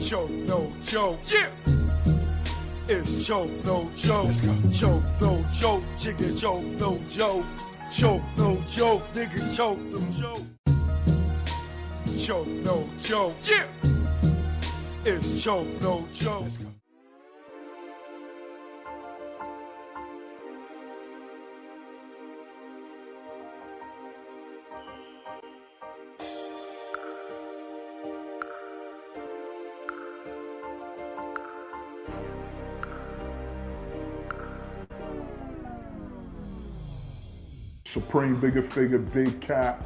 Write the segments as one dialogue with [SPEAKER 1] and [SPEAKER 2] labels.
[SPEAKER 1] Choke, no joke. Yeah. It's choke, no joke. Let's go. Choke, no joke. Chicken choke, no joke. Choke, no joke. Nigga choke, no joke. Choke, no joke. Yeah. It's choke, no joke. Let's go.
[SPEAKER 2] Supreme Bigger Figure, Big Cap,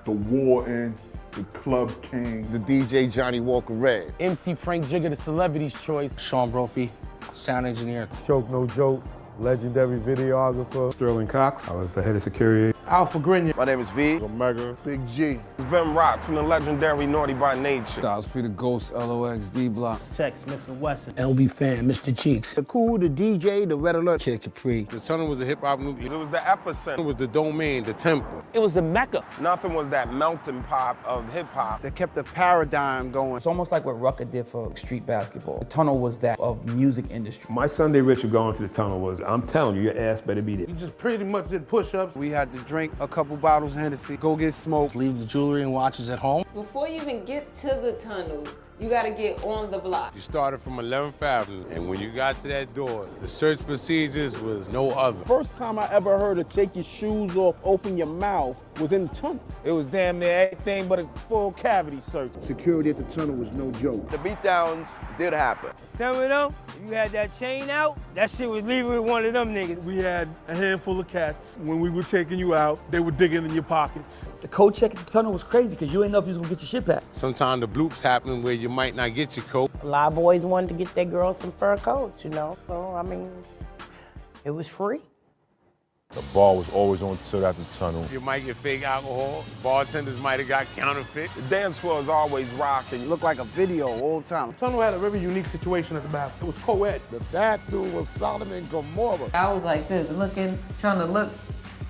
[SPEAKER 2] The Warden, The Club King.
[SPEAKER 3] The DJ Johnny Walker Red.
[SPEAKER 4] MC Frank Jigger, the celebrity's choice.
[SPEAKER 5] Sean Brophy, sound engineer.
[SPEAKER 6] Choke No Joke, legendary videographer.
[SPEAKER 7] Sterling Cox, I was the head of security.
[SPEAKER 4] Alpha Grenier.
[SPEAKER 3] My name is V.
[SPEAKER 2] Omega.
[SPEAKER 3] Big G. Vim Rock from the legendary Naughty by Nature.
[SPEAKER 8] Styles P the Ghost, LOX, D Block.
[SPEAKER 4] Tech Smith and Wesson.
[SPEAKER 5] LB Fan, Mr. Cheeks.
[SPEAKER 9] The Cool, the DJ, the Red Alert.
[SPEAKER 5] Kid Capri.
[SPEAKER 8] The tunnel was a hip-hop nucleus.
[SPEAKER 3] It was the epicenter.
[SPEAKER 8] It was the domain, the temple.
[SPEAKER 4] It was the Mecca.
[SPEAKER 3] Nothing was that melting pot of hip-hop.
[SPEAKER 9] They kept the paradigm going.
[SPEAKER 10] It's almost like what Rucker did for street basketball. The tunnel was that of music industry.
[SPEAKER 7] My Sunday ritual going to the tunnel was, I'm telling you, your ass better be there.
[SPEAKER 4] You just pretty much did push-ups.
[SPEAKER 9] We had to drink a couple bottles of Hennessy, go get smoked.
[SPEAKER 5] Leave the jewelry and watches at home.
[SPEAKER 11] Before you even get to the tunnel, you gotta get on the block.
[SPEAKER 8] You started from 11th Avenue, and when you got to that door, the search procedures was no other.
[SPEAKER 9] First time I ever heard of take your shoes off, open your mouth was in the tunnel.
[SPEAKER 1] It was damn near everything but a full cavity search.
[SPEAKER 9] Security at the tunnel was no joke.
[SPEAKER 3] The beatdowns did happen.
[SPEAKER 4] Some of them, if you had that chain out, that shit was leaving with one of them niggas.
[SPEAKER 1] We had a handful of cats. When we were taking you out, they were digging in your pockets.
[SPEAKER 10] The code check at the tunnel was crazy because you didn't know if you was gonna get your shit back.
[SPEAKER 8] Sometimes the bloops happen where you might not get your coat.
[SPEAKER 12] A lot of boys wanted to get their girls some fur coats, you know, so I mean, it was free.
[SPEAKER 2] The bar was always on till after the tunnel.
[SPEAKER 8] You might get fake alcohol. Bartenders might have got counterfeit.
[SPEAKER 3] The dance floor is always rocking.
[SPEAKER 9] It looked like a video all the time.
[SPEAKER 4] The tunnel had a very unique situation at the bathroom. It was co-ed.
[SPEAKER 2] The bathroom was Sodom and Gomorrah.
[SPEAKER 11] I was like this, looking, trying to look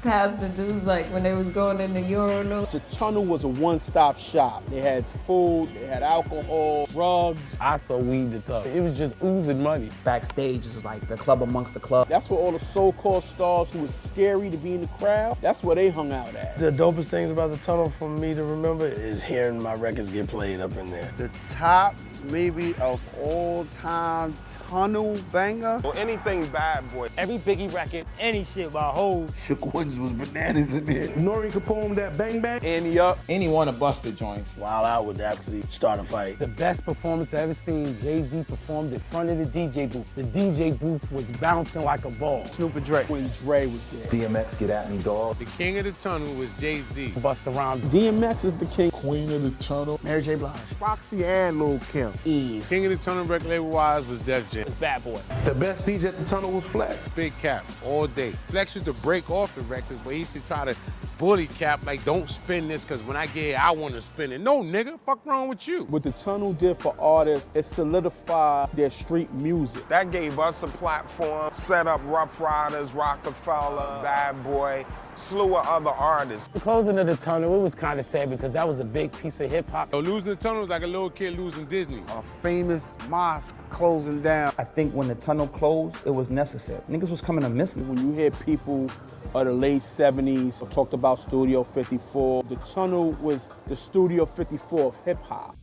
[SPEAKER 11] past the dudes like when they was going in the urinal.
[SPEAKER 9] The tunnel was a one-stop shop. They had food, they had alcohol, drugs.
[SPEAKER 4] I saw weed the tub. It was just oozing money.
[SPEAKER 10] Backstage is like the club amongst the club.
[SPEAKER 9] That's where all the so-called stars who was scary to be in the crowd, that's where they hung out at.
[SPEAKER 5] The dopest things about the tunnel for me to remember is hearing my records get played up in there.
[SPEAKER 9] The top, maybe, of all-time tunnel banger.
[SPEAKER 3] Or anything Bad Boy.
[SPEAKER 4] Every Biggie record, any shit by Hov.
[SPEAKER 5] Shook Ones was bananas in there.
[SPEAKER 1] Nori Capone, that bang bang.
[SPEAKER 4] Annie up.
[SPEAKER 5] Any one of Buster joints, Wild Out would actually start a fight.
[SPEAKER 4] The best performance I ever seen, Jay-Z performed in front of the DJ booth. The DJ booth was bouncing like a ball.
[SPEAKER 9] Snoop and Dre, when Dre was there.
[SPEAKER 7] DMX, Get At Me, Dog.
[SPEAKER 8] The king of the tunnel was Jay-Z.
[SPEAKER 4] Busta Rhymes.
[SPEAKER 9] DMX is the king.
[SPEAKER 2] Queen of the tunnel.
[SPEAKER 5] Mary J. Blige.
[SPEAKER 9] Foxy and Lil' Kim.
[SPEAKER 5] Eve.
[SPEAKER 8] King of the tunnel record label-wise was Def Jam.
[SPEAKER 4] Bad Boy.
[SPEAKER 1] The best DJ at the tunnel was Flex.
[SPEAKER 8] Big Cap, all day. Flex used to break off the records, but he used to try to bully Cap, like, don't spin this, because when I get here, I want to spin it. No, nigga, fuck wrong with you?
[SPEAKER 9] What the tunnel did for artists, it solidified their street music.
[SPEAKER 3] That gave us a platform, set up Rough Riders, Rockefeller, Bad Boy, slew of other artists.
[SPEAKER 4] The closing of the tunnel, it was kind of sad because that was a big piece of hip-hop.
[SPEAKER 8] So losing the tunnel was like a little kid losing Disney.
[SPEAKER 9] A famous mosque closing down.
[SPEAKER 10] I think when the tunnel closed, it was necessary. Niggas was coming to miss me.
[SPEAKER 9] When you hear people of the late 70s talked about Studio 54, the tunnel was the Studio 54 of hip-hop.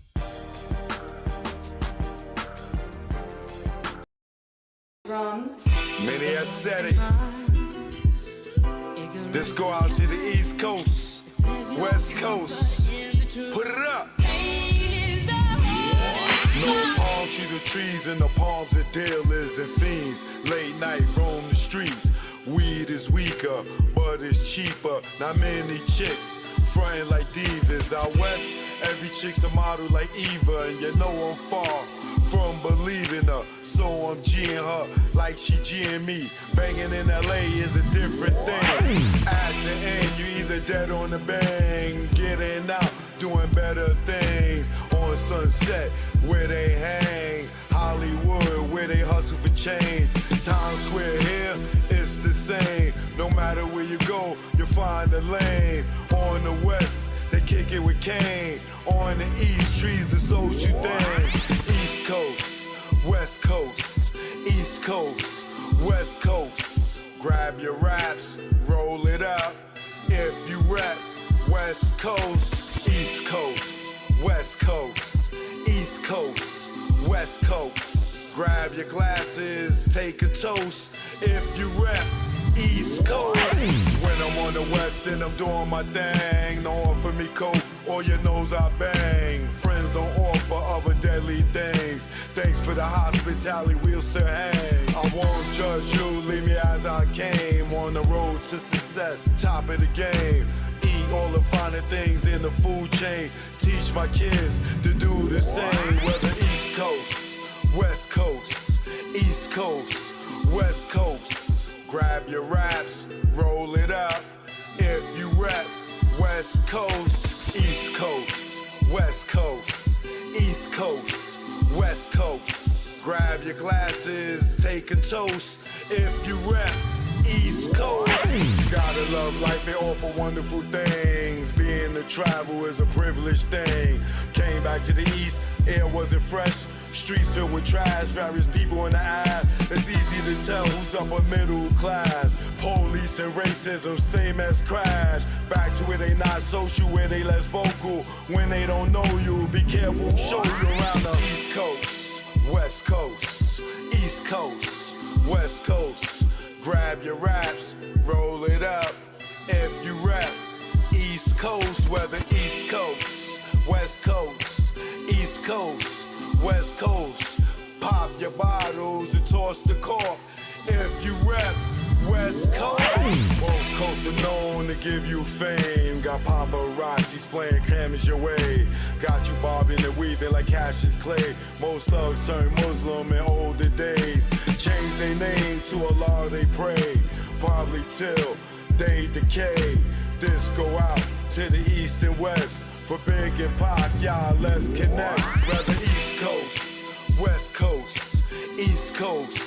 [SPEAKER 1] Many have said it. Let's go out to the East Coast, West Coast. Put it up. No palm tree, the trees in the palms of dealers and fiends. Late night roam the streets. Weed is weaker, but it's cheaper. Not many chicks frontin' like divas. Out west, every chick's a model like Eva, and you know I'm far from believing her. So I'm G'ing her like she G'ing me. Banging in LA is a different thing. At the end, you either dead on the bang, getting out, doing better things. On Sunset, where they hang. Hollywood, where they hustle for change. Times Square here, it's the same. No matter where you go, you'll find a lane. On the west, they kick it with Kane. On the east, trees, the social thing. East Coast, West Coast, East Coast, West Coast. Grab your raps, roll it up. If you rap West Coast, East Coast, West Coast, East Coast, West Coast. Grab your glasses, take a toast. If you rap East Coast. When I'm on the West and I'm doing my thing, no offer me coke or your nose I bang. Friends don't offer other deadly things. Thanks for the hospitality, we'll still hang. I won't judge you, leave me as I came. On the road to success, top of the game. Eat all the finer things in the food chain. Teach my kids to do the same. Whether East Coast, West Coast, East Coast, West Coast. Grab your raps, roll it up. If you rap West Coast, East Coast, West Coast, East Coast, West Coast. Grab your glasses, take a toast. If you rap East Coast. Gotta love life, they offer wonderful things. Being to travel is a privileged thing. Came back to the East, air wasn't fresh. Streets filled with trash, various people in the eye. It's easy to tell who's upper middle class. Police and racism, same as crash. Back to where they not social, where they less vocal. When they don't know you, be careful, show you around the East Coast, West Coast, East Coast, West Coast. Grab your raps, roll it up. If you rap East Coast, whether East Coast, West Coast, East Coast, West Coast. Pop your bottles and toss the cork. If you rap West Coast. Both coasts are known to give you fame. Got paparazzis playing cameras your way. Got you bobbing and weaving like Cassius Clay. Most thugs turn Muslim in older days. Change their name to Allah they pray. Probably till they decay. This go out to the east and west. For Big and Pac, y'all, let's connect. Whether East Coast, West Coast, East Coast,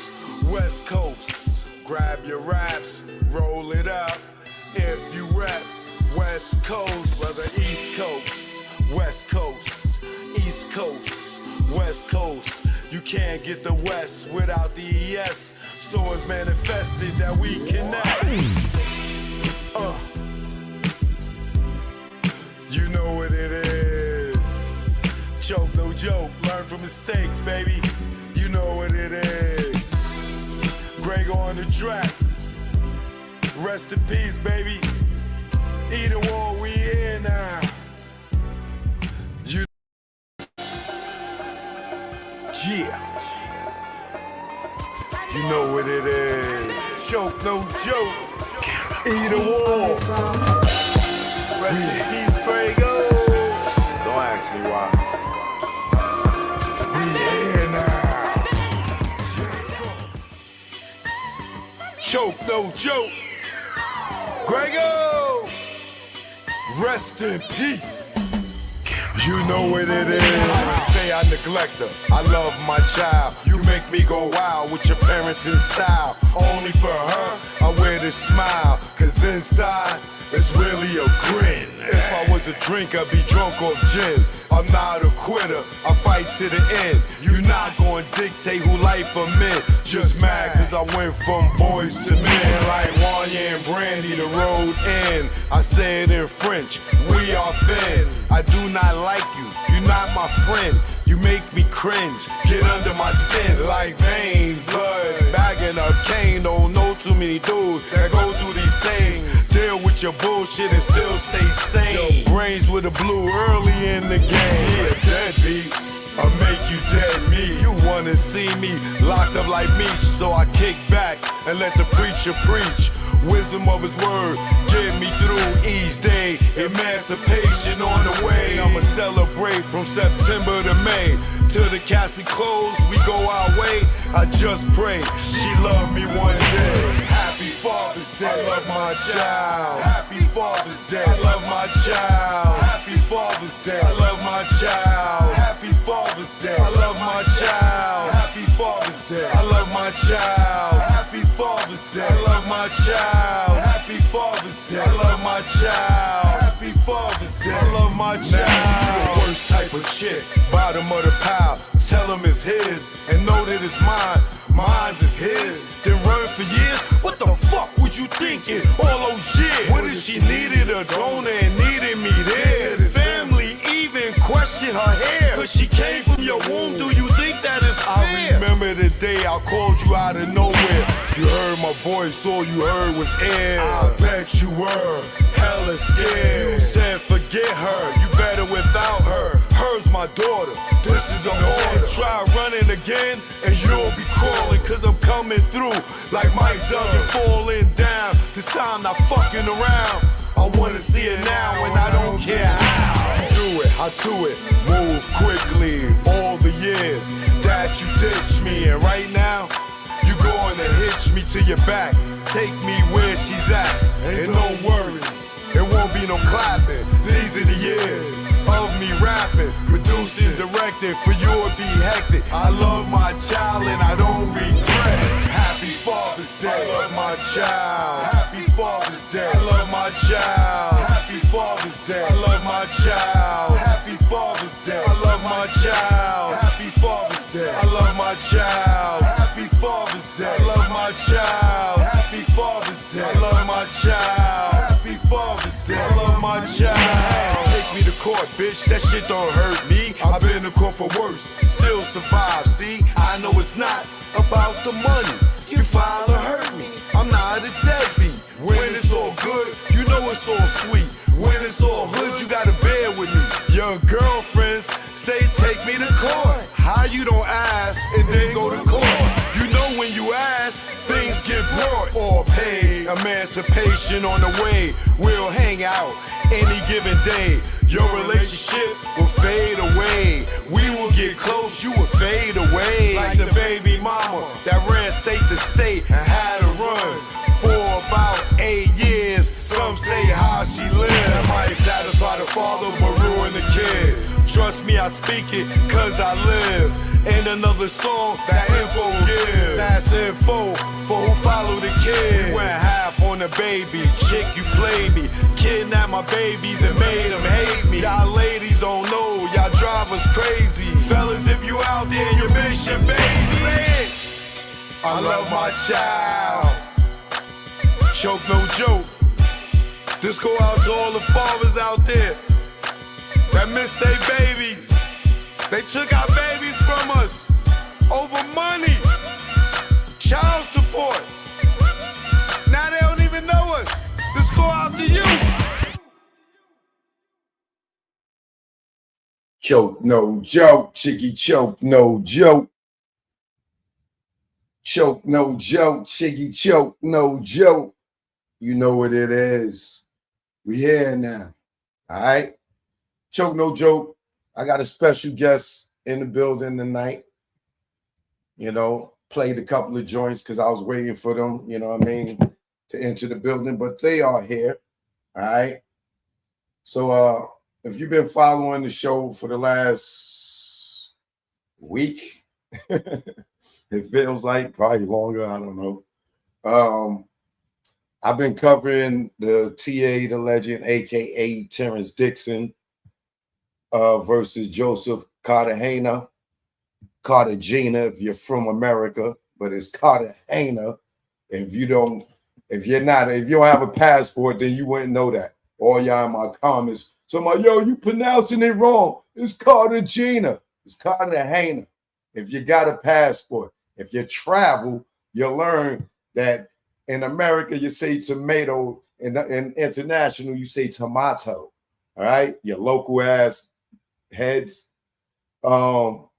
[SPEAKER 1] West Coast. Grab your raps, roll it up. If you rap West Coast, whether East Coast, West Coast, East Coast, West Coast. You can't get the West without the ES. So it's manifested that we connect. You know what it is. Choke, no joke. Learn from mistakes, baby. You know what it is. Greg on the track. Rest in peace, baby. Either war, we here now. You. Yeah. You know what it is. Choke, no joke. Either war. Rest in peace, Grego. Don't ask me why. We here now. Choke, no joke. Grego. Rest in peace. You know what it is. Say I neglect her. I love my child. You make me go wild with your parenting style. Only for her, I wear this smile. Cause inside, it's really a grin. If I was a drink, I'd be drunk off gin. I'm not a quitter, I fight to the end. You not gonna dictate who life I'm in. Just mad cause I went from boys to men. Like Wanya and Brandy, the road end. I say it in French, we are thin. I do not like you, you're not my friend. You make me cringe, get under my skin like veins, blood, bagging up cane. Don't know too many dudes that go through these things. Deal with your bullshit and still stay sane. Brains with a blue early in the game. Yeah, deadbeat, I'll make you dead me. You wanna see me locked up like me, so I kick back and let the preacher preach. Wisdom of his word, get me through each day. Emancipation on the way. I'ma celebrate from September to May. Till the casket close, we go our way. I just pray she love me one day. Happy Father's Day, I love my child. Happy Father's Day, I love my child. Happy Father's Day, I love my child. Happy Father's Day, I love my child. Happy Father's Day, I love my child. Happy Father's Day, I love my child. Happy Father's Day, I love my child. Happy Father's Day, I love my child. Now, you the worst type of chick, bottom of the pile. Tell him it's his, and know that it's mine. Mine's is his. Then run for years. What the fuck was you thinking all those years? What if she needed a donor and needed me there? The family even questioned her hair, cause she came from your womb. Do you think that is fair? I remember the day I called you out of nowhere. You heard my voice, all you heard was air. I bet you were hella scared. You said forget her, you better without her. Her's my daughter, this is an order. Try running again and you'll be crawling, cause I'm coming through like Mike Duggan, falling down. This time not fucking around. I wanna see it now and I don't care how. You do it, I do it, move quickly. All the years that you ditched me, and right now you going to hitch me to your back. Take me where she's at, and don't worry, it won't be no clapping. These are the years of me rapping, producing, directing. For you it'd be hectic. I love my child and I don't regret. Happy Father's Day. I love my child. Happy Father's Day. I love my child. Happy Father's Day. I love my child. Happy Father's Day. I love my child. Happy Father's Day. I love my child. Happy Father's Day. I love my child. Happy Father's Day. I love my child. Happy Father's Day. I love my child. Take me to court, bitch. That shit don't hurt me. I've been to court for worse. Still survive. See, I know it's not about the money. You filed to hurt me. I'm not a deadbeat. When it's all good, you know it's all sweet. When it's all hood, you gotta bear with me. Your girlfriends say take me to court. How you don't ask and then go to court? You know when you ask, things get brought or paid. Emancipation on the way. We'll hang out any given day. Your relationship will fade away. We will get close, you will fade away. Like the baby mama that ran state to state and had to run for about 8 years. Some say how she lived. That might satisfy the father but ruin the kid. Trust me, I speak it cause I live. In another song that info give. That's info for who follow the kid. We went half on the baby. Chick, you played me. Kidnapped my babies and made them hate me. Y'all ladies don't know, y'all drive us crazy. Fellas, if you out there, you miss your baby. I love my child. Choke no joke. This go out to all the fathers out there that miss their babies. They took our babies from us over money, child support. Now they don't even know us. This go out to you.
[SPEAKER 13] Choke no joke, Chicky choke no joke. Choke no joke, Chicky choke no joke. You know what it is. We here now. All right. Choke no joke. I got a special guest in the building tonight. You know, played a couple of joints because I was waiting for them, you know what I mean, to enter the building, but they are here. All right. So if you've been following the show for the last week, it feels like probably longer, I don't know. I've been covering the TA, the legend, aka Terrence Dixon, versus Joseph Cartagena if you're from America, but it's Cartagena. If you don't have a passport, then you wouldn't know that. All y'all in my comments, somebody, yo, you pronouncing it wrong. It's Cartagena. It's Cartagena. If you got a passport, if you travel, you'll learn that in America, you say tomato. In international, you say tomato. All right? Your local ass heads. So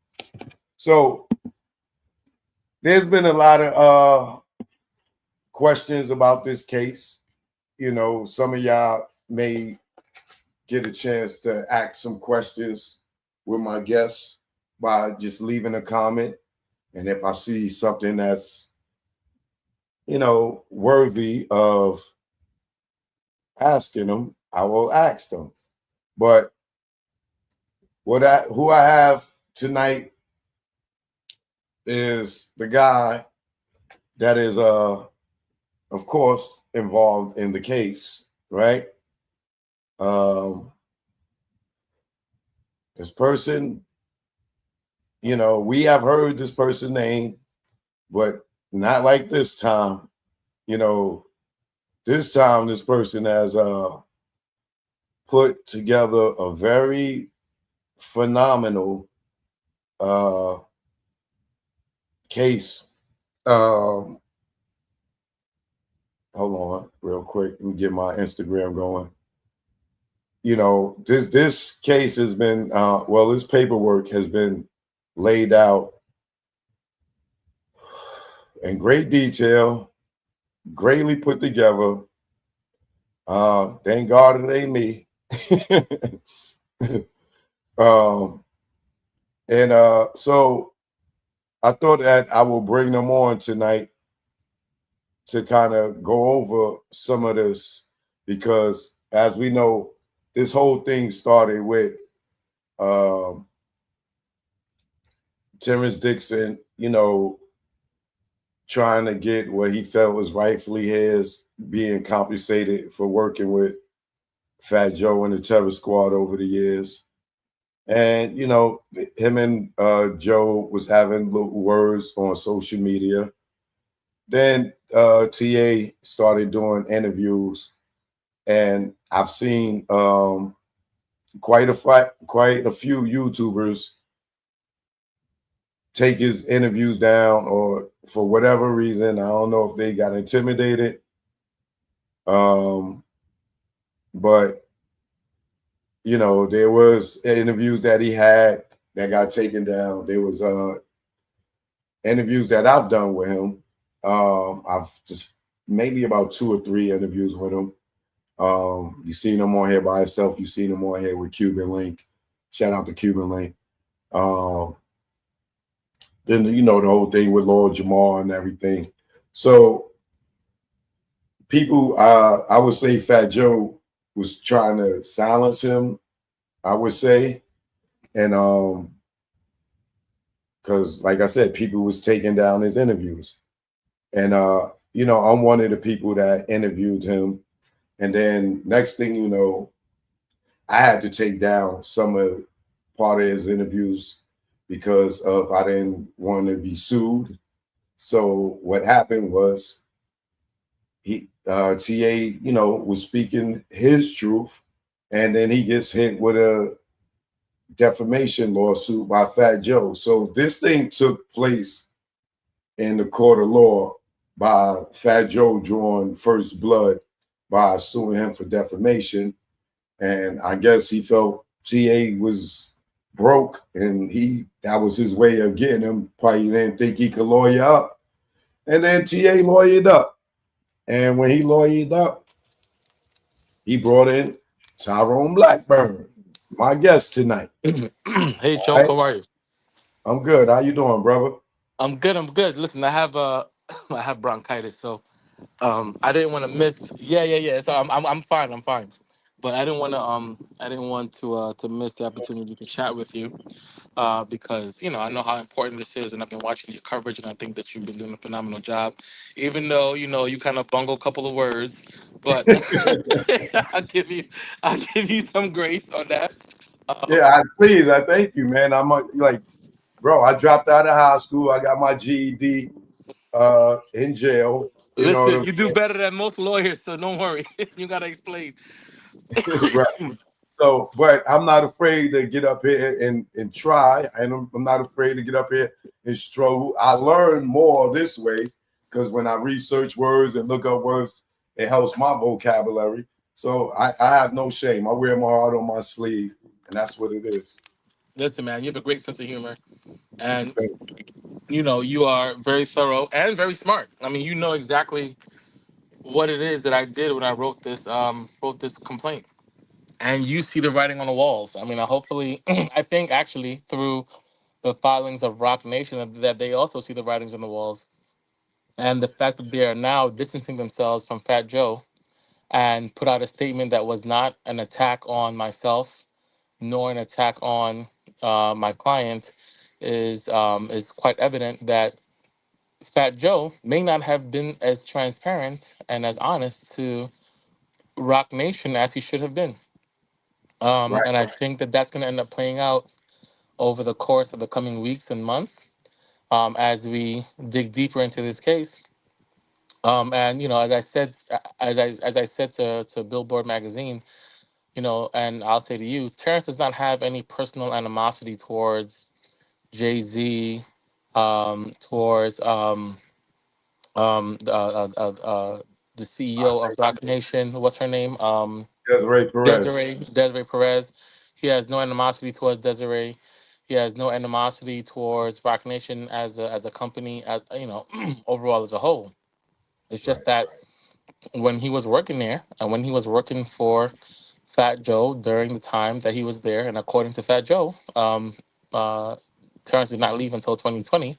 [SPEAKER 13] there's been a lot of questions about this case. You know, some of y'all may get a chance to ask some questions with my guests by just leaving a comment. And if I see something that's, you know, worthy of asking them, I will ask them. But who I have tonight is the guy that is, of course, involved in the case, right? This person, you know, we have heard this person's name, but not like this time. You know, this time this person has put together a very phenomenal case. Hold on real quick. Let me get my Instagram going. You know, this case has been well, this paperwork has been laid out in great detail, greatly put together. Thank God it ain't me. So I thought that I will bring them on tonight to kind of go over some of this, because as we know, this whole thing started with Terrence Dixon, you know, trying to get what he felt was rightfully his, being compensated for working with Fat Joe and the Terror Squad over the years. And, you know, him and Joe was having little words on social media. Then TA started doing interviews, and I've seen quite a few YouTubers take his interviews down, or for whatever reason, I don't know if they got intimidated. But you know, there was interviews that he had that got taken down. There was interviews that I've done with him. I've just maybe about 2 or 3 interviews with him. You seen him on here by himself. You seen him on here with Cuban Link. Shout out to Cuban Link. Then, you know, the whole thing with Lord Jamar and everything. So people, I would say Fat Joe was trying to silence him, I would say. And because like I said, people was taking down his interviews. And you know, I'm one of the people that interviewed him. And then next thing you know, I had to take down some of part of his interviews because of I didn't want to be sued. So what happened was he TA, you know, was speaking his truth, and then he gets hit with a defamation lawsuit by Fat Joe. So this thing took place in the court of law by Fat Joe drawing first blood by suing him for defamation. And I guess he felt TA was broke, and that was his way of getting him. Probably didn't think he could lawyer up. And then TA lawyered up. And when he lawyered up, he brought in Tyrone Blackburn, my guest tonight.
[SPEAKER 14] Hey, Joe, how are you?
[SPEAKER 13] I'm good. How you doing, brother?
[SPEAKER 14] I'm good. I'm good. Listen, I have I have bronchitis, so I didn't want to miss. Yeah. So I'm fine. I'm fine, but I didn't want to miss the opportunity to chat with you, because you know I know how important this is, and I've been watching your coverage, and I think that you've been doing a phenomenal job, even though you know you kind of bungle a couple of words, but I'll give you some grace on that.
[SPEAKER 13] Yeah, please. I thank you, man. I'm like, bro, I dropped out of high school. I got my GED in jail. You know what
[SPEAKER 14] Listen,
[SPEAKER 13] I'm
[SPEAKER 14] you do better than most lawyers, so don't worry. You gotta explain.
[SPEAKER 13] saying? Right. So, but I'm not afraid to get up here and try, and I'm not afraid to get up here and struggle. I learn more this way because when I research words and look up words, it helps my vocabulary. So I have no shame. I wear my heart on my sleeve, and that's what it is.
[SPEAKER 14] Listen, man, you have a great sense of humor, and you know you are very thorough and very smart. I mean, you know exactly what it is that I did when I wrote this complaint, and you see the writing on the walls. I mean, I hopefully, I think actually through the filings of Rock Nation that they also see the writings on the walls, and the fact that they are now distancing themselves from Fat Joe and put out a statement that was not an attack on myself nor an attack on my client is quite evident that Fat Joe may not have been as transparent and as honest to Rock Nation as he should have been.
[SPEAKER 13] Right.
[SPEAKER 14] And I think that that's going to end up playing out over the course of the coming weeks and months as we dig deeper into this case. And you know, as I said to Billboard magazine, you know, and I'll say to you, Terrence does not have any personal animosity towards Jay-Z, towards um, the, uh, uh, uh, the CEO of Rock Nation. What's her name?
[SPEAKER 13] Desiree Perez.
[SPEAKER 14] Desiree Perez. He has no animosity towards Desiree. He has no animosity towards Rock Nation as a company, as you know, overall as a whole. It's just that when he was working there and when he was working for Fat Joe during the time that he was there, and according to Fat Joe, Terrence did not leave until 2020.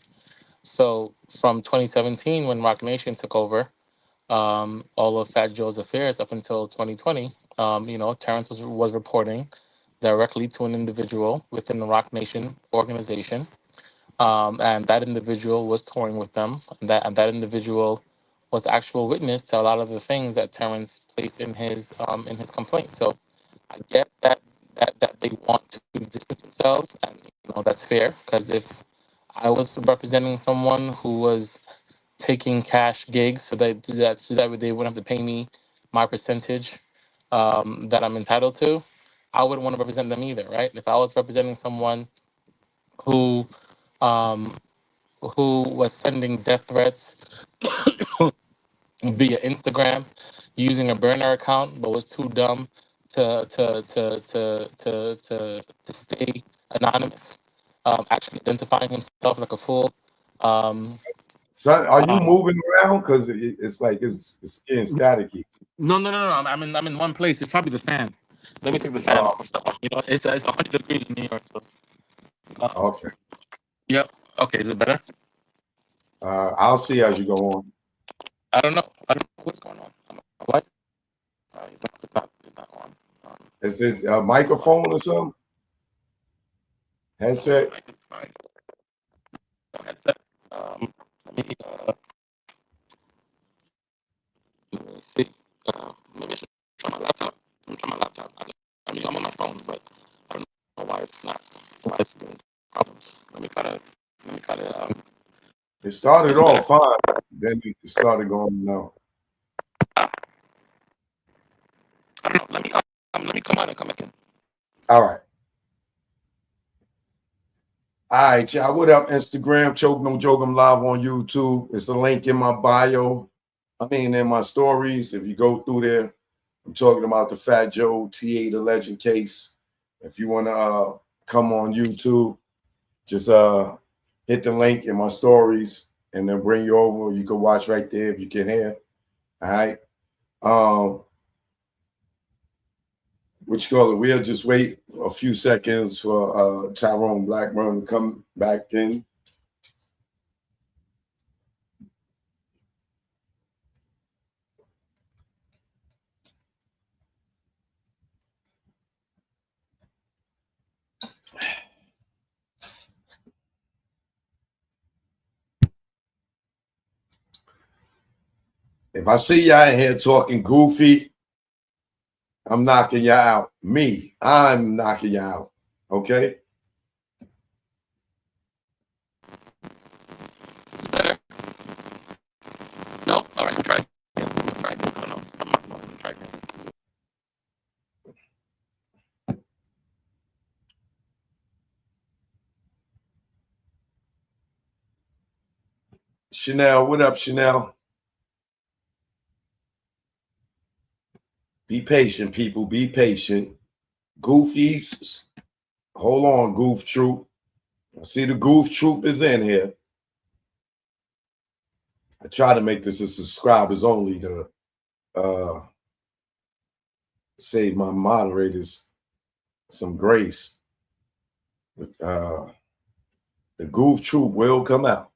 [SPEAKER 14] So from 2017, when Rock Nation took over all of Fat Joe's affairs up until 2020, you know, Terrence was reporting directly to an individual within the Rock Nation organization, and that individual was touring with them, and that individual was the actual witness to a lot of the things that Terrence placed in his complaint. So I get that they want to distance themselves, and you know that's fair because if I was representing someone who was taking cash gigs so that they wouldn't have to pay me my percentage that I'm entitled to, I wouldn't want to represent them either, right? If I was representing someone who um, who was sending death threats via Instagram using a burner account, but was too dumb to stay anonymous, actually identifying himself like a fool.
[SPEAKER 13] Son, are you moving around? Because it's like it's getting staticky.
[SPEAKER 14] No. I'm in one place. It's probably the fan. Let me take the fan off. You know, it's 100 degrees in New York. So.
[SPEAKER 13] Okay.
[SPEAKER 14] Yep. Okay. Is it better?
[SPEAKER 13] I'll see as you go on.
[SPEAKER 14] I don't know what's going on. What? It's not on.
[SPEAKER 13] Is it a microphone or something? Headset?
[SPEAKER 14] It's fine. No headset. Let me see. Maybe I should try my laptop. Let me try my laptop. I'm on my phone, but I don't know why it's not. Why it's doing problems. Let me try to.
[SPEAKER 13] It started off fine, then it started going no.
[SPEAKER 14] I don't know. Let me come out and come back in.
[SPEAKER 13] All right. All right, y'all. What up, Instagram? Choke No Joke. I'm live on YouTube. It's a link in my bio. I mean, in my stories. If you go through there, I'm talking about the Fat Joe TA the Legend case. If you want to come on YouTube, just hit the link in my stories and then bring you over. You can watch right there if you can hear. All right. What you call it? We'll just wait a few seconds for Tyrone Blackburn to come back in. If I see y'all in here talking goofy, I'm knocking y'all out. I'm knocking y'all out. Okay?
[SPEAKER 14] Better? No? All right, try. Yeah, try. I don't know. Try.
[SPEAKER 13] Chanel, what up, Chanel? Be patient, people. Be patient. Goofies, hold on, Goof Troop. I see the Goof Troop is in here. I try to make this a subscribers only to save my moderators some grace. But the Goof Troop will come out.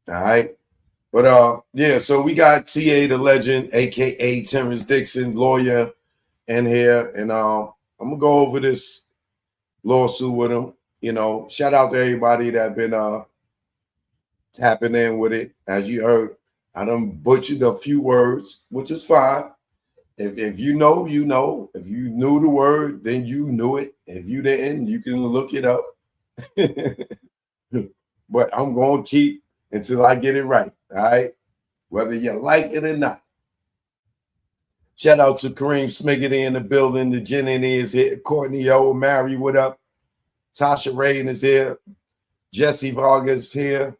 [SPEAKER 13] All right. But yeah, so we got TA the Legend, aka Terrence Dixon, lawyer, in here. And I'm gonna go over this lawsuit with him. You know, shout out to everybody that been tapping in with it. As you heard, I done butchered a few words, which is fine. If you know, you know. If you knew the word, then you knew it. If you didn't, you can look it up. But I'm going to keep until I get it right, all right? Whether you like it or not. Shout out to Kareem Smiggity in the building. The Jenny is here. Courtney O, Mary, what up? Tasha Rain is here. Jesse Vargas here.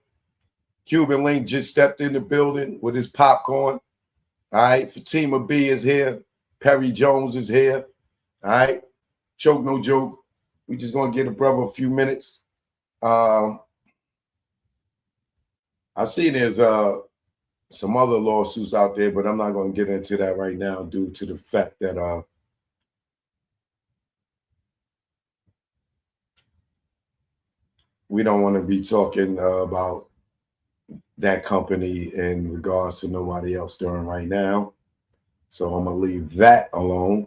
[SPEAKER 13] Cuban Link just stepped in the building with his popcorn. All right. Fatima B is here. Perry Jones is here. All right. Choke no joke. We just gonna give a brother a few minutes. I see there's some other lawsuits out there, but I'm not gonna get into that right now due to the fact that we don't want to be talking about that company in regards to nobody else doing right now. So I'm gonna leave that alone.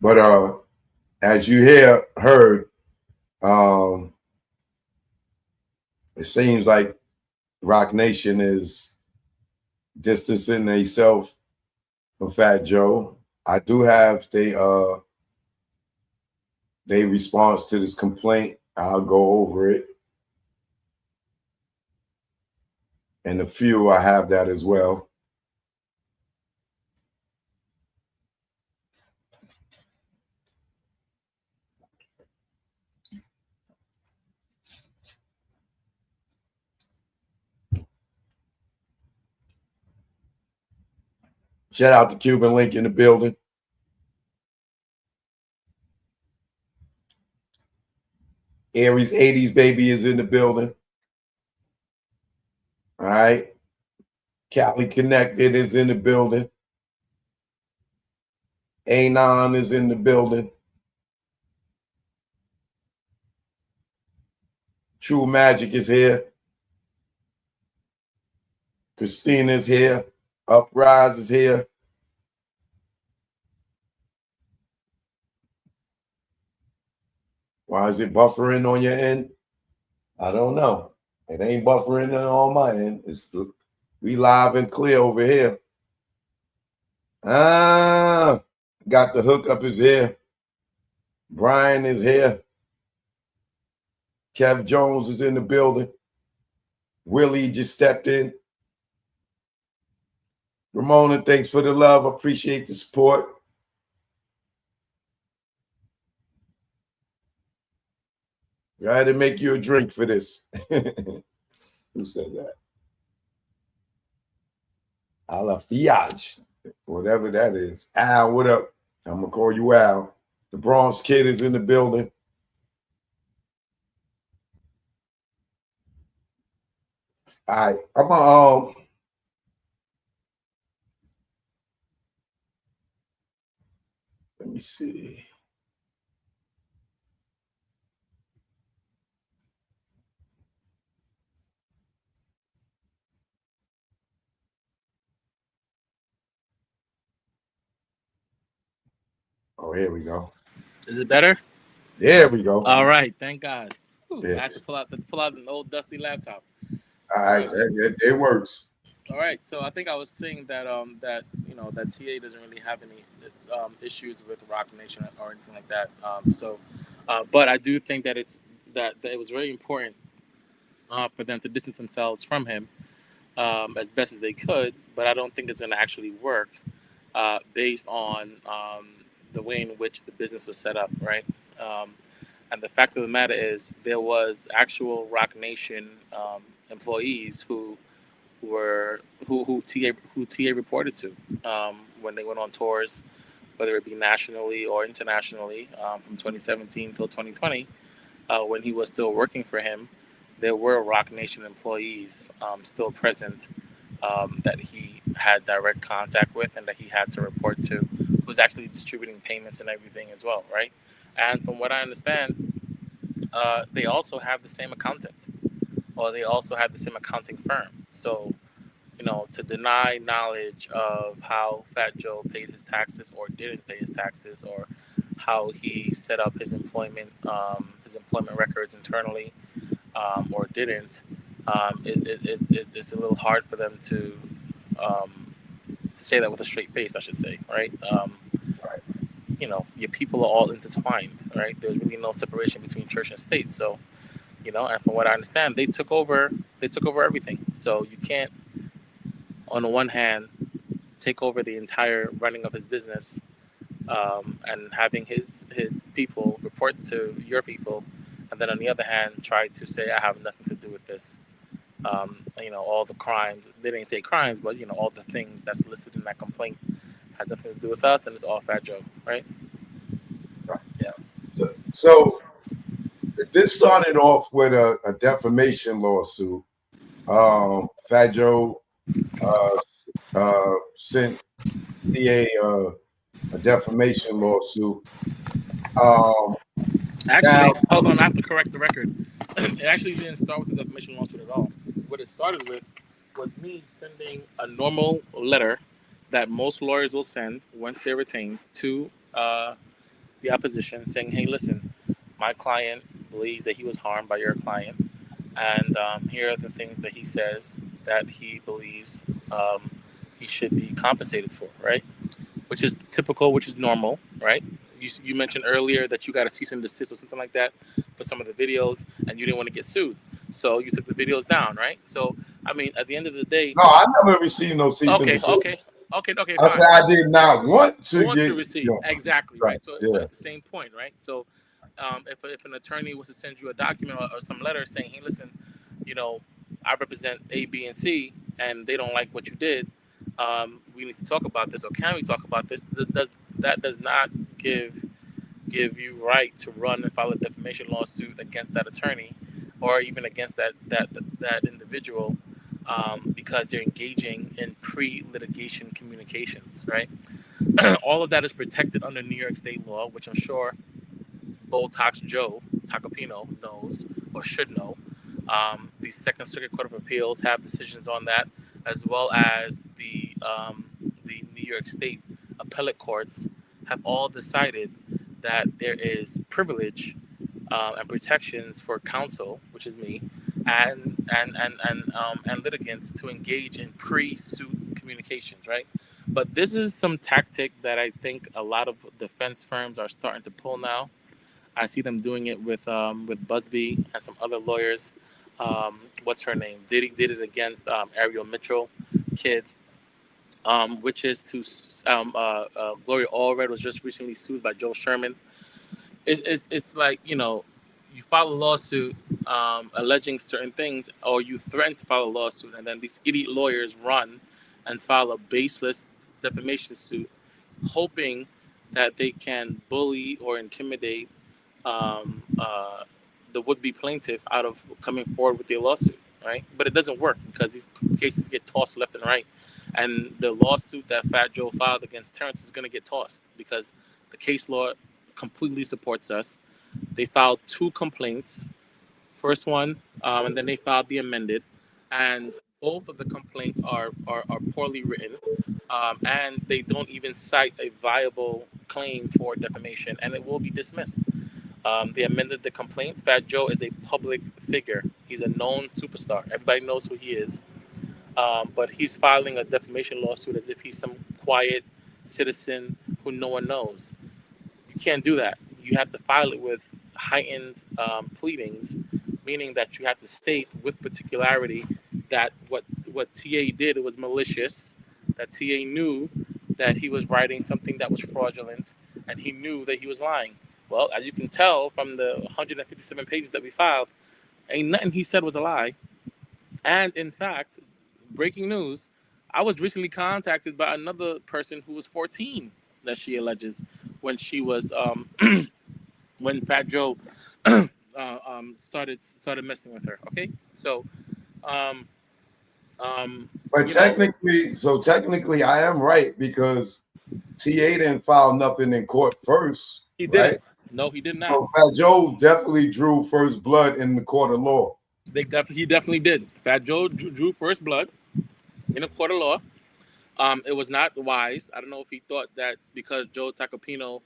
[SPEAKER 13] But as you heard, it seems like Rock Nation is distancing themselves from Fat Joe. I do have their response to this complaint. I'll go over it. And a few, I have that as well. Shout out to Cuban Link in the building. Aries 80s baby is in the building. All right. Cali Connected is in the building. Anon is in the building. True Magic is here. Christina's here. Uprise is here. Why is it buffering on your end? I don't know. It ain't buffering on my end. We live and clear over here. Got the hookup is here. Brian is here. Kev Jones is in the building. Willie just stepped in. Ramona, thanks for the love. Appreciate the support. I had to make you a drink for this. Who said that? A la Fiage, whatever that is. Al, what up? I'm going to call you Al. The Bronx Kid is in the building. All right. I'm going to... let me see. Oh, here we go.
[SPEAKER 14] Is it better?
[SPEAKER 13] There we go.
[SPEAKER 14] All right, thank God.
[SPEAKER 13] Yeah.
[SPEAKER 14] I had to pull out an old dusty laptop.
[SPEAKER 13] All right, it works.
[SPEAKER 14] All right, so I think I was saying that that TA doesn't really have any issues with Rock Nation or anything like that. But I do think that it was very important for them to distance themselves from him as best as they could. But I don't think it's going to actually work based on the way in which the business was set up, right? And the fact of the matter is, there was actual Rock Nation employees who TA reported to when they went on tours, whether it be nationally or internationally, from 2017 till 2020, when he was still working for him. There were Rock Nation employees still present that he had direct contact with and that he had to report to, who was actually distributing payments and everything as well, right? And from what I understand, they also have the same accountant, or they also have the same accounting firm. So, to deny knowledge of how Fat Joe paid his taxes or didn't pay his taxes, or how he set up his employment records internally, or didn't, it's a little hard for them to say that with a straight face, I should say, right? You know, your people are all intertwined, right? There's really no separation between church and state. So, you know, and from what I understand, they took over everything. So you can't, on the one hand, take over the entire running of his business, and having his people report to your people, and then on the other hand, try to say I have nothing to do with this. You know, all the crimes, they didn't say crimes, but you know, all the things that's listed in that complaint has nothing to do with us, and it's all Fat Joe, right?
[SPEAKER 13] Right.
[SPEAKER 14] Yeah.
[SPEAKER 13] So this started off with a defamation lawsuit. Fat Joe sent DA a defamation lawsuit.
[SPEAKER 14] Actually, hold on, I have to correct the record. It actually didn't start with the defamation lawsuit at all. What it started with was me sending a normal letter that most lawyers will send once they're retained to the opposition, saying, "Hey, listen, my client believes that he was harmed by your client, and here are the things that he says that he believes he should be compensated for," right? Which is typical, which is normal, right? You mentioned earlier that you got a cease and desist or something like that for some of the videos, and you didn't want to get sued, so you took the videos down, right? So, I mean, at the end of the day,
[SPEAKER 13] no, I never received no cease and desist.
[SPEAKER 14] Okay.
[SPEAKER 13] I said I did not want to
[SPEAKER 14] receive. You know, exactly, right? So it's the same point, right? So, if an attorney was to send you a document or some letter saying, "Hey, listen, you know, I represent A, B, and C, and they don't like what you did. We need to talk about this, or can we talk about this?" That does not give you right to run and file a defamation lawsuit against that attorney, or even against that individual, because they're engaging in pre-litigation communications, right? All of that is protected under New York State law, which I'm sure Botox Joe Tacopino knows or should know. The Second Circuit Court of Appeals have decisions on that, as well as the New York State appellate courts have all decided that there is privilege and protections for counsel, which is me, and litigants to engage in pre-suit communications, right? But this is some tactic that I think a lot of defense firms are starting to pull now. I see them doing it with Busby and some other lawyers. What's her name? Diddy did it against Ariel Mitchell, kid, which is to Gloria Allred was just recently sued by Joe Sherman. It's like, you know, you file a lawsuit alleging certain things, or you threaten to file a lawsuit, and then these idiot lawyers run and file a baseless defamation suit, hoping that they can bully or intimidate the would-be plaintiff out of coming forward with their lawsuit, right? But it doesn't work because these cases get tossed left and right. And the lawsuit that Fat Joe filed against Terrence is going to get tossed because the case law completely supports us. They filed 2 complaints. First one, and then they filed the amended. And both of the complaints are poorly written. And they don't even cite a viable claim for defamation, and it will be dismissed. They amended the complaint. Fat Joe is a public figure. He's a known superstar. Everybody knows who he is. But he's filing a defamation lawsuit as if he's some quiet citizen who no one knows. You can't do that. You have to file it with heightened pleadings, meaning that you have to state with particularity that what TA did was malicious, that TA knew that he was writing something that was fraudulent, and he knew that he was lying. Well, as you can tell from the 157 pages that we filed, ain't nothing he said was a lie. And in fact, breaking news, I was recently contacted by another person who was 14 that she alleges when she was when Fat Joe started messing with her. Okay, so
[SPEAKER 13] but technically I am right because TA didn't file nothing in court first.
[SPEAKER 14] He did. Right? No, he did not.
[SPEAKER 13] So Fat Joe definitely drew first blood in the court of law.
[SPEAKER 14] He definitely did. Fat Joe drew first blood in a court of law. It was not wise. I don't know if he thought that because Joe Tacopino,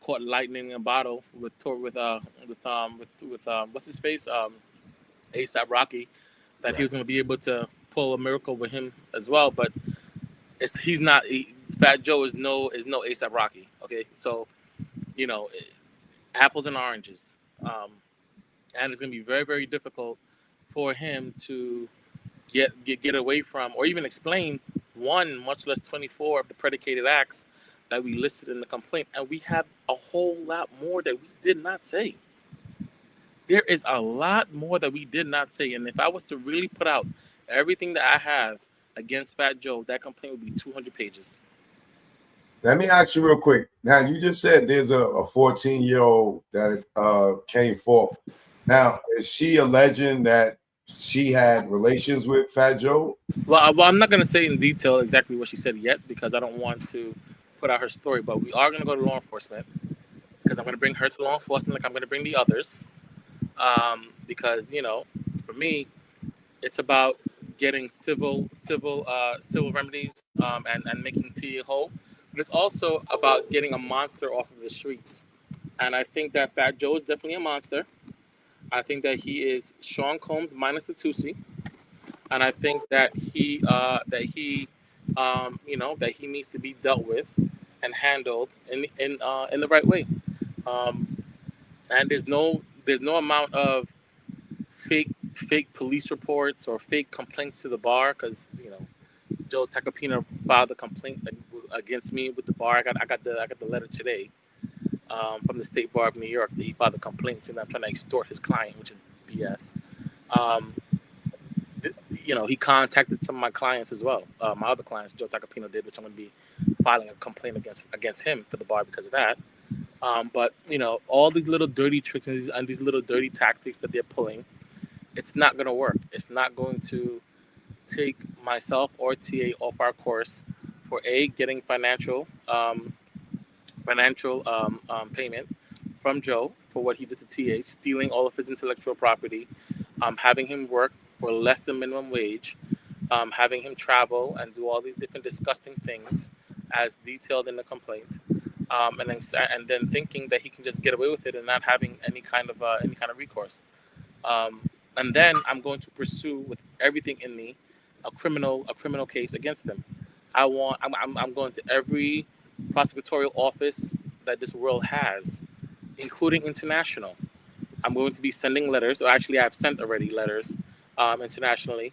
[SPEAKER 14] caught lightning in a bottle with what's his face, A$AP Rocky, that he was going to be able to pull a miracle with him as well. But he's not Fat Joe is no ASAP Rocky. Okay, so you know, apples and oranges, and it's gonna be very very difficult for him to get away from or even explain one, much less 24 of the predicated acts that we listed in the complaint, and we have a whole lot more that we did not say. There is a lot more that we did not say, and if I was to really put out everything that I have against Fat Joe, that complaint would be 200 pages.
[SPEAKER 13] Let me ask you real quick. Now, you just said there's a 14-year-old that came forth. Now, is she alleging that she had relations with Fat Joe?
[SPEAKER 14] Well, I'm not going to say in detail exactly what she said yet because I don't want to put out her story, but we are going to go to law enforcement because I'm going to bring her to law enforcement like I'm going to bring the others. Because, you know, for me, it's about getting civil remedies and making TA whole. But it's also about getting a monster off of the streets. And I think that Fat Joe is definitely a monster. I think that he is Sean Combs minus the Tusi. And I think that he needs to be dealt with and handled in the right way. And there's no amount of fake police reports or fake complaints to the bar because Joe Tacopina filed a complaint against me with the bar. I got the letter today from the State Bar of New York that he filed a complaint saying that I'm trying to extort his client, which is BS. He contacted some of my clients as well. My other clients, Joe Tacopino did, which I'm going to be filing a complaint against him for the bar because of that. But all these little dirty tricks and these little dirty tactics that they're pulling, it's not going to work. It's not going to take myself or TA off our course for getting financial payment from Joe for what he did to TA, stealing all of his intellectual property, having him work for less than minimum wage, having him travel and do all these different disgusting things as detailed in the complaint, and then thinking that he can just get away with it and not having any kind of recourse. And then I'm going to pursue with everything in me a criminal case against him. I'm going to every prosecutorial office that this world has, including international. I'm going to be sending letters, or actually I've sent already letters internationally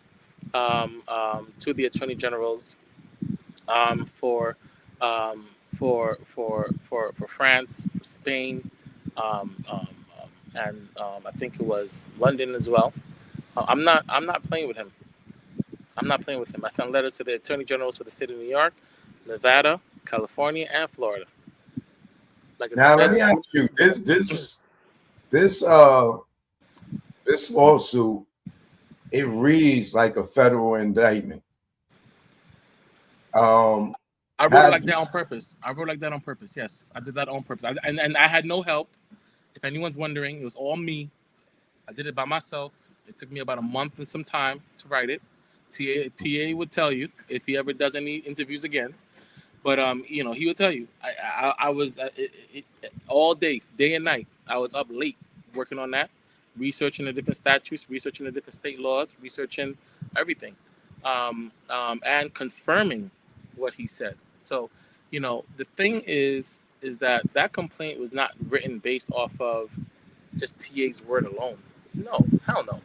[SPEAKER 14] to the attorney generals for France, for Spain, and I think it was London as well. I'm not playing with him. I'm not playing with him. I sent letters to the attorney generals for the state of New York, Nevada, California, and Florida.
[SPEAKER 13] Now let me ask you, this lawsuit, it reads like a federal indictment.
[SPEAKER 14] I wrote it like that on purpose. Yes, I did that on purpose. And I had no help. If anyone's wondering, it was all me. I did it by myself. It took me about a month and some time to write it. TA would tell you if he ever does any interviews again. But he would tell you. I was all day and night. I was up late working on that, researching the different statutes, researching the different state laws, researching everything, and confirming what he said. So, the thing is that complaint was not written based off of just TA's word alone. No, hell no.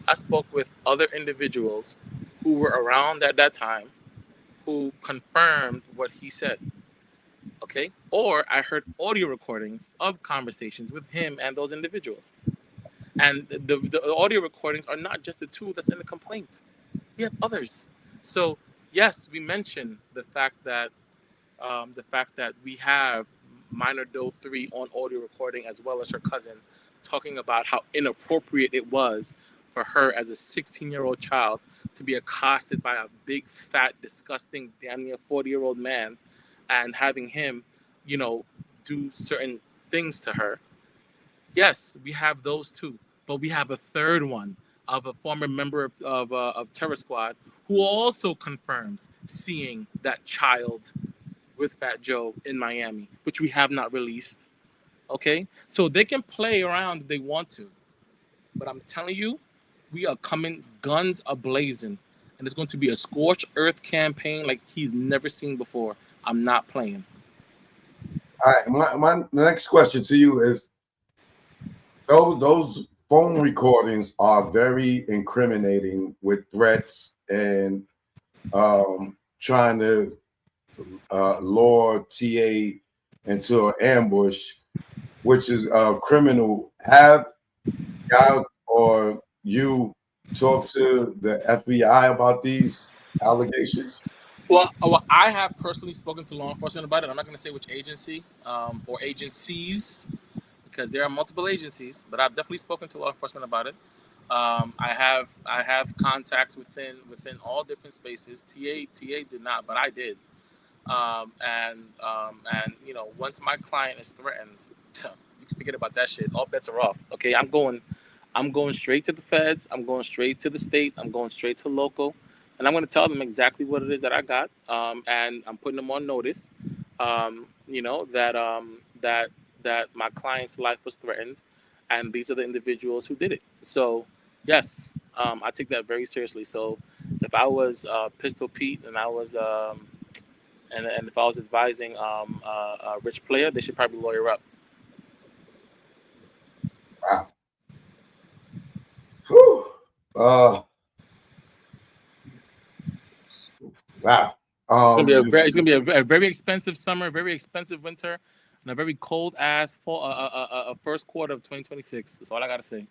[SPEAKER 14] I spoke with other individuals who were around at that time who confirmed what he said. Okay? Or I heard audio recordings of conversations with him and those individuals. And the audio recordings are not just the two that's in the complaint. We have others. So yes, we mentioned the fact that we have Minor Doe 3 on audio recording as well as her cousin talking about how inappropriate it was for her as a 16-year-old child to be accosted by a big, fat, disgusting, damn near 40-year-old man and having him, do certain things to her. Yes, we have those two, but we have a third one of a former member of Terror Squad who also confirms seeing that child with Fat Joe in Miami, which we have not released. Okay? So they can play around if they want to. But I'm telling you, we are coming guns a-blazing and it's going to be a scorched earth campaign like he's never seen before. I'm not playing.
[SPEAKER 13] All right, my next question to you is: those phone recordings are very incriminating with threats and trying to lure TA into an ambush, which is criminal. Have y'all or you talked to the FBI about these allegations?
[SPEAKER 14] Well, I have personally spoken to law enforcement about it. I'm not going to say which agency or agencies, because there are multiple agencies, but I've definitely spoken to law enforcement about it. I have contacts within all different spaces. TA did not, but I did. And you know, once my client is threatened, you can forget about that shit. All bets are off. Okay, I'm going straight to the feds. I'm going straight to the state. I'm going straight to local, and I'm going to tell them exactly what it is that I got. And I'm putting them on notice. You know that my client's life was threatened, and these are the individuals who did it. So yes, I take that very seriously. So if I was Pistol Pete and I was and if I was advising a rich player, they should probably lawyer up.
[SPEAKER 13] Wow. Whew. Wow.
[SPEAKER 14] It's gonna be a very expensive summer, very expensive winter, and a very cold ass fall. First quarter of 2026. That's all I gotta say.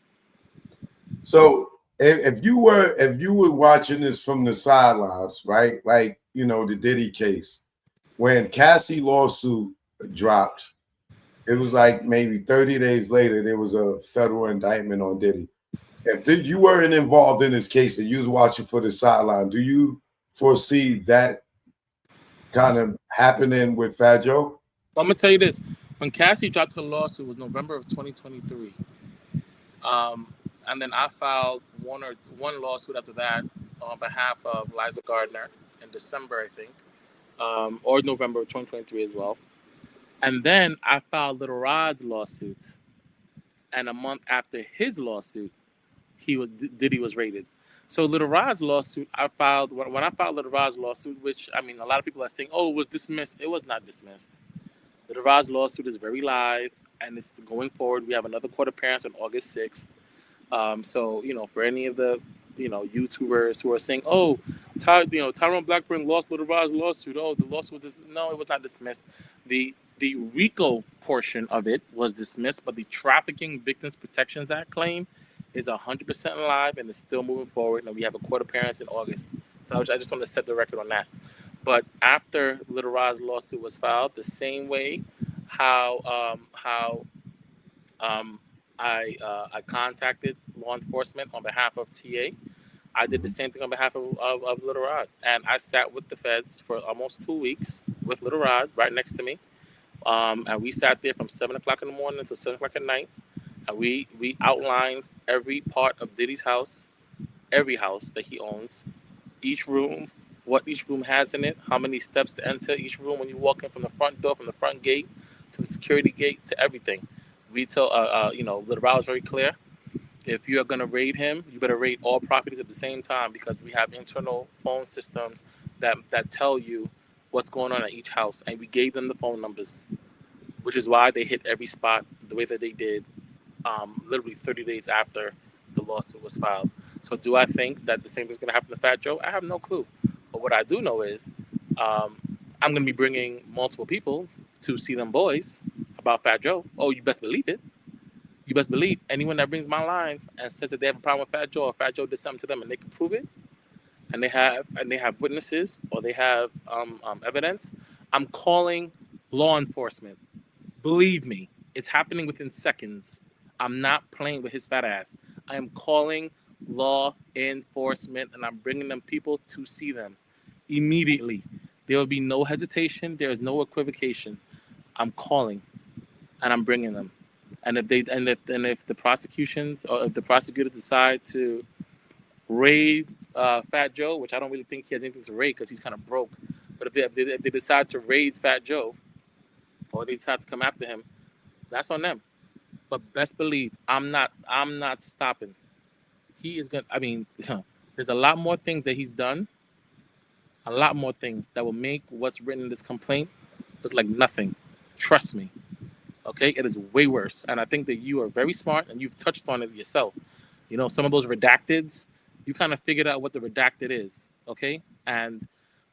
[SPEAKER 13] So if you were watching this from the sidelines, right? Like, you know, the Diddy case, when Cassie lawsuit dropped, it was like maybe 30 days later, there was a federal indictment on Diddy. If you weren't involved in this case and you was watching for the sideline, do you foresee that kind of happening with Fat Joe?
[SPEAKER 14] Well, I'm gonna tell you this: when Cassie dropped her lawsuit, it was November of 2023, and then I filed one lawsuit after that on behalf of Liza Gardner in December, I think, or November of 2023 as well. And then I filed Little Rod's lawsuit, and a month after his lawsuit, Diddy was raided. So Little Rod's lawsuit, when I filed Little Rod's lawsuit, which, I mean, a lot of people are saying, oh, it was dismissed. It was not dismissed. Little Rod's lawsuit is very live, and it's going forward. We have another court appearance on August 6th. So, you know, for any of the, you know, YouTubers who are saying, oh, Tyrone Blackburn lost Little Rod's lawsuit. Oh, the lawsuit was no, it was not dismissed. The Rico portion of it was dismissed, but the Trafficking Victims Protections Act claim is 100% alive and is still moving forward, and we have a court appearance in August. So I just want to set the record on that. But after Little Rod's lawsuit was filed, the same way how I contacted law enforcement on behalf of TA, I did the same thing on behalf of Little Rod, and I sat with the feds for almost 2 weeks with Little Rod right next to me, and we sat there from 7 o'clock in the morning to 7 o'clock at night. And we outlined every part of Diddy's house, every house that he owns, each room, what each room has in it, how many steps to enter each room when you walk in from the front door, from the front gate to the security gate, to everything. We tell, you know, Little Rob was very clear. If you are going to raid him, you better raid all properties at the same time, because we have internal phone systems that tell you what's going on at each house. And we gave them the phone numbers, which is why they hit every spot the way that they did. Literally 30 days after the lawsuit was filed. So do I think that the same thing's going to happen to Fat Joe? I have no clue. But what I do know is I'm going to be bringing multiple people to see them boys about Fat Joe. Oh, you best believe it. You best believe anyone that brings my line and says that they have a problem with Fat Joe, or Fat Joe did something to them and they can prove it, and they have witnesses, or they have evidence, I'm calling law enforcement. Believe me, it's happening within seconds. I'm not playing with his fat ass. I am calling law enforcement, and I'm bringing them people to see them immediately. There will be no hesitation. There is no equivocation. I'm calling, and I'm bringing them. And if the prosecutions, or if the prosecutors decide to raid Fat Joe, which I don't really think he has anything to raid because he's kind of broke, but if they decide to raid Fat Joe, or they decide to come after him, that's on them. But best believe I'm not stopping. He is gonna. I mean, There's a lot more things that he's done, a lot more things that will make what's written in this complaint look like nothing. Trust me. Okay, it is way worse. And I think that you are very smart and you've touched on it yourself. You know, some of those redacteds, you kind of figured out what the redacted is. Okay. And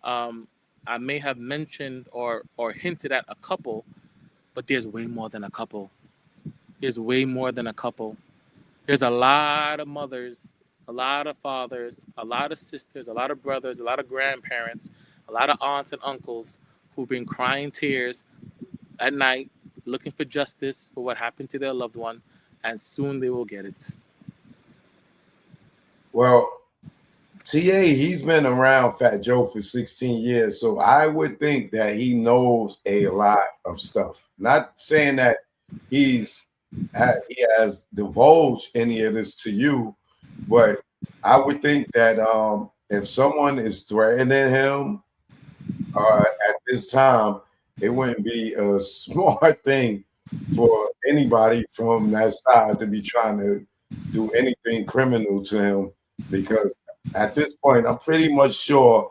[SPEAKER 14] I may have mentioned or hinted at a couple, but there's way more than a couple. There's way more than a couple. There's a lot of mothers, a lot of fathers, a lot of sisters, a lot of brothers, a lot of grandparents, a lot of aunts and uncles who've been crying tears at night, looking for justice for what happened to their loved one, and soon they will get it.
[SPEAKER 13] Well, TA, he's been around Fat Joe for 16 years, so I would think that he knows a lot of stuff. Not saying that he has divulged any of this to you, but I would think that if someone is threatening him at this time, it wouldn't be a smart thing for anybody from that side to be trying to do anything criminal to him, because at this point, I'm pretty much sure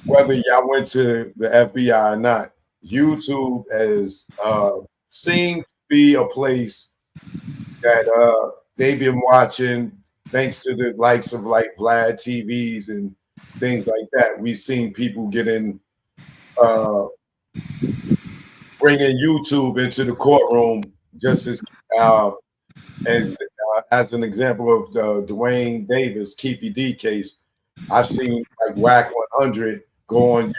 [SPEAKER 13] whether y'all went to the FBI or not, YouTube has seemed to be a place that they've been watching thanks to the likes of like Vlad TVs and things like that. We've seen people getting bringing YouTube into the courtroom just as an example of the Dwayne Davis Keefy D case. I've seen like Whack 100 go on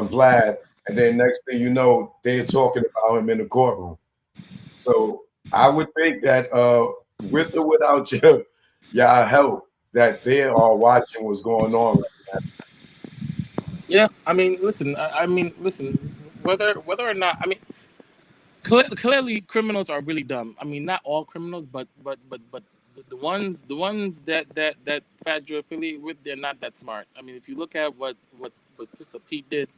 [SPEAKER 13] Vlad, and then next thing you know, they're talking about him in the courtroom. So I would think that with or without y'all help, that they are watching what's going on right now.
[SPEAKER 14] Yeah, I mean, listen. Listen. Whether or not, I mean, clearly criminals are really dumb. I mean, not all criminals, but the ones that Fat Joe affiliate with, they're not that smart. I mean, if you look at what Mr. Pete did,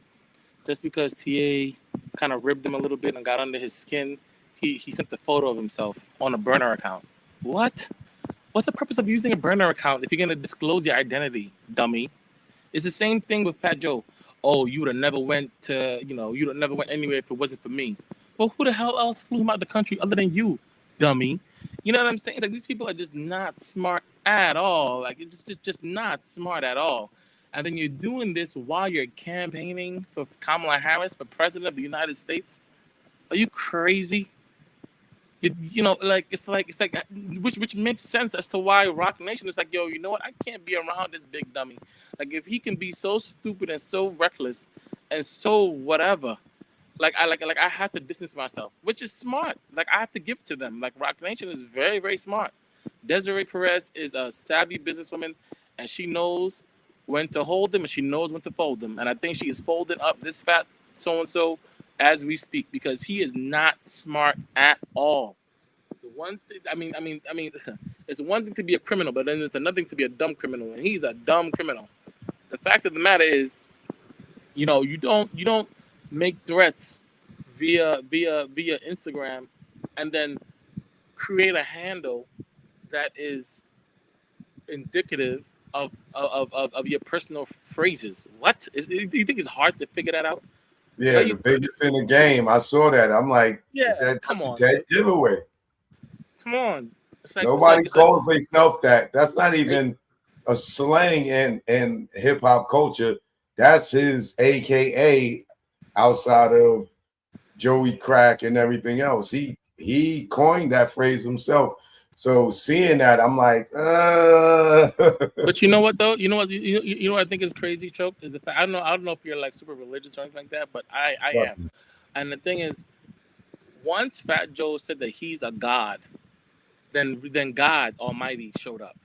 [SPEAKER 14] just because TA kind of ribbed him a little bit and got under his skin, he sent a photo of himself on a burner account. What? What's the purpose of using a burner account if you're gonna disclose your identity, dummy? It's the same thing with Fat Joe. Oh, you would have never went anywhere if it wasn't for me. Well, who the hell else flew him out the country other than you, dummy? You know what I'm saying? It's like these people are just not smart at all. Like it's just not smart at all. And then you're doing this while you're campaigning for Kamala Harris for president of the United States. Are you crazy? Which makes sense as to why Rock Nation is like, yo, you know what? I can't be around this big dummy. Like if he can be so stupid and so reckless and so whatever, I have to distance myself, which is smart. Like I have to give it to them. Like Rock Nation is very, very smart. Desiree Perez is a savvy businesswoman, and she knows when to hold them and she knows when to fold them. And I think she is folding up this fat so-and-so as we speak, because he is not smart at all. The one thing, I mean, it's one thing to be a criminal, but then it's another thing to be a dumb criminal, and he's a dumb criminal. The fact of the matter is, you don't make threats via Instagram and then create a handle that is indicative of your personal phrases. What? Do you think it's hard to figure that out?
[SPEAKER 13] Yeah, the biggest in the game. I saw that. I'm like,
[SPEAKER 14] yeah, come on,
[SPEAKER 13] that giveaway.
[SPEAKER 14] Come on.
[SPEAKER 13] Nobody calls themselves that. That's not even a slang in hip hop culture. That's his AKA outside of Joey Crack and everything else. He coined that phrase himself. So seeing that, I'm like,
[SPEAKER 14] But you know what though? You know what I think is crazy, Choke, is the fact I don't know if you're like super religious or anything like that, but I am. And the thing is, once Fat Joe said that he's a god, then God Almighty showed up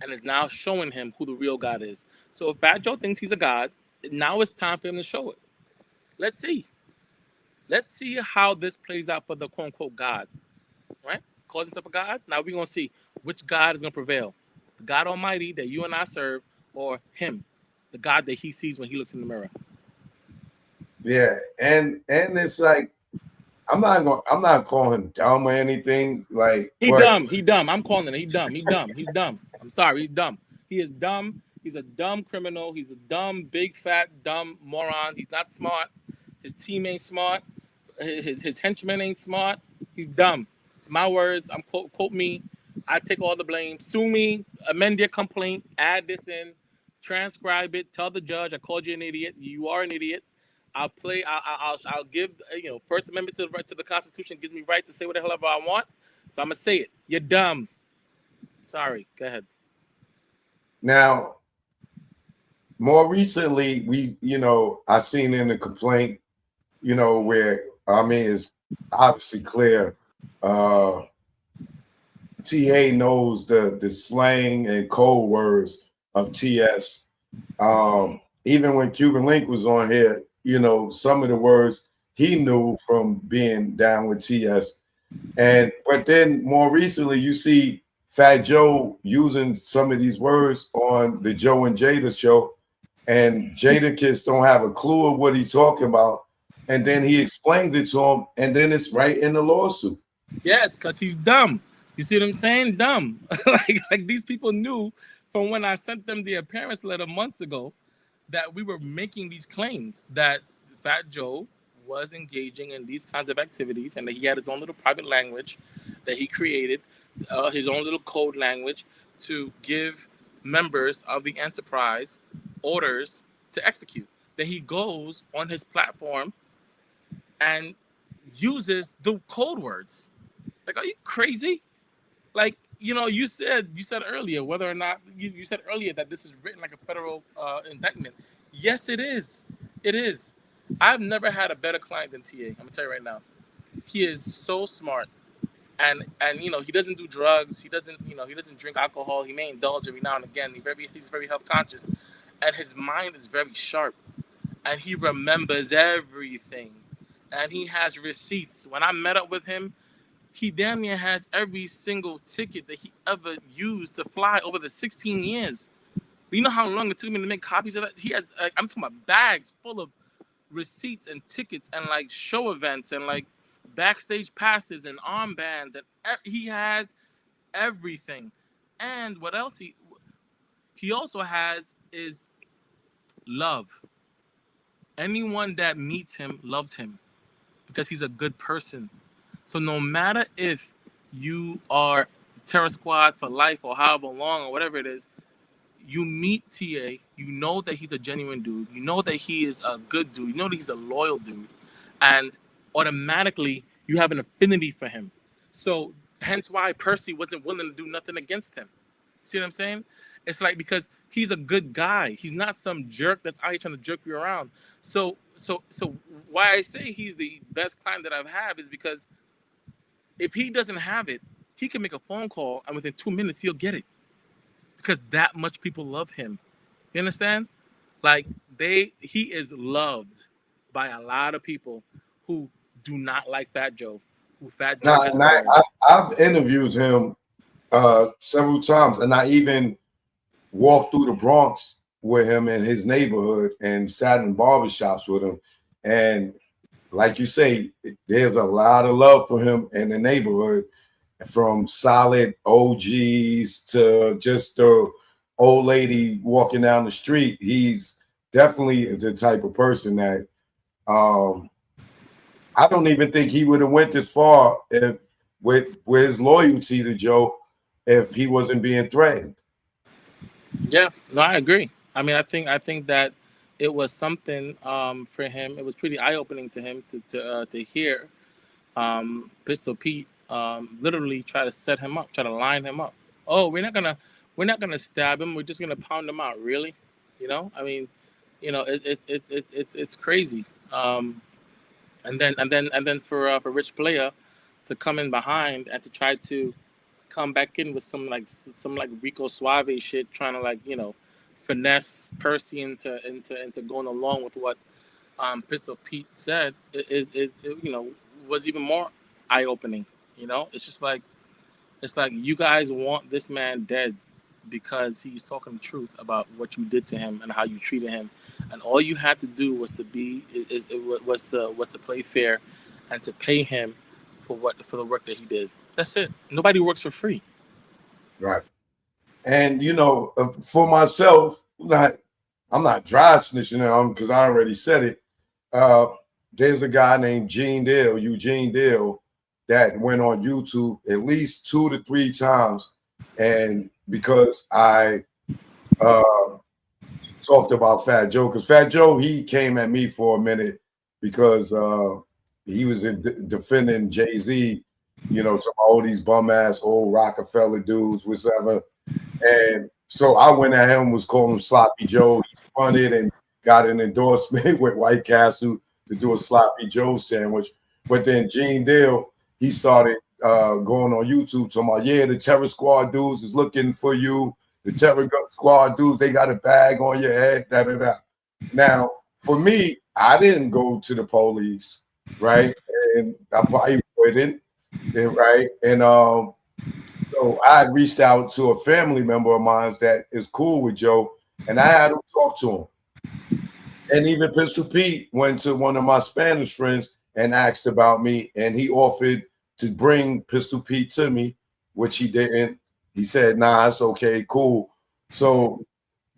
[SPEAKER 14] and is now showing him who the real God is. So if Fat Joe thinks he's a god, now it's time for him to show it. Let's see. Let's see how this plays out for the quote unquote God. Right? Calls himself a God. Now we're gonna see which God is gonna prevail. The God Almighty that you and I serve, or him, the God that he sees when he looks in the mirror.
[SPEAKER 13] Yeah, and it's like I'm not calling him dumb or anything. Like
[SPEAKER 14] He dumb. I'm calling it. He dumb. I'm sorry, he's dumb. He is dumb. He's a dumb criminal. He's a dumb, big, fat, dumb moron. He's not smart. His team ain't smart. His henchmen ain't smart. He's dumb. It's my words. I'm quote me. I take all the blame. Sue me. Amend your complaint. Add this in. Transcribe it. Tell the judge I called you an idiot. You are an idiot. I'll play. I'll give. First Amendment to the Constitution gives me right to say whatever I want. So I'm gonna say it. You're dumb. Sorry. Go ahead.
[SPEAKER 13] Now, more recently, I seen in the complaint, where it's obviously clear. TA knows the slang and code words of TS. Even when Cuban Link was on here, some of the words he knew from being down with TS. But then more recently, you see Fat Joe using some of these words on the Joe and Jada show, and Jada kids don't have a clue of what he's talking about. And then he explains it to him, and then it's right in the lawsuit.
[SPEAKER 14] Yes, because he's dumb. You see what I'm saying? Dumb. like these people knew from when I sent them the appearance letter months ago that we were making these claims that Fat Joe was engaging in these kinds of activities and that he had his own little private language that he created, his own little code language to give members of the enterprise orders to execute. That he goes on his platform and uses the code words. Like, are you crazy? Like, you said earlier whether or not you said earlier that this is written like a federal indictment. Yes, it is. It is. I've never had a better client than TA. I'm gonna tell you right now. He is so smart, and he doesn't do drugs. He doesn't drink alcohol. He may indulge every now and again. He's very health conscious, and his mind is very sharp, and he remembers everything, and he has receipts. When I met up with him, he damn near has every single ticket that he ever used to fly over the 16 years. You know how long it took me to make copies of that? He has, I'm talking about bags full of receipts and tickets and like show events and like backstage passes and armbands, and he has everything. And what else he also has is love. Anyone that meets him loves him because he's a good person. So no matter if you are Terror Squad for life or however long or whatever it is, you meet TA, you know that he's a genuine dude, you know that he is a good dude, you know that he's a loyal dude, and automatically you have an affinity for him. So hence why Percy wasn't willing to do nothing against him. See what I'm saying? It's like because he's a good guy. He's not some jerk that's out here trying to jerk you around. So why I say he's the best client that I've had is because if he doesn't have it, he can make a phone call and within 2 minutes he'll get it. Because that much people love him. You understand? Like he is loved by a lot of people who do not like Fat Joe. Who Fat Joe has
[SPEAKER 13] I've interviewed him several times, and I even walked through the Bronx with him in his neighborhood and sat in barbershops with him. And like you say, there's a lot of love for him in the neighborhood, from solid OGs to just the old lady walking down the street. He's definitely the type of person that I don't even think he would have went this far if with his loyalty to Joe if he wasn't being threatened.
[SPEAKER 14] Yeah, no, I agree. I mean, I think that it was something for him. It was pretty eye-opening to him to hear Pistol Pete literally try to set him up, try to line him up. Oh, we're not gonna stab him. We're just gonna pound him out. Really, I mean, it's crazy. And then for Rich Player to come in behind and to try to come back in with some Rico Suave shit, trying to finesse Percy into going along with what Pistol Pete said is was even more eye-opening. It's just like you guys want this man dead because he's talking the truth about what you did to him and how you treated him, and all you had to do was to play fair and to pay him for the work that he did. That's it. Nobody works for free.
[SPEAKER 13] Right. And you know, for myself, I'm not dry snitching on because I already said it. There's a guy named Eugene Dale, that went on YouTube at least 2 to 3 times, and because I talked about Fat Joe, because Fat Joe, he came at me for a minute because he was defending Jay-Z, you know, some all these bum ass old Rockefeller dudes, whatever. And so I went at him, was calling him Sloppy Joe. He spun it and got an endorsement with White Castle to do a Sloppy Joe sandwich. But then Gene Deal, he started going on YouTube talking about, yeah, the Terror Squad dudes is looking for you. The Terror Squad dudes, they got a bag on your head, da da da. Now, for me, I didn't go to the police, right? And I probably wouldn't, right? And so I had reached out to a family member of mine that is cool with Joe, and I had to talk to him. And even Pistol Pete went to one of my Spanish friends and asked about me, and he offered to bring Pistol Pete to me, which he didn't. He said, nah, it's okay, cool. So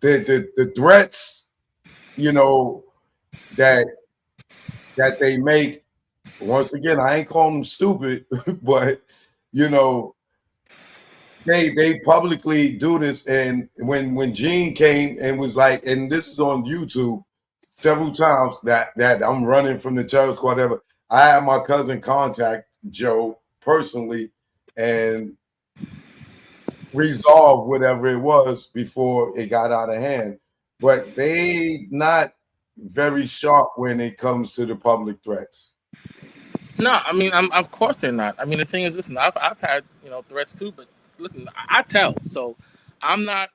[SPEAKER 13] the threats, you know, that they make, once again, I ain't calling them stupid, but you know, they publicly do this. And when Gene came and was like, and this is on YouTube several times, that I'm running from the Terror Squad ever, I had my cousin contact Joe personally and resolve whatever it was before it got out of hand. But they not very sharp when it comes to the public threats.
[SPEAKER 14] No, I mean, of course they're not. I mean, the thing is, listen, I've had threats too, but listen, I tell. So I'm not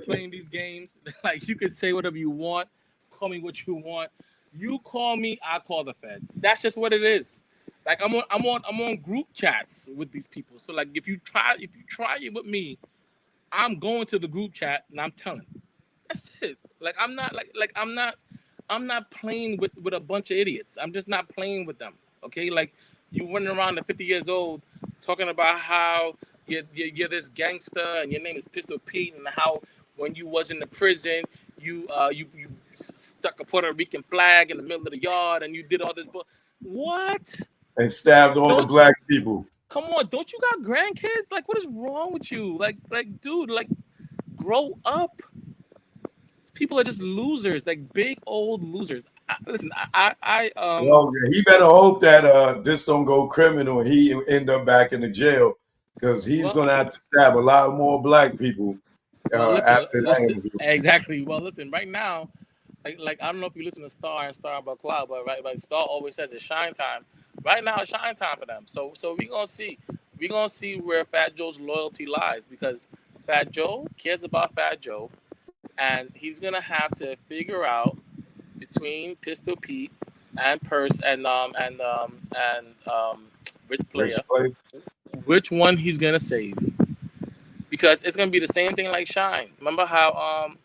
[SPEAKER 14] playing these games. Like, you could say whatever you want, call me what you want. You call me, I call the feds. That's just what it is. Like, I'm on group chats with these people. So like, if you try it with me, I'm going to the group chat and I'm telling. That's it. Like, I'm not playing with a bunch of idiots. I'm just not playing with them. Okay, like, you running around at 50 years old talking about how you're this gangster and your name is Pistol Pete, and how when you was in the prison you stuck a Puerto Rican flag in the middle of the yard and you did all this. What?
[SPEAKER 13] And stabbed all the black people.
[SPEAKER 14] Come on, don't you got grandkids? Like, what is wrong with you? Like, dude, like, grow up. People are just losers, like big old losers. Listen,
[SPEAKER 13] well, yeah, he better hope that this don't go criminal and he end up back in the jail, because he's gonna have to stab a lot more black people after that interview.
[SPEAKER 14] Exactly. Well, listen, right now, like I don't know if you listen to Star and Star about Cloud, but right, Star always says it's shine time. Right now, it's shine time for them. So we're gonna see where Fat Joe's loyalty lies, because Fat Joe cares about Fat Joe. And he's gonna have to figure out between Pistol Pete and Purse and Rich Player, which one he's gonna save, because it's gonna be the same thing like Shine. Remember how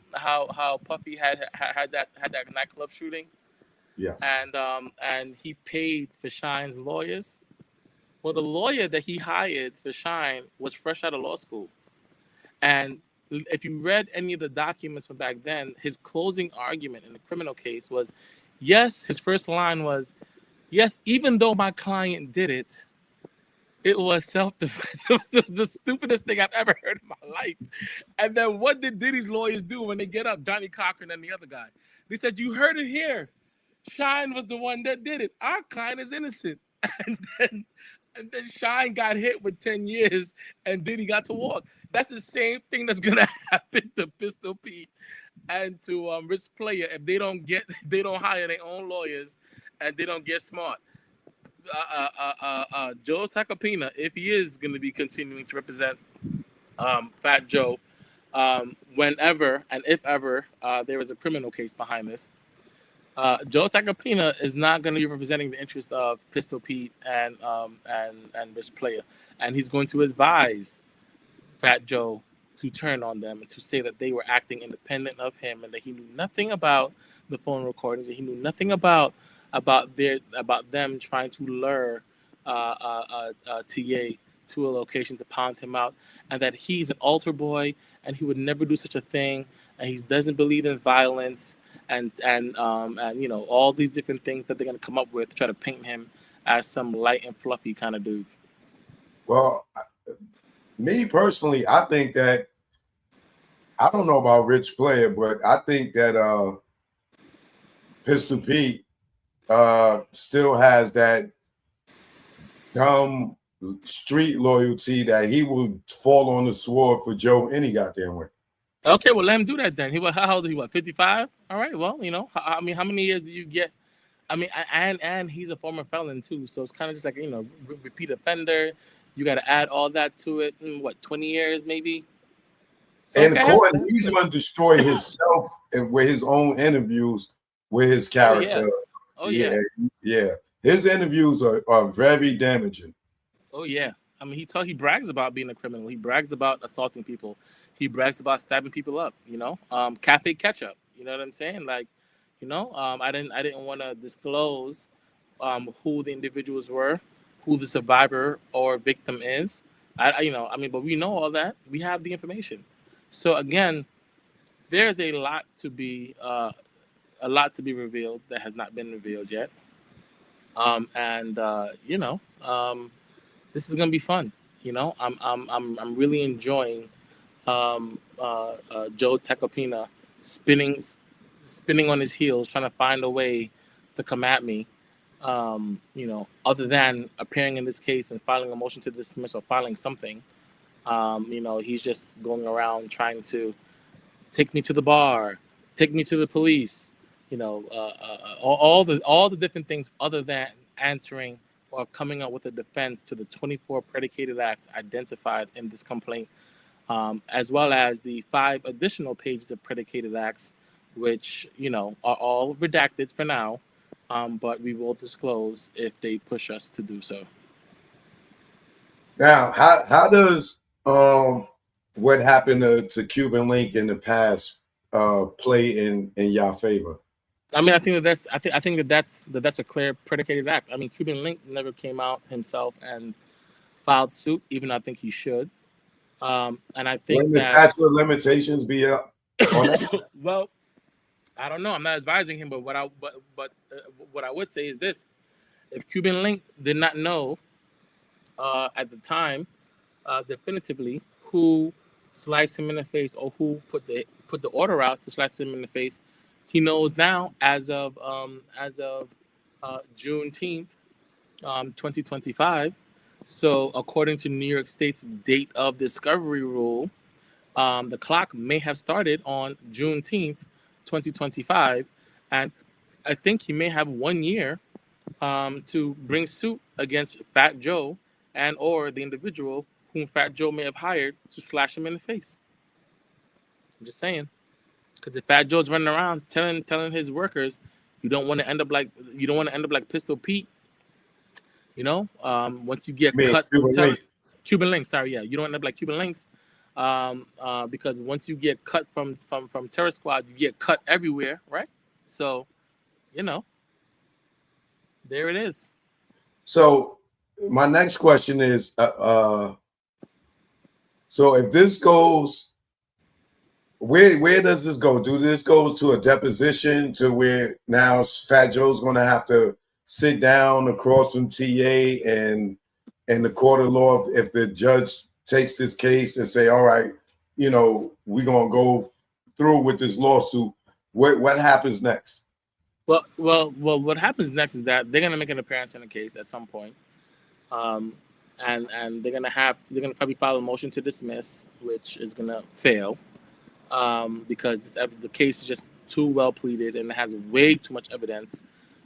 [SPEAKER 14] Puffy had that nightclub shooting?
[SPEAKER 13] Yeah.
[SPEAKER 14] And he paid for Shine's lawyers. Well, the lawyer that he hired for Shine was fresh out of law school, and if you read any of the documents from back then, his closing argument in the criminal case was, yes, his first line was, yes, even though my client did it, it was self-defense. It was the stupidest thing I've ever heard in my life. And then what did Diddy's lawyers do when they get up, Johnny Cochran and the other guy? They said, you heard it here. Shine was the one that did it. Our client is innocent. And then Shine got hit with 10 years and Diddy got to walk. That's the same thing that's gonna happen to Pistol Pete and to Rich Player if they don't hire their own lawyers and they don't get smart. Joe Tacopina, if he is gonna be continuing to represent Fat Joe, whenever and if ever there is a criminal case behind this, Joe Tacopina is not going to be representing the interests of Pistol Pete and Rich Player, and he's going to advise Fat Joe to turn on them and to say that they were acting independent of him and that he knew nothing about the phone recordings, and he knew nothing about them trying to lure TA to a location to pound him out, and that he's an altar boy and he would never do such a thing, and he doesn't believe in violence, and you know, all these different things that they're gonna come up with to try to paint him as some light and fluffy kind of dude.
[SPEAKER 13] Well, me personally, I think that I don't know about Rich Player, but I think that Pistol Pete still has that dumb street loyalty that he will fall on the sword for Joe any goddamn way.
[SPEAKER 14] Okay, well, let him do that then. How old is he? What, 55? All right, well, you know, I mean, how many years do you get? I mean, and he's a former felon too, so it's kind of just like, you know, repeat offender. You got to add all that to it. What, 20 years maybe? So,
[SPEAKER 13] And
[SPEAKER 14] okay.
[SPEAKER 13] according, he's going to destroy himself with his own interviews with his character.
[SPEAKER 14] Oh yeah.
[SPEAKER 13] Yeah. His interviews are very damaging.
[SPEAKER 14] Oh yeah. I mean, he brags about being a criminal. He brags about assaulting people. He brags about stabbing people up. You know, cafe ketchup. You know what I'm saying? Like, you know, I didn't want to disclose who the individuals were, who the survivor or victim is. You know, I mean, but we know all that. We have the information. So again, there's a lot to be revealed that has not been revealed yet. You know, this is gonna be fun. You know, I'm really enjoying Joe Tacopina spinning on his heels, trying to find a way to come at me. You know, other than appearing in this case and filing a motion to dismiss or filing something. You know, he's just going around trying to take me to the bar, take me to the police. You know, all the different things other than answering or coming up with a defense to the 24 predicated acts identified in this complaint, as well as the 5 additional pages of predicated acts, which, you know, are all redacted for now, but we will disclose if they push us to do so.
[SPEAKER 13] Now, how does what happened to Cuban Link in the past play in your favor?
[SPEAKER 14] I mean, I think that's a clear predicated act. I mean, Cuban Link never came out himself and filed suit, even though I think he should. And I think
[SPEAKER 13] when the statute of limitations be up on that?
[SPEAKER 14] Well, I don't know. I'm not advising him, but what I would say is this: if Cuban Link did not know at the time definitively who sliced him in the face or who put the order out to slice him in the face, he knows now as of Juneteenth, 2025. So according to New York State's date of discovery rule, the clock may have started on Juneteenth, 2025, and I think he may have 1 year to bring suit against Fat Joe and or the individual whom Fat Joe may have hired to slash him in the face. I'm just saying. Because if Fat Joe's running around telling his workers, you don't want to end up like Pistol Pete. You know, once you get cut from Cuban Links, sorry, yeah, you don't end up like Cuban Links, because once you get cut from Terror Squad, you get cut everywhere, right? So, you know, there it is.
[SPEAKER 13] So my next question is, so if this goes. Where does this go? Do this go to a deposition to where now Fat Joe's going to have to sit down across from TA and the court of law if the judge takes this case and say, all right, you know, we're going to go through with this lawsuit. What happens next?
[SPEAKER 14] Well, what happens next is that they're going to make an appearance in the case at some point. And they're going to probably file a motion to dismiss, which is going to fail. Because the case is just too well pleaded and it has way too much evidence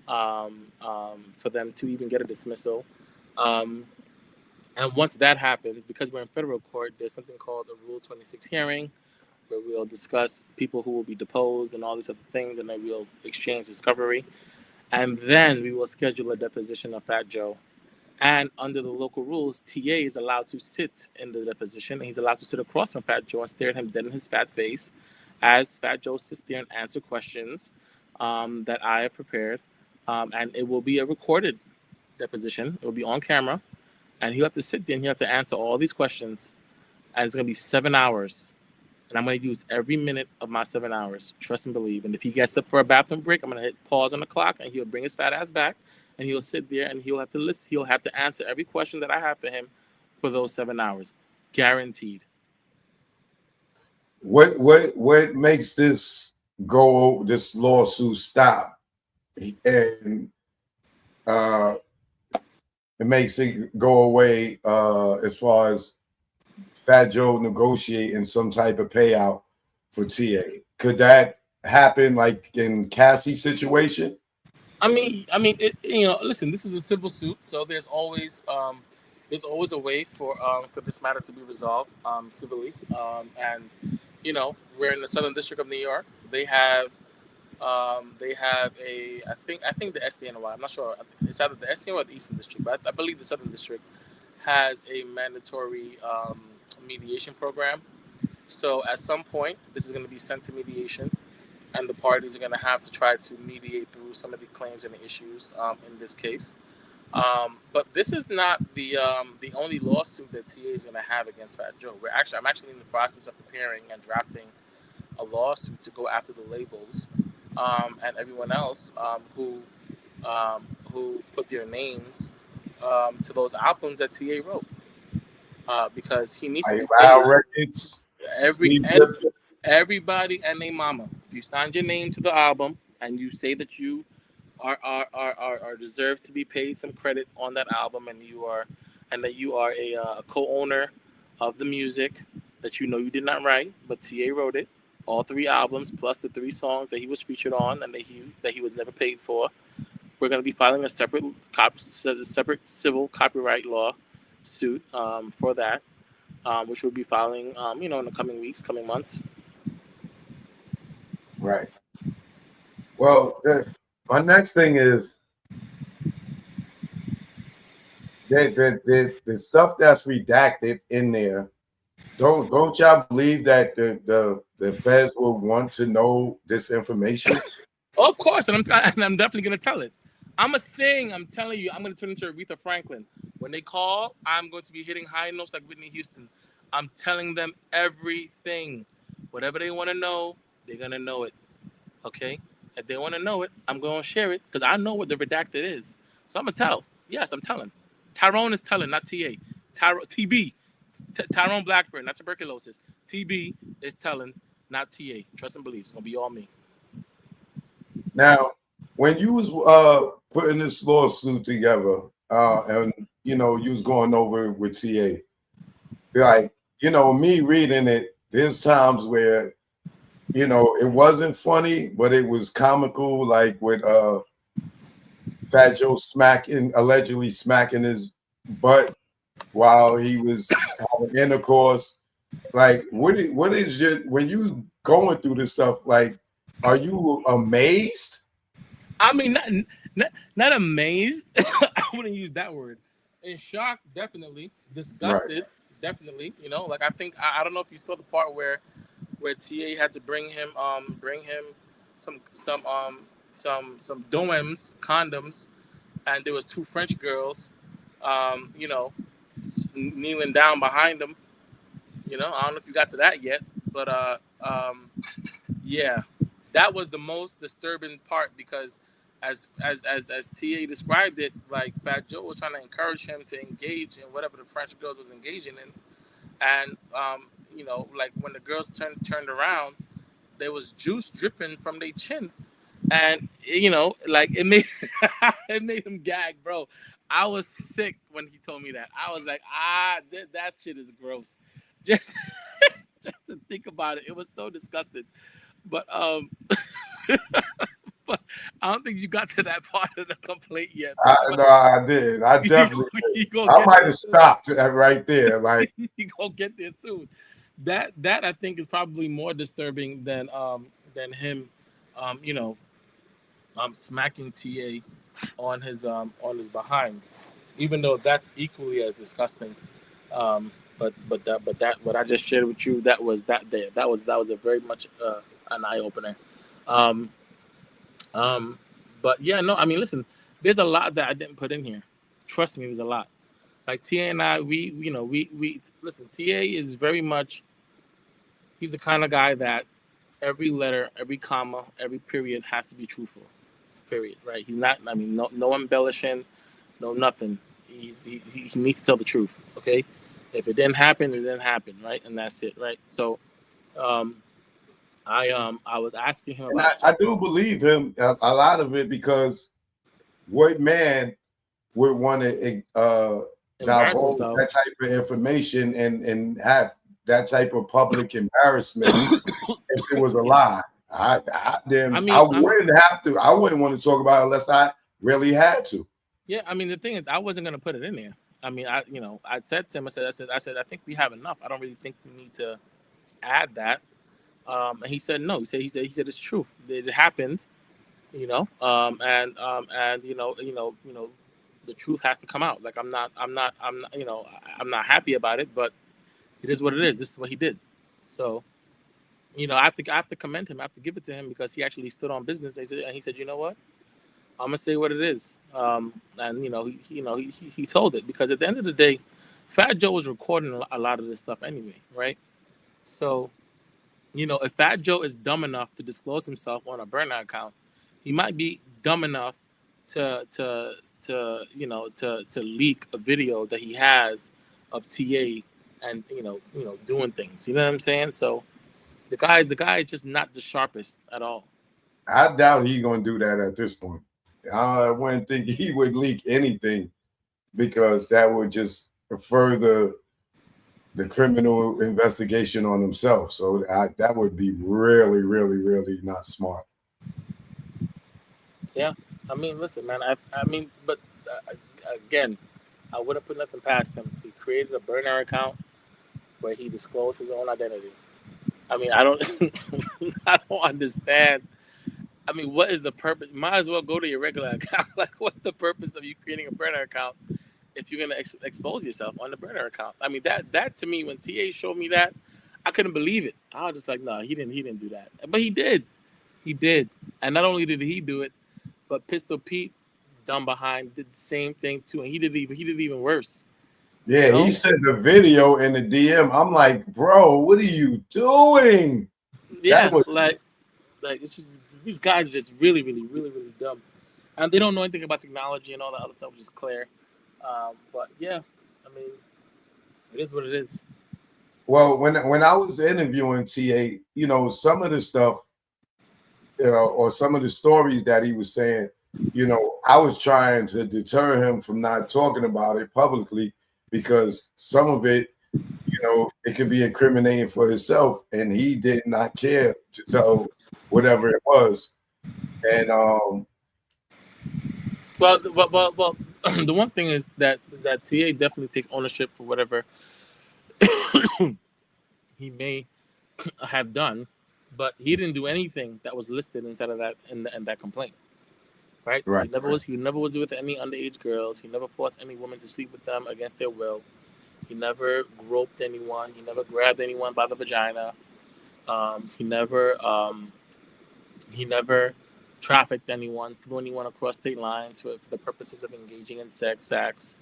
[SPEAKER 14] for them to even get a dismissal. And once that happens, because we're in federal court, there's something called a Rule 26 hearing where we'll discuss people who will be deposed and all these other things, and then we'll exchange discovery. And then we will schedule a deposition of Fat Joe. And under the local rules, TA is allowed to sit in the deposition, and he's allowed to sit across from Fat Joe and stare at him dead in his fat face as Fat Joe sits there and answer questions that I have prepared. And it will be a recorded deposition. It will be on camera. and he'll have to sit there and he'll have to answer all these questions, and it's gonna be 7 hours, and I'm gonna use every minute of my 7 hours. Trust and believe. And if he gets up for a bathroom break, I'm gonna hit pause on the clock, and he'll bring his fat ass back, and he'll sit there and he'll have to listen. He'll have to answer every question that I have for him for those 7 hours, guaranteed.
[SPEAKER 13] What makes this lawsuit stop, and it makes it go away as far as Fat Joe negotiating some type of payout for TA? Could that happen like in Cassie's situation?
[SPEAKER 14] I mean, listen, this is a civil suit, so there's always a way for this matter to be resolved civilly. And we're in the Southern District of New York. They have a I think the SDNY. I'm not sure. It's either the SDNY or the Eastern District, but I believe the Southern District has a mandatory mediation program. So at some point, this is going to be sent to mediation, and the parties are going to have to try to mediate through some of the claims and the issues in this case. But this is not the only lawsuit that TA is going to have against Fat Joe. I'm actually in the process of preparing and drafting a lawsuit to go after the labels and everyone else who put their names to those albums that TA wrote, because he needs to be paid. Everybody and their mama. If you signed your name to the album and you say that you are deserved to be paid some credit on that album, and that you are a co-owner of the music that you did not write, but TA wrote it, all 3 albums plus the 3 songs that he was featured on and that he was never paid for. We're going to be filing a separate civil copyright law suit for that, which we'll be filing in the coming weeks, coming months.
[SPEAKER 13] Right. Well, my next thing is the stuff that's redacted in there. Don't y'all believe that the feds will want to know this information?
[SPEAKER 14] Of course, and I'm definitely gonna tell it. I'm telling you, I'm gonna turn into Aretha Franklin. When they call, I'm going to be hitting high notes like Whitney Houston. I'm telling them everything. Whatever they want to know, they're gonna know it. Okay? If they want to know it, I'm going to share it because I know what the redacted is. So I'm gonna tell. Yes, I'm telling. Tyrone is telling, not TA. TB. Tyrone Blackburn, not tuberculosis. TB is telling, not TA. Trust and believe. It's gonna be all me.
[SPEAKER 13] Now, when you was putting this lawsuit together, and you was going over it with TA, like me reading it, there's times where it wasn't funny, but it was comical, like with Fat Joe allegedly smacking his butt while he was having intercourse. Like, what is when you going through this stuff, like, are you amazed?
[SPEAKER 14] I mean, not amazed. I wouldn't use that word. In shock, definitely. Disgusted, right. Definitely. Like I think I don't know if you saw the part where TA had to bring him some doems, condoms, and there was 2 French girls, kneeling down behind him. I don't know if you got to that yet, but yeah, that was the most disturbing part because as TA described it, like Fat Joe was trying to encourage him to engage in whatever the French girls was engaging in, and like when the girls turned around, there was juice dripping from their chin, and like it made it made him gag, bro. I was sick when he told me that. I was like, that shit is gross. Just to think about it, it was so disgusting. But but I don't think you got to that part of the complaint yet.
[SPEAKER 13] No, I did. I definitely did. I might have stopped right there. Like
[SPEAKER 14] you gonna get there soon. That I think is probably more disturbing than him, smacking TA on his behind, even though that's equally as disgusting. But that what I just shared with you, that was a very much an eye opener. But yeah, no, I mean, listen, there's a lot that I didn't put in here. Trust me, there's a lot. Like TA and I, we listen. TA is very much. He's the kind of guy that every letter, every comma, every period has to be truthful. Period. Right? He's not. I mean, no embellishing, no nothing. He needs to tell the truth. Okay. If it didn't happen, it didn't happen. Right, and that's it. Right. So, I was asking him
[SPEAKER 13] And
[SPEAKER 14] about.
[SPEAKER 13] I do believe him a lot of it, because what man would want to
[SPEAKER 14] Embarrass
[SPEAKER 13] divulge
[SPEAKER 14] himself.
[SPEAKER 13] that type of information and have that type of public embarrassment if it was a lie? I wouldn't have to. I wouldn't want to talk about it unless I really had to.
[SPEAKER 14] Yeah, I mean, the thing is, I wasn't gonna put it in there. I mean, I said to him, I said, I think we have enough. I don't really think we need to add that. And he said no. He said it's true. It happened, and the truth has to come out. Like I'm not happy about it, but it is what it is. This is what he did. So, I have to commend him. I have to give it to him because he actually stood on business. He said, you know what? I'm gonna say what it is. And he told it, because at the end of the day, Fat Joe was recording a lot of this stuff anyway, right? So, if Fat Joe is dumb enough to disclose himself on a burner account, he might be dumb enough to leak a video that he has of TA and doing things. You know what I'm saying? So the guy is just not the sharpest at all.
[SPEAKER 13] I doubt he's gonna do that at this point. I wouldn't think he would leak anything, because that would just further the criminal investigation on himself. So that would be really, really, really not smart.
[SPEAKER 14] Yeah, I mean, listen, man. But again, I wouldn't put nothing past him. He created a burner account where he disclosed his own identity. I mean, I don't, I don't understand. I mean, what is the purpose? Might as well go to your regular account. Like, what's the purpose of you creating a burner account if you're gonna expose yourself on the burner account? I mean, that to me, when TA showed me that, I couldn't believe it. I was just like, no, he didn't do that. But he did. And not only did he do it, but Pistol Pete, dumb behind, did the same thing too, and he did even worse.
[SPEAKER 13] Yeah, he sent the video in the DM. I'm like, bro, what are you doing?
[SPEAKER 14] Yeah, like it's just, these guys are just really, really, really, really dumb, and they don't know anything about technology and all that other stuff, which is clear. But yeah, I mean, it is what it is.
[SPEAKER 13] Well, when I was interviewing TA, some of the stuff, or some of the stories that he was saying, I was trying to deter him from not talking about it publicly, because some of it, it could be incriminating for himself, and he did not care to tell whatever it was. And
[SPEAKER 14] well, the one thing is that TA definitely takes ownership for whatever he may have done, but he didn't do anything that was listed inside of that in that complaint. Right? He never was with any underage girls. He never forced any woman to sleep with them against their will. He never groped anyone. He never grabbed anyone by the vagina. He never trafficked anyone, flew anyone across state lines for the purposes of engaging in sex acts,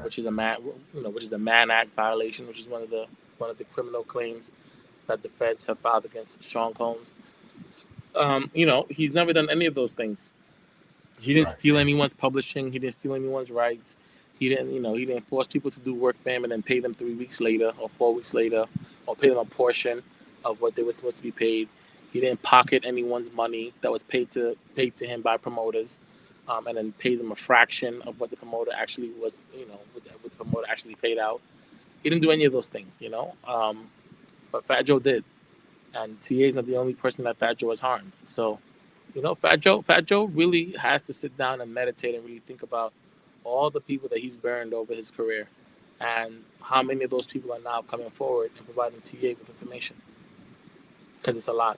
[SPEAKER 14] which is a Mann Act violation, which is one of the criminal claims that the feds have filed against Sean Combs. He's never done any of those things. He didn't steal anyone's publishing. He didn't steal anyone's rights. He didn't force people to do work for him and then pay them 3 weeks later or 4 weeks later, or pay them a portion of what they were supposed to be paid. He didn't pocket anyone's money that was paid to him by promoters, and then pay them a fraction of what the promoter actually was, what the promoter actually paid out. He didn't do any of those things, but Fat Joe did, and TA is not the only person that Fat Joe has harmed. So, Fat Joe really has to sit down and meditate and really think about all the people that he's burned over his career, and how many of those people are now coming forward and providing TA with information, because it's a lot.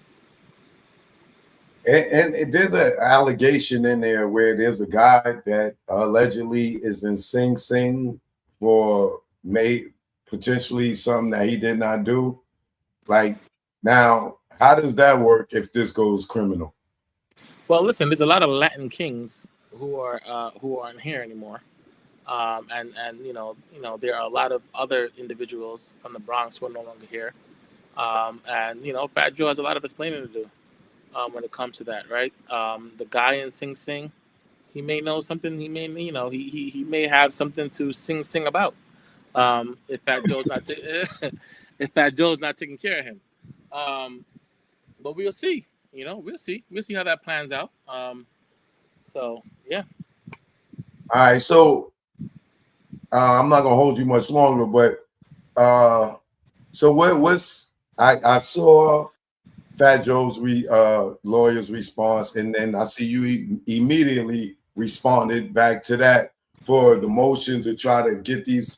[SPEAKER 13] And there's an allegation in there where there's a guy that allegedly is in Sing Sing for potentially something that he did not do. Like, now, how does that work if this goes criminal?
[SPEAKER 14] Well, listen, there's a lot of Latin kings who aren't here anymore. And there are a lot of other individuals from the Bronx who are no longer here. And Fat Joe has a lot of explaining to do when it comes to that, right? The guy in Sing Sing, he may know something. He may, he may have something to sing about. If Fat Joe's not if Fat Joe's not taking care of him. But we'll see. We'll see. We'll see how that plans out. So yeah.
[SPEAKER 13] All right, so I'm not gonna hold you much longer, but so what's I saw Fat Joe's lawyer's response, and then I see you immediately responded back to that for the motion to try to get these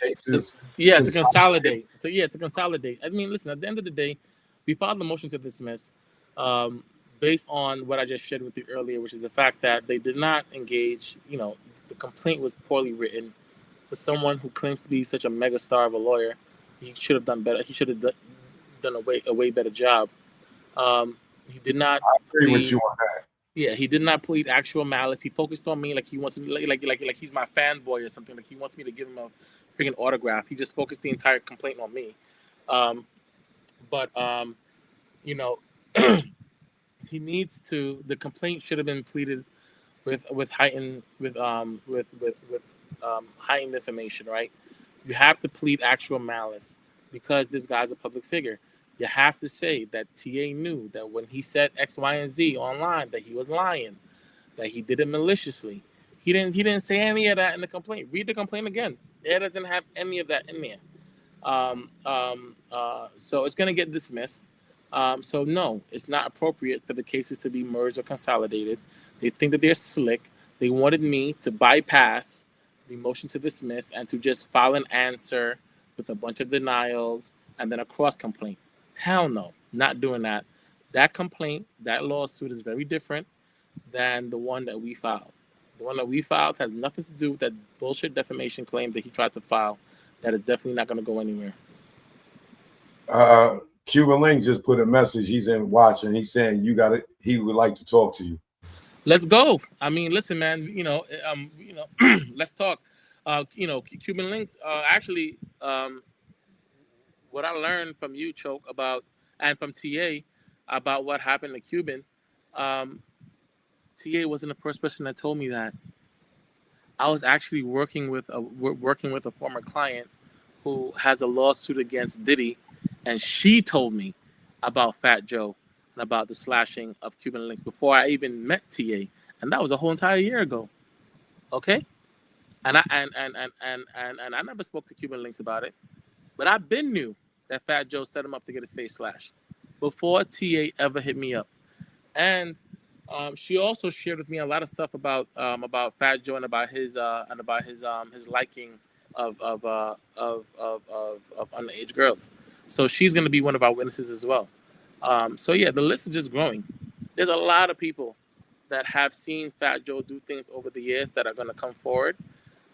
[SPEAKER 13] cases.
[SPEAKER 14] To consolidate. To consolidate. I mean, listen, at the end of the day, we filed the motion to dismiss based on what I just shared with you earlier, which is the fact that they did not engage, the complaint was poorly written. For someone who claims to be such a megastar of a lawyer, he should have done better. He should have done a way better job. He did not.
[SPEAKER 13] I agree with you on that.
[SPEAKER 14] Yeah, he did not plead actual malice. He focused on me like he wants me, like he's my fanboy or something. Like he wants me to give him a freaking autograph. He just focused the entire complaint on me. He needs to. The complaint should have been pleaded with heightened heightened information, right? You have to plead actual malice because this guy's a public figure. You have to say that TA knew that when he said X, Y, and Z online that he was lying, that he did it maliciously. He didn't say any of that in the complaint. Read the complaint again. It doesn't have any of that in there. So it's gonna get dismissed. So no, it's not appropriate for the cases to be merged or consolidated. They think that they're slick. They wanted me to bypass the motion to dismiss and to just file an answer with a bunch of denials and then a cross complaint. Hell no, not doing that. That complaint, that lawsuit is very different than the one that we filed. The one that we filed has nothing to do with that bullshit defamation claim that he tried to file. That is definitely not going to go anywhere.
[SPEAKER 13] Cuban Link just put a message. He's in watching. He's saying he would like to talk to you.
[SPEAKER 14] Let's go. I mean, listen, man. Let's talk. Cuban Links. Actually, what I learned from you, Choke, about and from TA about what happened to Cuban. TA wasn't the first person that told me that. I was actually working with a former client who has a lawsuit against Diddy, and she told me about Fat Joe and about the slashing of Cuban Links before I even met TA, and that was a whole entire year ago. Okay, and I never spoke to Cuban Links about it, but I been knew that Fat Joe set him up to get his face slashed before TA ever hit me up, and she also shared with me a lot of stuff about Fat Joe and about his liking of underage girls. So she's going to be one of our witnesses as well. So yeah, the list is just growing. There's a lot of people that have seen Fat Joe do things over the years that are going to come forward,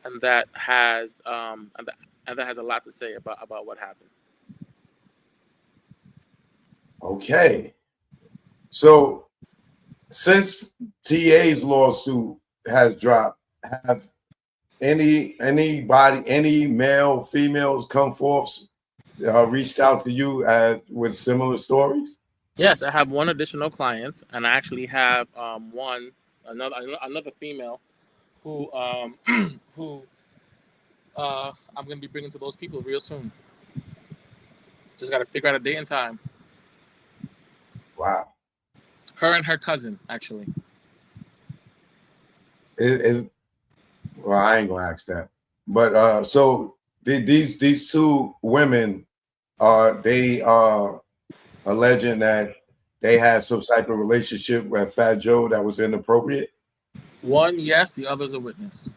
[SPEAKER 14] and that has a lot to say about what happened.
[SPEAKER 13] Okay, so since TA's lawsuit has dropped, have any male, females come forth, reached out to you with similar stories?
[SPEAKER 14] Yes, I have one additional client, and I actually have another female who I'm going to be bringing to those people real soon. Just got to figure out a date and time.
[SPEAKER 13] Wow.
[SPEAKER 14] Her and her cousin, actually.
[SPEAKER 13] Well, I ain't gonna ask that. But so these two women they are alleging that they had some type of relationship with Fat Joe that was inappropriate.
[SPEAKER 14] One, yes, the other's a witness.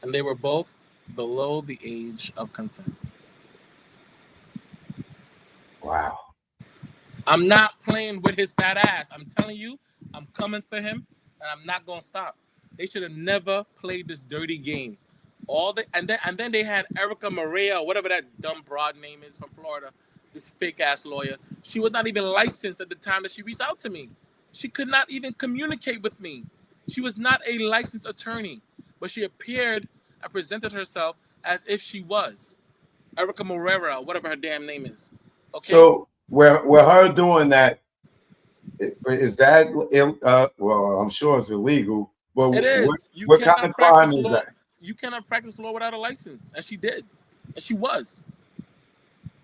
[SPEAKER 14] And they were both below the age of consent.
[SPEAKER 13] Wow.
[SPEAKER 14] I'm not playing with his fat ass. I'm telling you, I'm coming for him, and I'm not gonna stop. They should have never played this dirty game. And then they had Erica Maria, or whatever that dumb broad name is from Florida, this fake ass lawyer. She was not even licensed at the time that she reached out to me. She could not even communicate with me. She was not a licensed attorney, but she appeared and presented herself as if she was. Erica Morera, whatever her damn name is. Okay.
[SPEAKER 13] So with her doing that, is that well, I'm sure it's illegal, but
[SPEAKER 14] It is. You
[SPEAKER 13] what kind
[SPEAKER 14] cannot
[SPEAKER 13] of crime
[SPEAKER 14] practice
[SPEAKER 13] is
[SPEAKER 14] law.
[SPEAKER 13] that?
[SPEAKER 14] You cannot practice law without a license, and she did, and she was.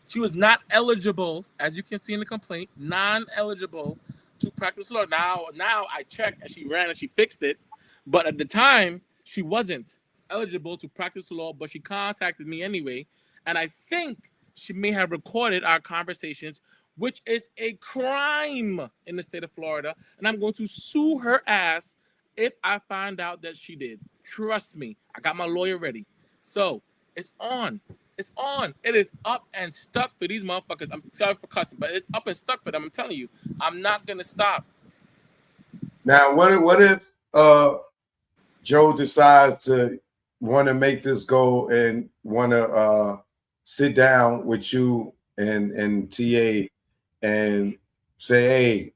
[SPEAKER 14] She was not eligible, as you can see in the complaint, non-eligible to practice law. Now I checked, and she ran and she fixed it, but at the time she wasn't eligible to practice law. But she contacted me anyway, and I think she may have recorded our conversations, which is a crime in the state of Florida, and I'm going to sue her ass if I find out that she did. Trust me, I got my lawyer ready. So it's on. It's on. It is up and stuck for these motherfuckers. I'm sorry for cussing, but it's up and stuck for them. I'm telling you, I'm not gonna stop.
[SPEAKER 13] Now, what if Joe decides to want to make this go and want to sit down with you and TA and say, hey,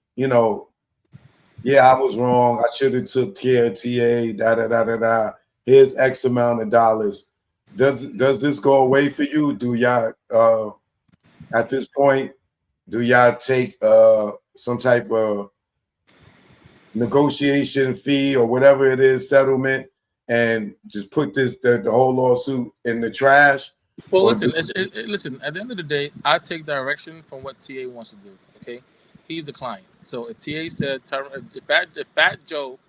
[SPEAKER 13] yeah, I was wrong. I should have took care of TA. Da da da da da. Here's X amount of dollars. Does this go away for you? Do y'all at this point, do y'all take some type of negotiation fee or whatever it is, settlement, and just put the whole lawsuit in the trash?
[SPEAKER 14] Well, listen. Listen. At the end of the day, I take direction from what TA wants to do. Okay, he's the client. So if TA said, if Fat Joe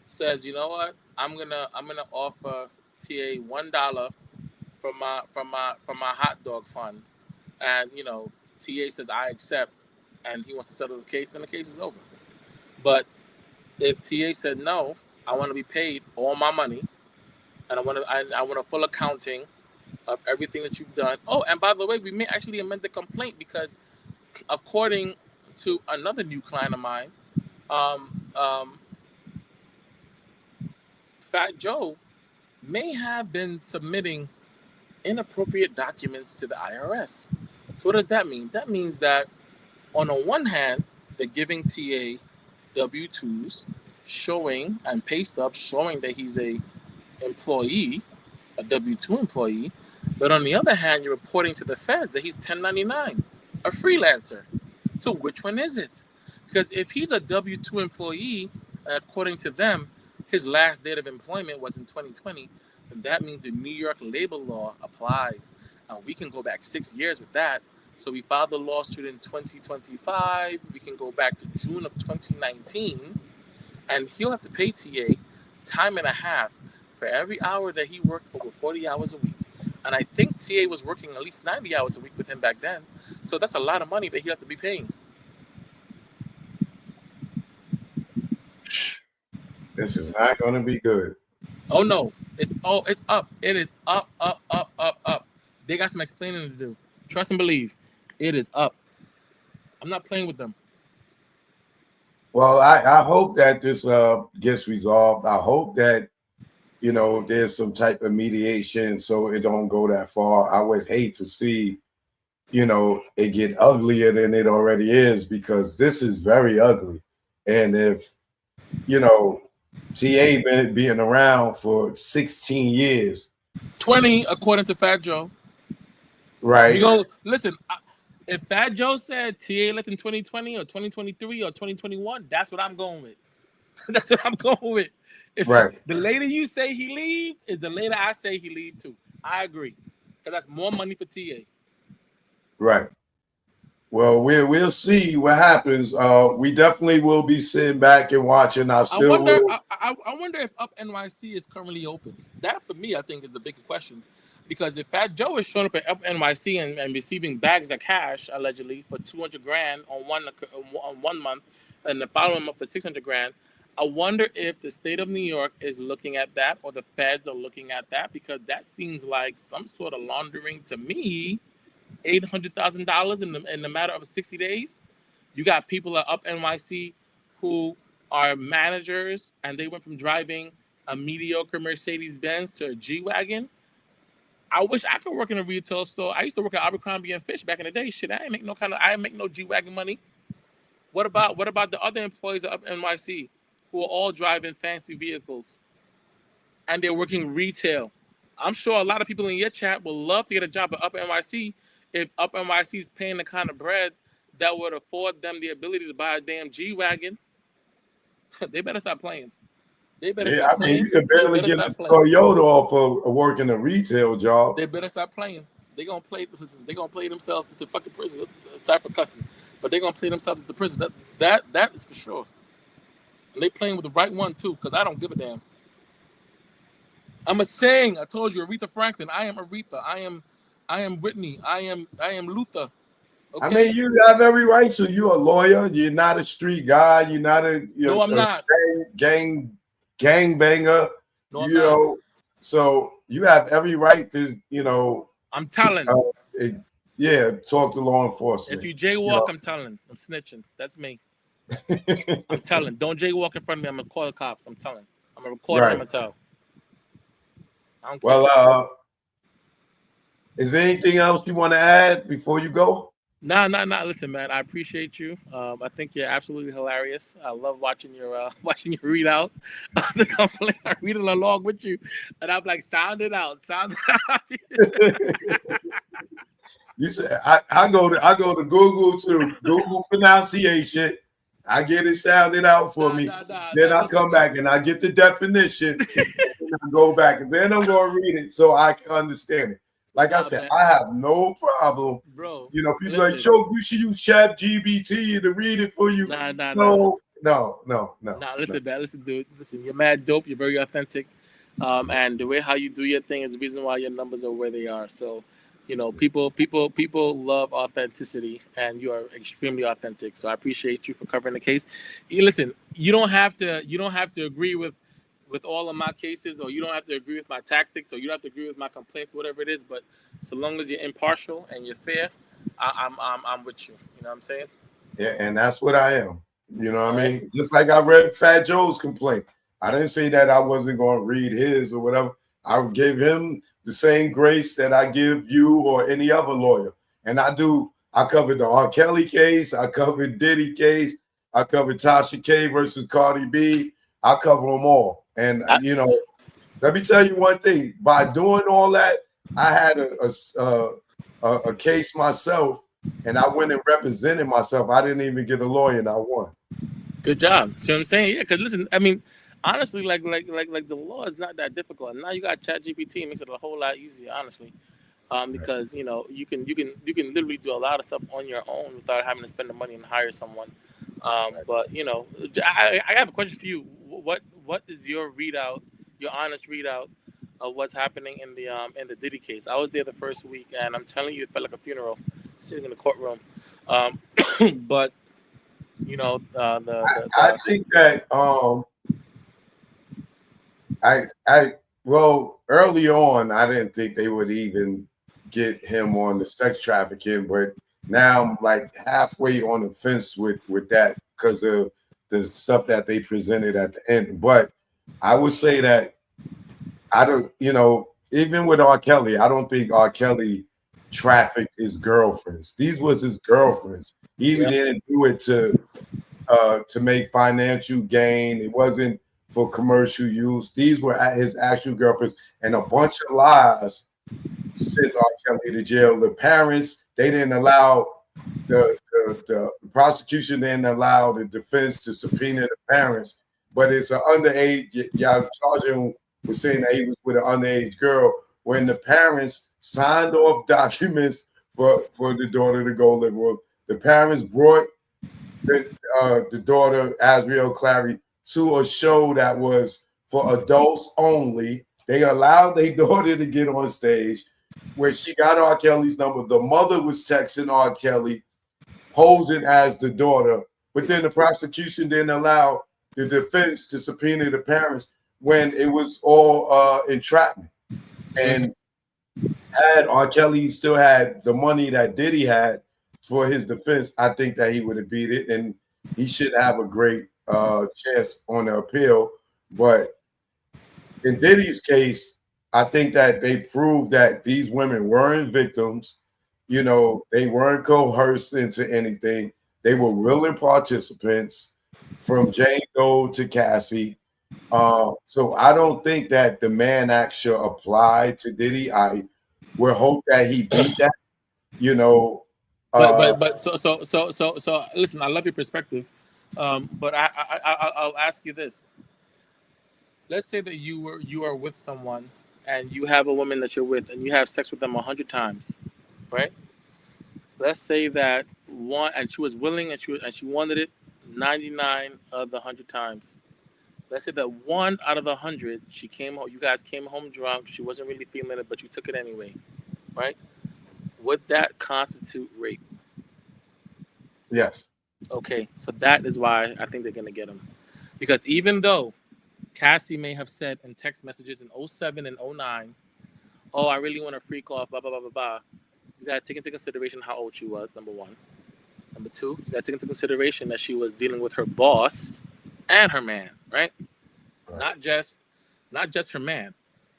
[SPEAKER 14] says, you know what, I'm gonna offer TA $1 from my hot dog fund, and TA says I accept, and he wants to settle the case, then the case is over. But if TA said no, I want to be paid all my money, and I want a full accounting of everything that you've done. Oh, and by the way, we may actually amend the complaint because, according to another new client of mine, Fat Joe may have been submitting inappropriate documents to the IRS. So what does that mean? That means that on the one hand, they're giving TA W-2s showing and pay stubs showing that he's a employee, a W-2 employee, but on the other hand, you're reporting to the feds that he's 1099, a freelancer. So which one is it? Because if he's a W-2 employee, according to them, his last date of employment was in 2020, then that means the New York labor law applies. And we can go back 6 years with that. So we filed the lawsuit in 2025. We can go back to June of 2019. And he'll have to pay TA time and a half for every hour that he worked over 40 hours a week. And I think TA was working at least 90 hours a week with him back then. So that's a lot of money that he'll have to be paying.
[SPEAKER 13] This is not going to be good.
[SPEAKER 14] Oh no, it's up. It is up. They got some explaining to do. Trust and believe, it is up. I'm not playing with them.
[SPEAKER 13] Well, I hope that this gets resolved. I hope that there's some type of mediation so it don't go that far. I would hate to see it get uglier than it already is, because this is very ugly. And if TA been being around for 16 years.
[SPEAKER 14] 20, according to Fat Joe.
[SPEAKER 13] Right.
[SPEAKER 14] You go, listen, if Fat Joe said TA left in 2020 or 2023 or 2021, that's what I'm going with. That's what I'm going with. If the later you say he leave is the later I say he leave too. I agree. Because that's more money for TA.
[SPEAKER 13] Right. Well, we'll see what happens. We definitely will be sitting back and watching. I
[SPEAKER 14] wonder if Up NYC is currently open. That, for me, I think is the bigger question. Because if Fat Joe is showing up at Up NYC and receiving bags of cash, allegedly, for $200,000 on 1 month, and the following month for $600,000, I wonder if the state of New York is looking at that, or the feds are looking at that, because that seems like some sort of laundering to me. $800,000 in the matter of 60 days. You got people at Up NYC who are managers, and they went from driving a mediocre Mercedes-Benz to a G-Wagon. I wish I could work in a retail store. I used to work at Abercrombie and Fitch back in the day. Shit, I ain't make no G-Wagon money. What about the other employees at Up NYC who are all driving fancy vehicles, and they're working retail. I'm sure a lot of people in your chat would love to get a job at Upper NYC if Upper NYC is paying the kind of bread that would afford them the ability to buy a damn G-Wagon. They better stop playing. They better
[SPEAKER 13] Yeah,
[SPEAKER 14] stop
[SPEAKER 13] I mean,
[SPEAKER 14] playing.
[SPEAKER 13] you can barely get a Toyota off of working a retail job.
[SPEAKER 14] They better stop playing. They gonna play. Listen, they gonna play themselves into fucking prison. Sorry for cussing, but they gonna play themselves into prison. That is for sure. And they playing with the right one too, because I don't give a damn. I'm a saying. I told you, Aretha Franklin. I am Aretha. I am Whitney. I am Luther. Okay?
[SPEAKER 13] I mean, you have every right to. You're a lawyer. You're not a street guy. You're not a
[SPEAKER 14] No, I'm not.
[SPEAKER 13] gang banger.
[SPEAKER 14] No, I'm
[SPEAKER 13] you
[SPEAKER 14] not.
[SPEAKER 13] know, so you have every right to,
[SPEAKER 14] I'm telling.
[SPEAKER 13] Talk to law enforcement.
[SPEAKER 14] If you jaywalk, I'm telling. I'm snitching. That's me. I'm telling. Don't jaywalk in front of me. I'm gonna call the cops. I'm telling. I'm gonna record it. I'm gonna tell. I don't care.
[SPEAKER 13] Well, is there anything else you want to add before you go?
[SPEAKER 14] Nah. Listen, man, I appreciate you. I think you're absolutely hilarious. I love watching your readout of the complaint. I read it along with you, and I'm like, sound it out.
[SPEAKER 13] You said I go to Google pronunciation. I get it sounded out for me. Then I come back and I get the definition. And I go back and then I'm going to read it so I can understand it. Like I said, I have no problem.
[SPEAKER 14] Bro,
[SPEAKER 13] people like, Choke, you should use ChatGPT to read it for you. No.
[SPEAKER 14] Listen, man. Listen, dude. Listen, you're mad dope. You're very authentic. And the way how you do your thing is the reason why your numbers are where they are. So, people love authenticity, and you are extremely authentic. So I appreciate you for covering the case. Listen, you don't have to agree with all of my cases, or you don't have to agree with my tactics, or you don't have to agree with my complaints, whatever it is. But so long as you're impartial and you're fair, I'm with you. You know what I'm saying?
[SPEAKER 13] Yeah, and that's what I am. You know what I mean? Just like I read Fat Joe's complaint. I didn't say that I wasn't going to read his or whatever. I gave him the same grace that I give you or any other lawyer. And I covered the R. Kelly case. I covered Diddy case. I covered Tasha K versus Cardi B. I cover them all. And, let me tell you one thing. By doing all that, I had a case myself, and I went and represented myself. I didn't even get a lawyer, and I won.
[SPEAKER 14] Good job. See what I'm saying? Yeah, because listen, I mean, honestly, like the law is not that difficult. And now you got ChatGPT, it makes it a whole lot easier, honestly. Because you can literally do a lot of stuff on your own without having to spend the money and hire someone. But I have a question for you. What is your readout, your honest readout of what's happening in the Diddy case? I was there the first week, and I'm telling you, it felt like a funeral sitting in the courtroom. But
[SPEAKER 13] I think that early on, I didn't think they would even get him on the sex trafficking, but now I'm like halfway on the fence with that because of the stuff that they presented at the end. But I would say that I don't, even with R. Kelly, I don't think R. Kelly trafficked his girlfriends. These was his girlfriends. He even didn't do it to make financial gain. It wasn't for commercial use. These were his actual girlfriends, and a bunch of lies sent R. Kelly to jail. The parents, they didn't allow the prosecution didn't allow the defense to subpoena the parents, but it's an underage. Y'all charging with saying that he was with an underage girl when the parents signed off documents for the daughter to go live with. The parents brought the daughter, Azriel Clary, to a show that was for adults only. They allowed their daughter to get on stage where she got R. Kelly's number. The mother was texting R. Kelly, posing as the daughter, but then the prosecution didn't allow the defense to subpoena the parents when it was all entrapment. And had R. Kelly still had the money that Diddy had for his defense, I think that he would have beat it, and he should have a great chance on the appeal. But in Diddy's case, I think that they proved that these women weren't victims. They weren't coerced into anything. They were willing participants. from Jane Doe to Cassie. So I don't think that the Mann Act should apply to Diddy. I would hope that he beat that. You know,
[SPEAKER 14] But so listen, I love your perspective, but I'll ask you this. Let's say that you are with someone and you have a woman that you're with and you have sex with them 100 times, right? Let's say that one, and she was willing and she wanted it 99 of the 100 times. Let's say that one out of the 100, she came home. You guys came home drunk. She wasn't really feeling it, but you took it anyway, right? Would that constitute rape?
[SPEAKER 13] yes.
[SPEAKER 14] Okay, so that is why I think they're gonna get him, because even though Cassie may have said in text messages in 07 and 09, "Oh, I really want to freak off," blah blah blah blah blah. You gotta take into consideration how old she was. Number one. Number two, you gotta take into consideration that she was dealing with her boss and her man, right? Not just her man.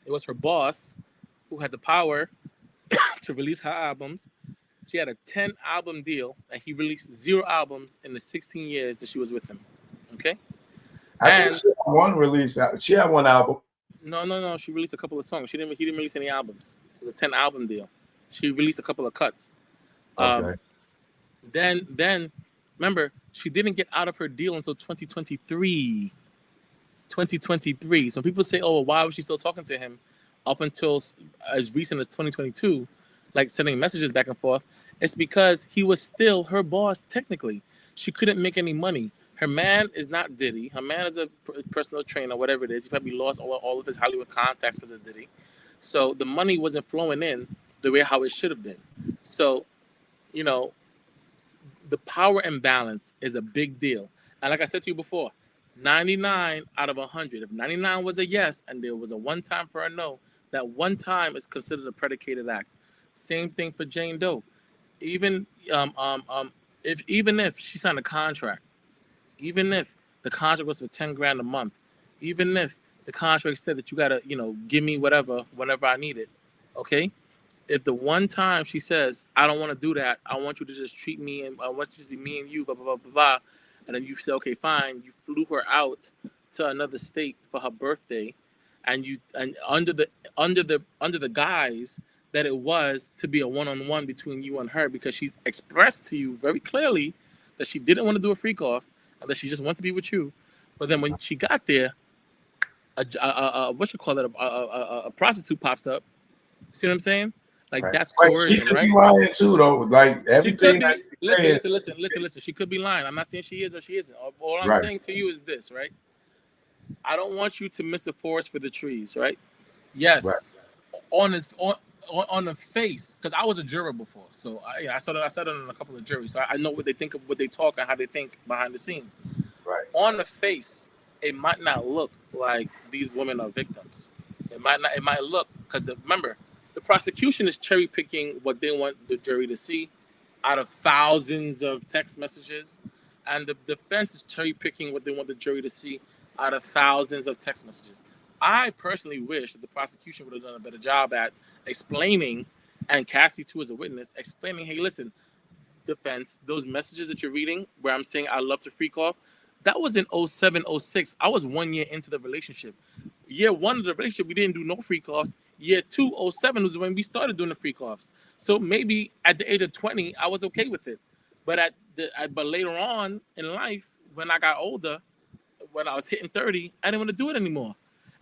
[SPEAKER 14] It was her boss who had the power to release her albums. She had a 10-album deal, and he released 0 albums in the 16 years that she was with him. Okay?
[SPEAKER 13] I think she had one release. She had one album.
[SPEAKER 14] No. She released a couple of songs. He didn't release any albums. It was a 10-album deal. She released a couple of cuts.
[SPEAKER 13] Okay.
[SPEAKER 14] Then, remember, she didn't get out of her deal until 2023. 2023. So people say, "Oh, why was she still talking to him up until as recent as 2022, like sending messages back and forth?" It's because he was still her boss technically. She couldn't make any money. Her man is not Diddy. Her man is a personal trainer, whatever it is. He probably lost all of his Hollywood contacts because of Diddy. So the money wasn't flowing in the way how it should have been. So, you know, the power imbalance is a big deal. And like I said to you before, 99 out of 100. If 99 was a yes and there was a one time for a no, that one time is considered a predicated act. Same thing for Jane Doe. Even if she signed a contract, even if the contract was for 10 grand a month, even if the contract said that you gotta, give me whatever whenever I need it, okay? If the one time she says, "I don't want to do that, I want you to just treat me and I want it to just be me and you, blah blah blah blah blah," and then you say, "Okay, fine," you flew her out to another state for her birthday, and under the guise that it was to be a one-on-one between you and her, because she expressed to you very clearly that she didn't want to do a freak off and that she just wanted to be with you. But then when she got there, a prostitute pops up. See what I'm saying? Like,
[SPEAKER 13] Right.
[SPEAKER 14] that's
[SPEAKER 13] Right.
[SPEAKER 14] coercion,
[SPEAKER 13] She could
[SPEAKER 14] right?
[SPEAKER 13] be lying too, though. Like
[SPEAKER 14] She
[SPEAKER 13] everything.
[SPEAKER 14] could be.
[SPEAKER 13] that you're saying-
[SPEAKER 14] Listen. She could be lying. I'm not saying she is or she isn't. All I'm
[SPEAKER 13] Right.
[SPEAKER 14] saying to you is this, right? I don't want you to miss the forest for the trees, right? Yes, on the face, because I was a juror before, so I sat on a couple of juries, so I know what they think of what they talk and how they think behind the scenes.
[SPEAKER 13] Right.
[SPEAKER 14] On the face, it might not look like these women are victims. It might not. It might look, because remember, the prosecution is cherry picking what they want the jury to see out of thousands of text messages, and the defense is cherry picking what they want the jury to see out of thousands of text messages. I personally wish that the prosecution would have done a better job at explaining, and Cassie too as a witness, explaining, "Hey, listen, defense, those messages that you're reading where I'm saying I love to freak off, that was in 07, 06. I was 1 year into the relationship. Year 1 of the relationship, we didn't do no freak offs. Year 2, 07 was when we started doing the freak offs. So maybe at the age of 20, I was okay with it. But but later on in life, when I got older, when I was hitting 30, I didn't want to do it anymore.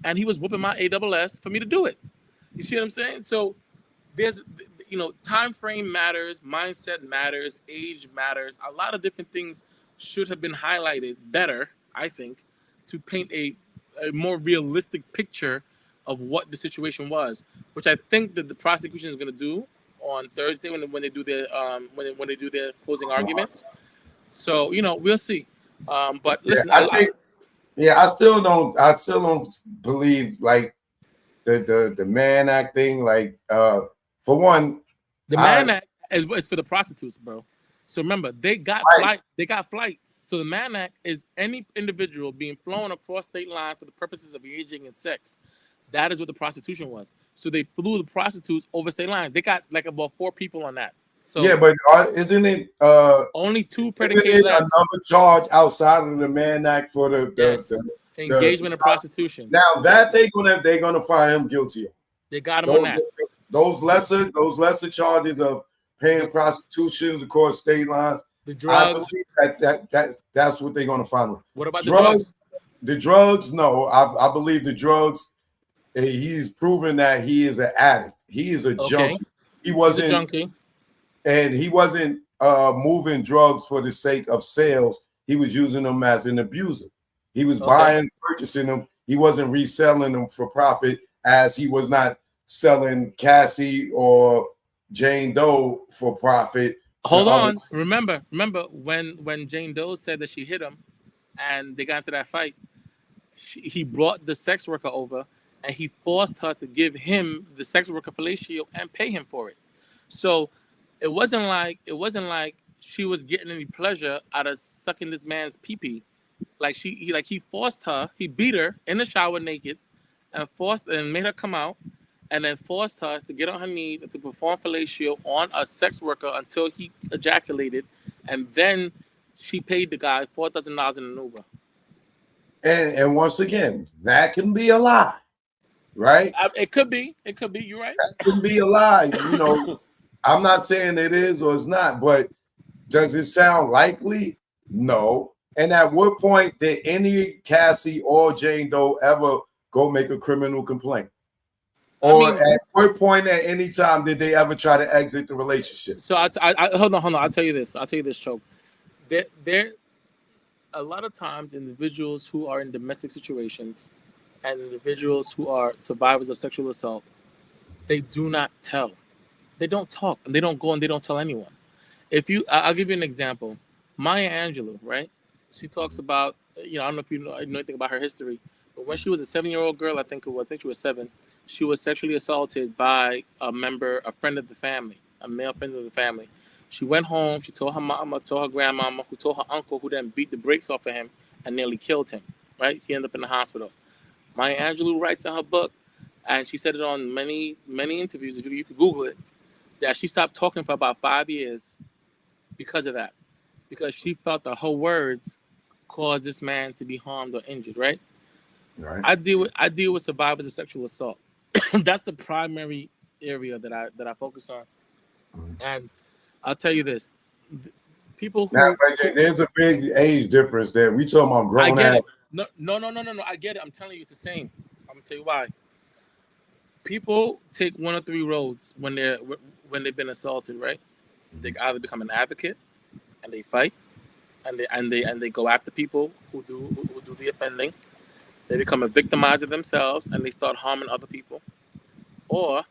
[SPEAKER 14] And he was whooping my ASS for me to do it. You see what I'm saying? So there's, time frame matters, mindset matters, age matters. A lot of different things should have been highlighted better, I think, to paint a more realistic picture of what the situation was, which I think that the prosecution is going to do on Thursday when they do their when they do their closing arguments. So we'll see. But listen,
[SPEAKER 13] I still don't believe like the Mann Act thing. Like for one,
[SPEAKER 14] the Mann Act is for the prostitutes, bro. So remember, they got flights. So the Mann Act is any individual being flown across state line for the purposes of engaging in sex. That is what the prostitution was. So they flew the prostitutes over state line. They got like about 4 people on that. So
[SPEAKER 13] yeah, but isn't it
[SPEAKER 14] only 2
[SPEAKER 13] isn't
[SPEAKER 14] predicated
[SPEAKER 13] it
[SPEAKER 14] acts.
[SPEAKER 13] another charge outside of the Mann Act for
[SPEAKER 14] Yes, engagement in prostitution.
[SPEAKER 13] Now that they're gonna find him guilty of.
[SPEAKER 14] They got him on that.
[SPEAKER 13] Those lesser charges of paying prostitutions across state lines.
[SPEAKER 14] The drugs.
[SPEAKER 13] I believe that's what they're gonna find him.
[SPEAKER 14] What about the drugs?
[SPEAKER 13] The drugs, no. I believe the drugs. He's proven that he is an addict. He is a junkie. He wasn't
[SPEAKER 14] He's a junkie.
[SPEAKER 13] And he wasn't moving drugs for the sake of sales. He was using them as an abuser. He was buying, purchasing them. He wasn't reselling them for profit, as he was not selling Cassie or Jane Doe for profit.
[SPEAKER 14] Hold on. Remember when Jane Doe said that she hit him and they got into that fight, he brought the sex worker over and he forced her to give him the sex worker fellatio and pay him for it. So it wasn't like she was getting any pleasure out of sucking this man's pee-pee. Like he forced her, he beat her in the shower naked and made her come out and then forced her to get on her knees and to perform fellatio on a sex worker until he ejaculated, and then she paid the guy $4,000 in an Uber.
[SPEAKER 13] And once again, that can be a lie, right?
[SPEAKER 14] It could be. You're right.
[SPEAKER 13] That can be a lie. You know, I'm not saying it is or it's not, but does it sound likely? No. And at what point did any Cassie or Jane Doe ever go make a criminal complaint? Or at what point at any time did they ever try to exit the relationship?
[SPEAKER 14] So I hold on. I'll tell you this, Choke. There a lot of times individuals who are in domestic situations and individuals who are survivors of sexual assault, they do not tell. They don't talk and they don't go and they don't tell anyone. I'll give you an example. Maya Angelou, right? She talks about, I don't know if you know anything about her history, but when she was a 7-year-old girl, I think she was 7, she was sexually assaulted by a friend of the family, a male friend of the family. She went home, she told her mama, told her grandmama, who told her uncle, who then beat the brakes off of him and nearly killed him, right? He ended up in the hospital. Maya Angelou writes in her book, and she said it on many, many interviews, if you could Google it, that she stopped talking for about 5 years because of that. Because she felt that her words caused this man to be harmed or injured, right?
[SPEAKER 13] Right.
[SPEAKER 14] I deal with survivors of sexual assault. That's the primary area that I focus on. And I'll tell you this: people who
[SPEAKER 13] there's a big age difference there. We talking about grown.
[SPEAKER 14] I get it. No. I get it. I'm telling you, it's the same. I'm gonna tell you why. People take 1 or 3 roads when they've been assaulted, right? They either become an advocate and they fight, and they go after people who do the offending. They become a victimizer themselves and they start harming other people, or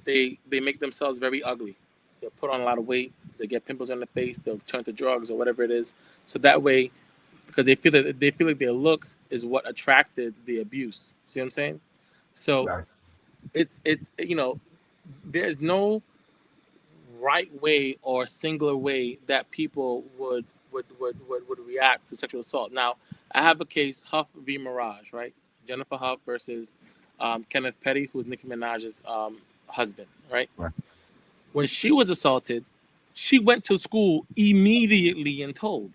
[SPEAKER 14] they make themselves very ugly. They'll put on a lot of weight. They get pimples on their face. They'll turn to drugs or whatever it is. So that way, because they feel like their looks is what attracted the abuse. See what I'm saying? So
[SPEAKER 13] right.
[SPEAKER 14] it's there's no right way or singular way that people would react to sexual assault. Now, I have a case, Huff v. Mirage, right? Jennifer Huff versus Kenneth Petty, who's Nicki Minaj's husband, right? When she was assaulted, she went to school immediately and told.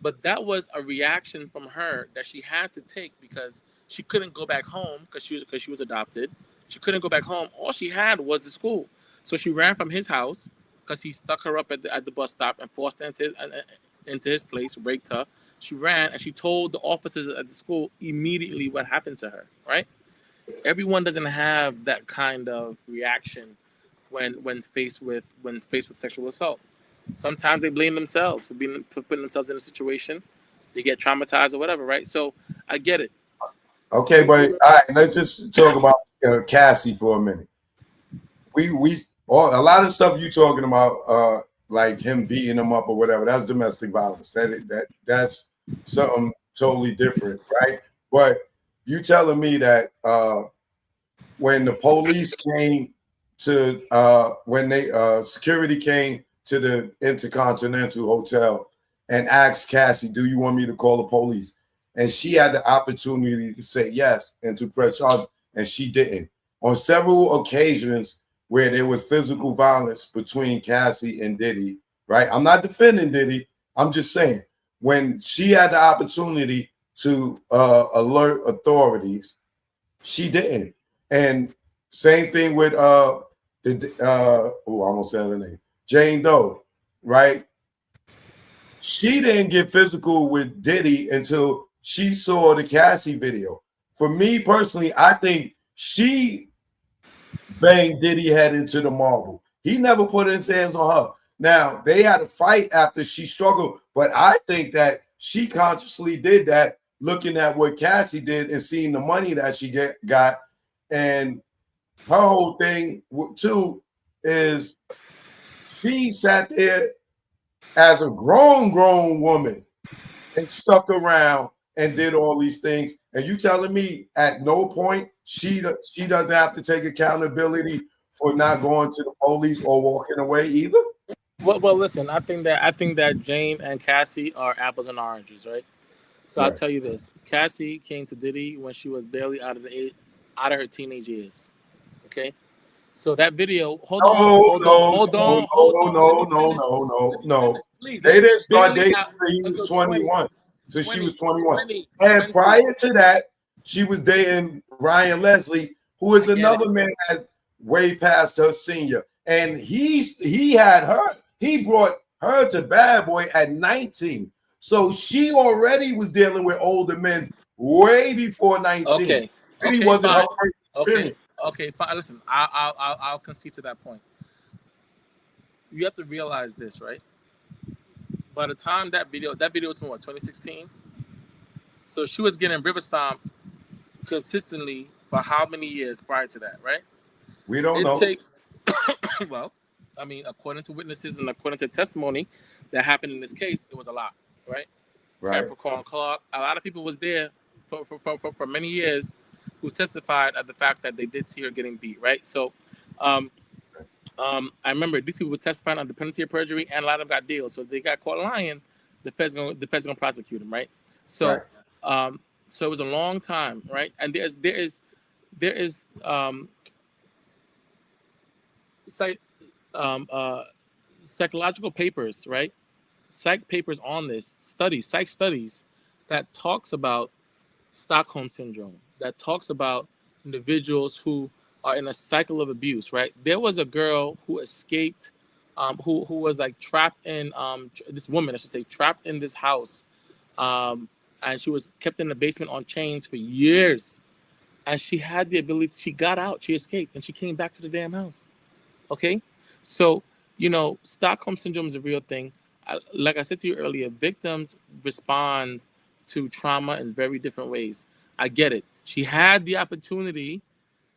[SPEAKER 14] But that was a reaction from her that she had to take because she couldn't go back home because she was adopted. She couldn't go back home. All she had was the school. So she ran from his house because he stuck her up at the bus stop and forced her into his place, raped her. She ran and she told the officers at the school immediately what happened to her, right? Everyone doesn't have that kind of reaction when faced with sexual assault. Sometimes they blame themselves for putting themselves in a situation. They get traumatized or whatever, right? So I get it.
[SPEAKER 13] Okay, but all right, let's just talk about Cassie for a minute. A lot of stuff you talking about, like him beating him up or whatever, that's domestic violence. That's something totally different, right? But you telling me that when the police came to when security came to the Intercontinental Hotel and asked Cassie, "Do you want me to call the police?" And she had the opportunity to say yes and to press charges, and she didn't. On several occasions, where there was physical violence between Cassie and Diddy, right? I'm not defending Diddy. I'm just saying when she had the opportunity to alert authorities, she didn't. And same thing with I almost said her name, Jane Doe, right? She didn't get physical with Diddy until she saw the Cassie video. For me personally, I think she banged Diddy head into the marble. He never put his hands on her. Now, they had a fight after she struggled, but I think that she consciously did that, looking at what Cassie did and seeing the money that she got. And her whole thing, too, is she sat there as a grown woman and stuck around and did all these things. And you telling me at no point she doesn't have to take accountability for not going to the police or walking away either?
[SPEAKER 14] Well, listen. I think that Jane and Cassie are apples and oranges, right? So I'll tell you this: Cassie came to Diddy when she was barely out of her teenage years. Okay, so that video. Hold on.
[SPEAKER 13] No.
[SPEAKER 14] Please,
[SPEAKER 13] they didn't start dating until he was 21. Until she was 21. And prior to that, she was dating Ryan Leslie, who is another man that's way past her senior. And he had her. He brought her to Bad Boy at 19. So she already was dealing with older men way before 19.
[SPEAKER 14] Okay.
[SPEAKER 13] He wasn't her first experience.
[SPEAKER 14] Okay, fine. Listen, I'll concede to that point. You have to realize this, right? By the time that video was from what, 2016? So she was getting river stomped consistently for how many years prior to that, right?
[SPEAKER 13] We don't know.
[SPEAKER 14] It takes, well, I mean, according to witnesses and according to testimony that happened in this case, it was a lot, right? Capricorn Clark, a lot of people was there for many years who testified at the fact that they did see her getting beat, right? So, I remember these people were testifying under penalty of perjury, and a lot of them got deals. So if they got caught lying, the feds gonna prosecute them, right? So, so it was a long time, right? And there is psychological papers, right? Psych papers on this psych studies that talks about Stockholm syndrome, that talks about individuals who are in a cycle of abuse, right? There was a girl who escaped, who was like trapped in, this woman, I should say, trapped in this house. And she was kept in the basement on chains for years. And she had the ability, she got out, she escaped, and she came back to the damn house. Okay? So, Stockholm syndrome is a real thing. Like I said to you earlier, victims respond to trauma in very different ways. I get it. She had the opportunity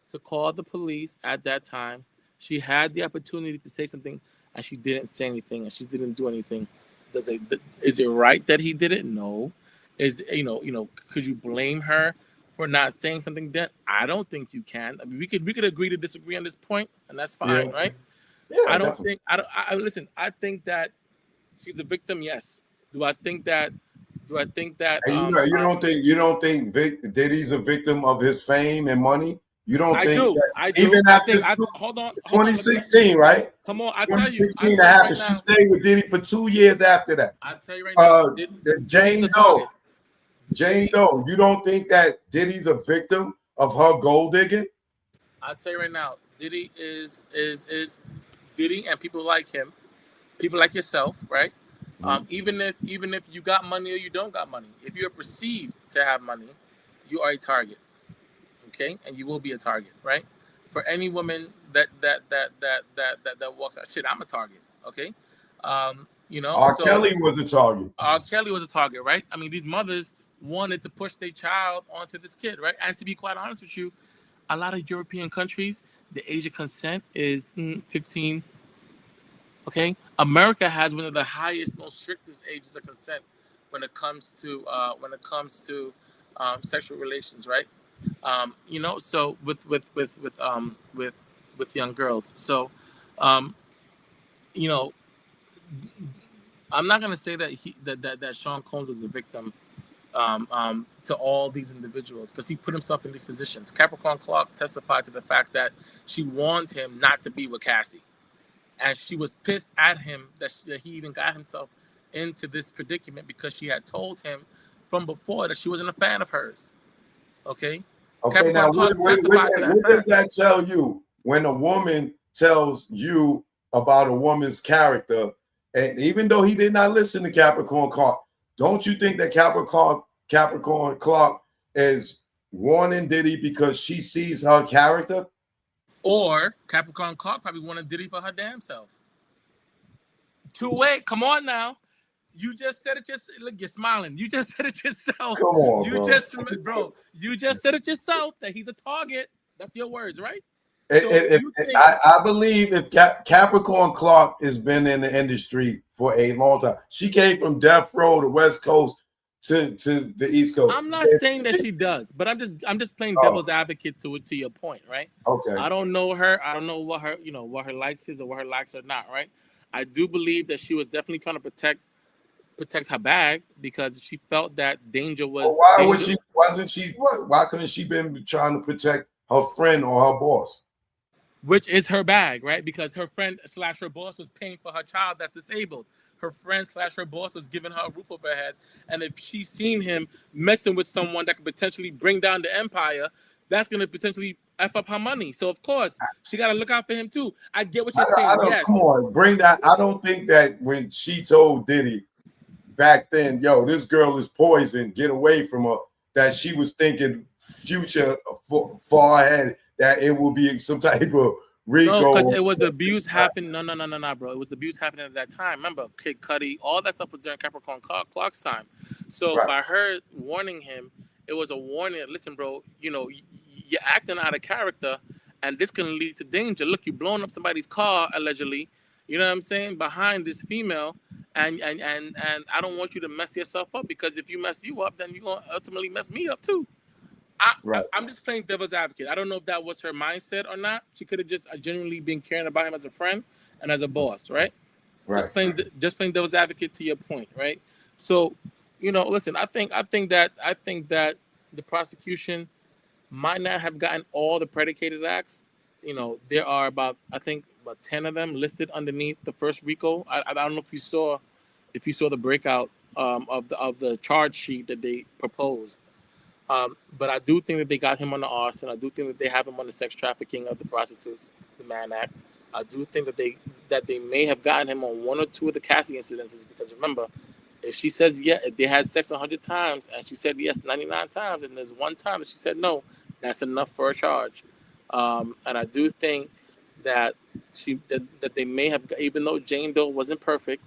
[SPEAKER 14] to call the police at that time. She had the opportunity to say something, and she didn't say anything, and she didn't do anything. Is it right that he did it? No. Could you blame her for not saying something then? I don't think you can. I mean, we could agree to disagree on this point, and that's fine, right?
[SPEAKER 13] Yeah,
[SPEAKER 14] listen, I think that she's a victim, yes. Do I think that
[SPEAKER 13] And you don't think Diddy's a victim of his fame and money? You don't think that
[SPEAKER 14] I do.
[SPEAKER 13] even after
[SPEAKER 14] hold on,
[SPEAKER 13] 2016, right?
[SPEAKER 14] Come on, I tell you.
[SPEAKER 13] 2016 happened. She stayed with Diddy for 2 years after that.
[SPEAKER 14] I tell you right now.
[SPEAKER 13] Jane Doe. You don't think that Diddy's a victim of her gold digging?
[SPEAKER 14] I tell you right now, Diddy is Diddy and people like him, people like yourself, right? Even if you got money or you don't got money, if you're perceived to have money, you are a target. Okay, and you will be a target, right? For any woman that walks out, shit, I'm a target. Okay,
[SPEAKER 13] Kelly was a target.
[SPEAKER 14] R. Kelly was a target, right? I mean, these mothers wanted to push their child onto this kid, right? And to be quite honest with you, a lot of European countries, the age of consent is 15. Okay, America has one of the highest, most strictest ages of consent when it comes to sexual relations, right? So with young girls. So, I'm not gonna say that that Sean Combs was a victim to all these individuals because he put himself in these positions. Capricorn Clark testified to the fact that she warned him not to be with Cassie. And she was pissed at him that he even got himself into this predicament because she had told him from before that she wasn't a fan of hers. Okay?
[SPEAKER 13] Okay, now what does that tell you when a woman tells you about a woman's character? And even though he did not listen to Capricorn Clark, don't you think that Capricorn Clark is warning Diddy because she sees her character?
[SPEAKER 14] Or Capricorn Clark probably wanted Diddy for her damn self. Two-way, come on now. You just said it yourself. Look, you're smiling. You just said it yourself.
[SPEAKER 13] Come on,
[SPEAKER 14] you just said it yourself that he's a target. That's your words, right?
[SPEAKER 13] I believe if Capricorn Clark has been in the industry for a long time, she came from Death Row, the West Coast, to the East Coast.
[SPEAKER 14] I'm not saying that she does, but I'm just playing devil's advocate to your point, right?
[SPEAKER 13] Okay.
[SPEAKER 14] I don't know her. I don't know what her likes is or what her likes are not, right? I do believe that she was definitely trying to protect her bag because she felt that danger was.
[SPEAKER 13] Why couldn't she been trying to protect her friend or her boss?
[SPEAKER 14] Which is her bag, right? Because her friend / her boss was paying for her child that's disabled. Her friend / her boss was giving her a roof over her head. And if she's seen him messing with someone that could potentially bring down the empire, that's going to potentially F up her money. So, of course, she got to look out for him, too. I get what you're saying, yes.
[SPEAKER 13] Come on, bring that. I don't think that when she told Diddy back then, yo, this girl is poison, get away from her, that she was thinking future far ahead, that it will be some type of Rico.
[SPEAKER 14] No, because it was abuse happening. No, bro. It was abuse happening at that time. Remember, Kid Cudi, all that stuff was during Capricorn Clark's time. So by her warning him, it was a warning. Listen, bro, you're acting out of character, and this can lead to danger. Look, you blowing up somebody's car allegedly. You know what I'm saying? Behind this female, and I don't want you to mess yourself up because if you mess you up, then you're gonna ultimately mess me up too. I'm just playing devil's advocate. I don't know if that was her mindset or not. She could have just genuinely been caring about him as a friend and as a boss, right? Just playing devil's advocate to your point, right? So, listen, I think that the prosecution might not have gotten all the predicated acts. There are about 10 of them listed underneath the first Rico. I don't know if you saw the breakout of the charge sheet that they proposed. But I do think that they got him on the arson. I do think that they have him on the sex trafficking of the prostitutes, the Mann Act. I do think that they may have gotten him on one or two of the Cassie incidences because remember, if she says if they had sex 100 times and she said yes 99 times and there's one time that she said no, that's enough for a charge. And I do think that that they may have, even though Jane Doe wasn't perfect,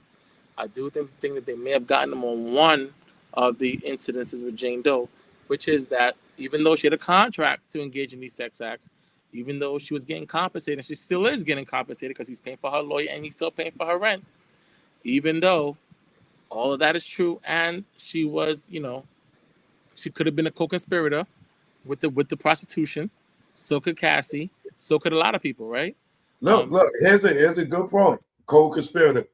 [SPEAKER 14] I do think that they may have gotten him on one of the incidences with Jane Doe, which is that even though she had a contract to engage in these sex acts, even though she was getting compensated, and she still is getting compensated because he's paying for her lawyer and he's still paying for her rent, even though all of that is true, and she was, she could have been a co-conspirator with the prostitution. So could Cassie. So could a lot of people, right?
[SPEAKER 13] Look. Here's a good point. Co-conspirator.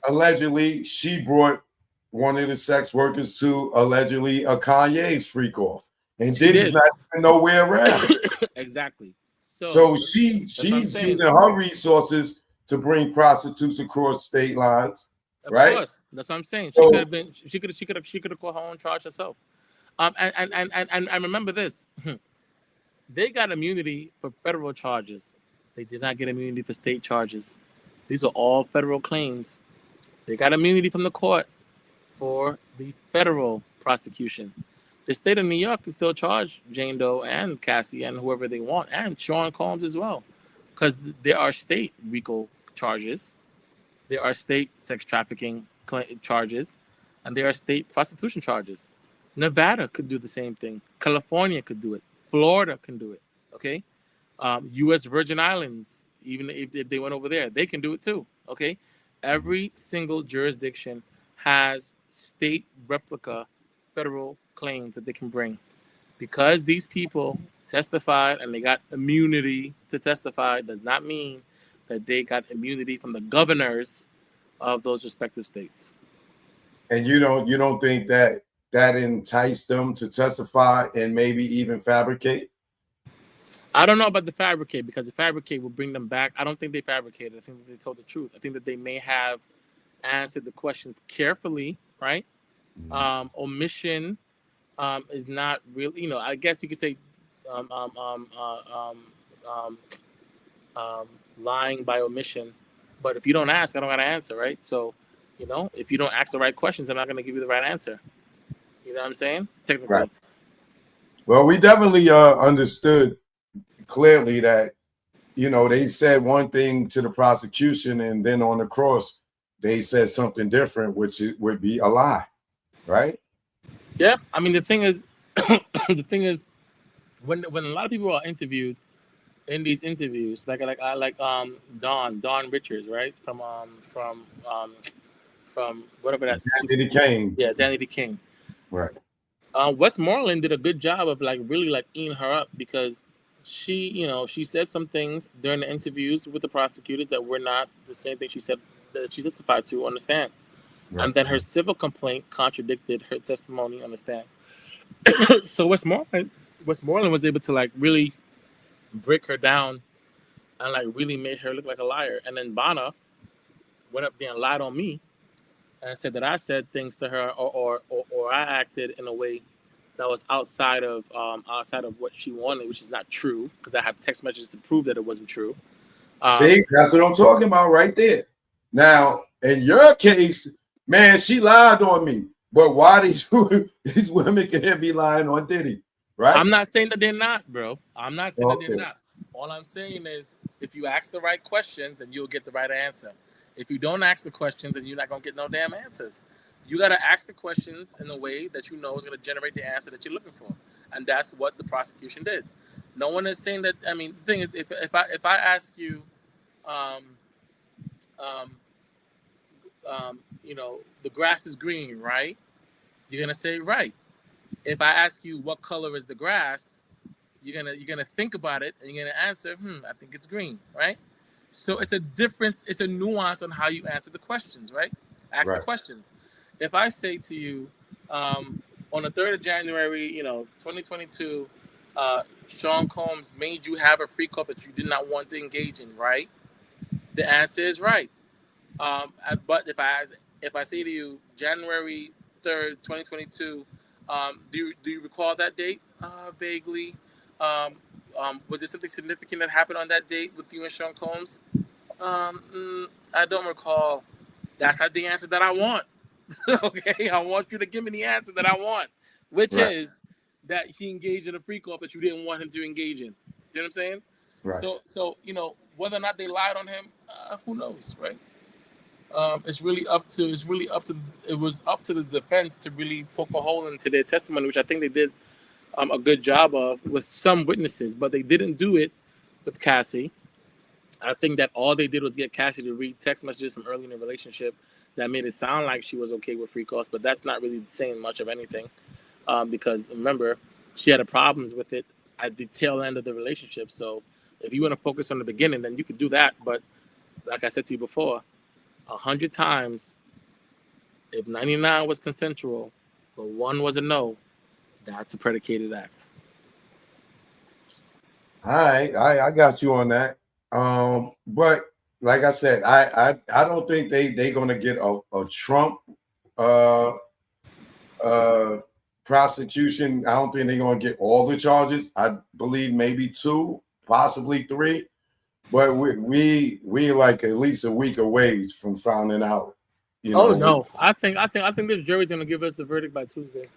[SPEAKER 13] Allegedly, she brought one of the sex workers to allegedly a Kanye's freak off, and Diddy's not even nowhere around.
[SPEAKER 14] Exactly.
[SPEAKER 13] So she's using her resources to bring prostitutes across state lines, right? Of course.
[SPEAKER 14] That's what I'm saying. She could have been. She could have caught her own charge herself. And remember this. They got immunity for federal charges. They did not get immunity for state charges. These are all federal claims. They got immunity from the court for the federal prosecution. The state of New York can still charge Jane Doe and Cassie and whoever they want, and Sean Combs as well, because there are state RICO charges, there are state sex trafficking charges, and there are state prostitution charges. Nevada could do the same thing. California could do it. Florida can do it. Okay, U.S. Virgin Islands, even if they went over there, they can do it too. Okay, every single jurisdiction has state replica federal claims that they can bring. Because these people testified and they got immunity to testify does not mean that they got immunity from the governors of those respective states.
[SPEAKER 13] And you don't think that that enticed them to testify and maybe even fabricate?
[SPEAKER 14] I don't know about the fabricate, because the fabricate will bring them back. I don't think they fabricated. I think that they told the truth. I think that they may have answered the questions carefully, right? Omission is not really, I guess you could say lying by omission. But if you don't ask, I don't got to answer, right? So, if you don't ask the right questions, I'm not going to give you the right answer. You know what I'm saying? Technically.
[SPEAKER 13] Right. Well, we definitely understood clearly that, they said one thing to the prosecution, and then on the cross, they said something different, which would be a lie, right?
[SPEAKER 14] Yeah. I mean, the thing is, when a lot of people are interviewed in these interviews, like Don Richards, right? From whatever that
[SPEAKER 13] Danny King.
[SPEAKER 14] Yeah, Danny King.
[SPEAKER 13] Right.
[SPEAKER 14] Westmoreland did a good job of really eating her up, because she said some things during the interviews with the prosecutors that were not the same thing she said that she testified to on the stand. Right. And then her civil complaint contradicted her testimony on the stand. So Westmoreland was able to really break her down and really made her look like a liar. And then Bana went up there and lied on me and said that I said things to her or I acted in a way that was outside of what she wanted, which is not true, because I have text messages to prove that it wasn't true.
[SPEAKER 13] See, that's what I'm talking about right there. Now, in your case, man, she lied on me. But why these women can't be lying on Diddy, right?
[SPEAKER 14] I'm not saying that they're not, bro. I'm not saying that they're not. All I'm saying is, if you ask the right questions, then you'll get the right answer. If you don't ask the questions, then you're not going to get no damn answers. You got to ask the questions in a way that is going to generate the answer that you're looking for. And that's what the prosecution did. No one is saying that. I mean, the thing is, if I ask you, the grass is green, right? You're going to say right. If I ask you what color is the grass, you're gonna think about it and you're gonna answer, I think it's green, right? So it's a difference, it's a nuance on how you answer the questions, right? Ask the questions. If I say to you, on the 3rd of January, 2022, Sean Combs made you have a free call that you did not want to engage in, right? The answer is right. But if I say to you, January 3rd, 2022, do you recall that date? Vaguely. Was there something significant that happened on that date with you and Sean Combs? I don't recall. That's not the answer that I want. Okay, I want you to give me the answer that I want, which is that he engaged in a freak off that you didn't want him to engage in. See what I'm saying?
[SPEAKER 13] Right.
[SPEAKER 14] So whether or not they lied on him, who knows, right? It was up to the defense to really poke a hole into their testimony, which I think they did a good job of with some witnesses, but they didn't do it with Cassie. I think that all they did was get Cassie to read text messages from early in the relationship that made it sound like she was okay with free calls, but that's not really saying much of anything, because remember, she had problems with it at the tail end of the relationship. So if you want to focus on the beginning, then you could do that. But like I said to you before, 100 times, if 99 was consensual, but 1 was a no, that's a predicated act.
[SPEAKER 13] All right, I got you on that. But like I said, I don't think they gonna get a Trump prosecution. I don't think they're gonna get all the charges. I believe maybe 2, possibly 3. But we like at least a week away from finding out.
[SPEAKER 14] No, I think this jury's gonna give us the verdict by Tuesday.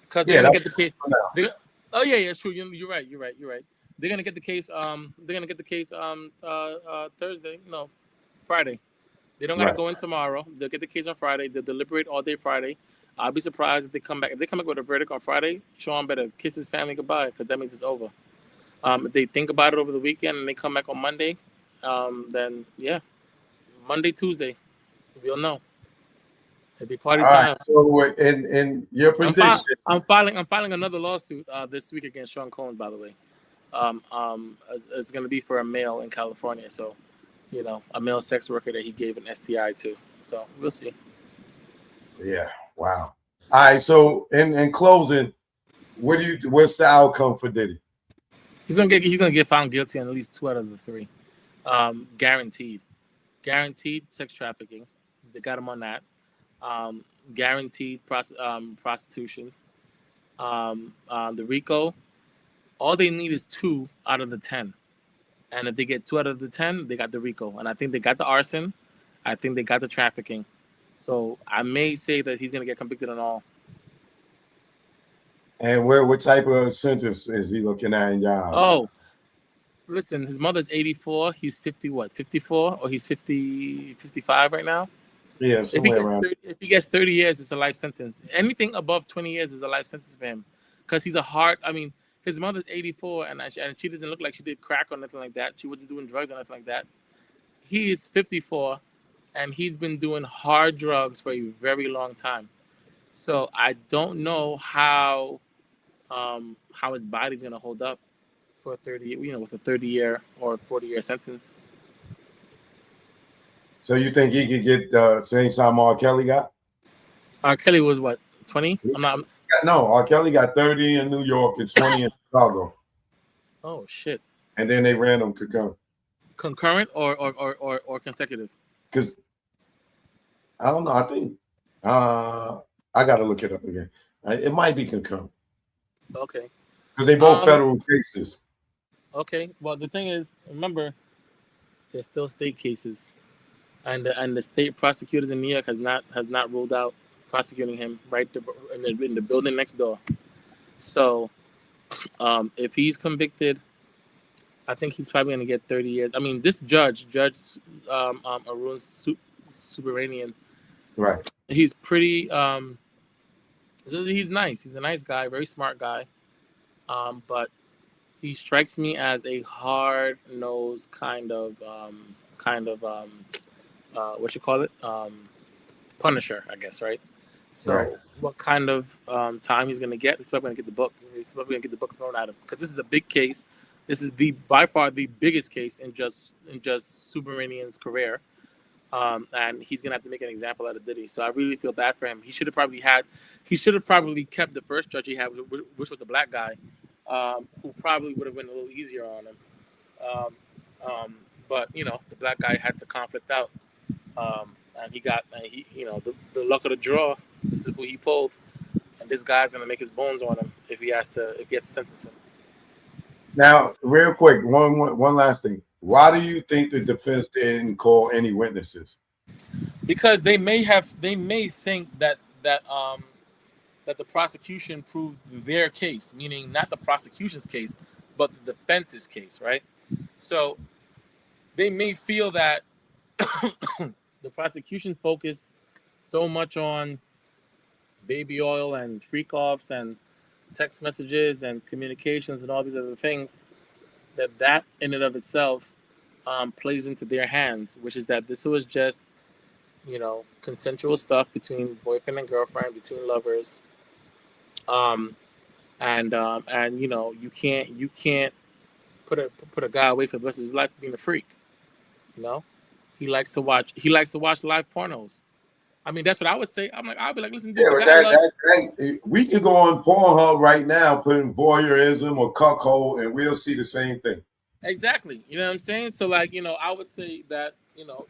[SPEAKER 14] Because they're gonna get the case. It's true. You're right. They're gonna get the case. Thursday. No, Friday. They don't gotta go in tomorrow. They'll get the case on Friday. They'll deliberate all day Friday. I'll be surprised if they come back. If they come back with a verdict on Friday, Sean better kiss his family goodbye, because that means it's over. If they think about it over the weekend and they come back on Monday, then Monday, Tuesday, we'll know. It'll be party time.
[SPEAKER 13] Right, so in your prediction,
[SPEAKER 14] I'm filing another lawsuit this week against Sean Combs, by the way. It's going to be for a male in California, so a male sex worker that he gave an STI to. So we'll see.
[SPEAKER 13] Yeah. Wow. All right. So in closing, what's the outcome for Diddy?
[SPEAKER 14] He's gonna get found guilty on at least 2 out of the 3. Guaranteed sex trafficking. They got him on that. Guaranteed prostitution. The Rico. All they need is 2 out of the 10. And if they get 2 out of the 10, they got the Rico. And I think they got the arson. I think they got the trafficking. So I may say that he's going to get convicted on all.
[SPEAKER 13] And what type of sentence is he looking at in y'all?
[SPEAKER 14] Oh, listen, his mother's 84. He's 50, what, 54? Or he's 50, 55 right now?
[SPEAKER 13] Yeah, somewhere around.
[SPEAKER 14] If he gets 30 years, it's a life sentence. Anything above 20 years is a life sentence for him. Because he's his mother's 84, and she doesn't look like she did crack or nothing like that. She wasn't doing drugs or nothing like that. He is 54, and he's been doing hard drugs for a very long time. So I don't know how his body's gonna hold up for 30, with a 30-year or 40-year sentence.
[SPEAKER 13] So you think he could get the same time R. Kelly got?
[SPEAKER 14] R. Kelly was what, 20?
[SPEAKER 13] No, R. Kelly got 30 in New York and 20 in Chicago.
[SPEAKER 14] Oh shit!
[SPEAKER 13] And then they ran them concurrent.
[SPEAKER 14] Concurrent or consecutive?
[SPEAKER 13] Because I don't know. I think I got to look it up again. It might be concurrent.
[SPEAKER 14] Okay.
[SPEAKER 13] Because they both federal cases.
[SPEAKER 14] Okay. Well, the thing is, remember, there's still state cases, and the state prosecutors in New York has not ruled out prosecuting him right in the building next door. So, if he's convicted, I think he's probably going to get 30 years. I mean, this Judge Arun Subramanian,
[SPEAKER 13] right?
[SPEAKER 14] He's pretty. He's nice. He's a nice guy, very smart guy. But he strikes me as a hard-nosed kind of what you call it, Punisher, I guess, right? So, right. What kind of time he's going to get? He's probably going to get the book. He's probably going to get the book thrown at him because this is a big case. This is by far the biggest case in just Subramanian's career, and he's going to have to make an example out of Diddy. So I really feel bad for him. He should have probably kept the first judge he had, which was a black guy, who probably would have been a little easier on him. But the black guy had to conflict out, and he the luck of the draw. This is who he pulled, and this guy's gonna make his bones on him if he has to sentence him.
[SPEAKER 13] Now, real quick, one last thing. Why do you think the defense didn't call any witnesses?
[SPEAKER 14] Because they may think that the prosecution proved their case, meaning not the prosecution's case, but the defense's case, right? So they may feel that the prosecution focused so much on baby oil and freak-offs and text messages and communications and all these other things, that in and of itself plays into their hands, which is that this was just, consensual stuff between boyfriend and girlfriend, between lovers. And you can't put a guy away for the rest of his life being a freak. He likes to watch live pornos. I mean, that's what I would say. I'll be like, listen, dude,
[SPEAKER 13] we can go on Pornhub right now, putting voyeurism or cuckold, and we'll see the same thing.
[SPEAKER 14] Exactly. You know what I'm saying? So, I would say that,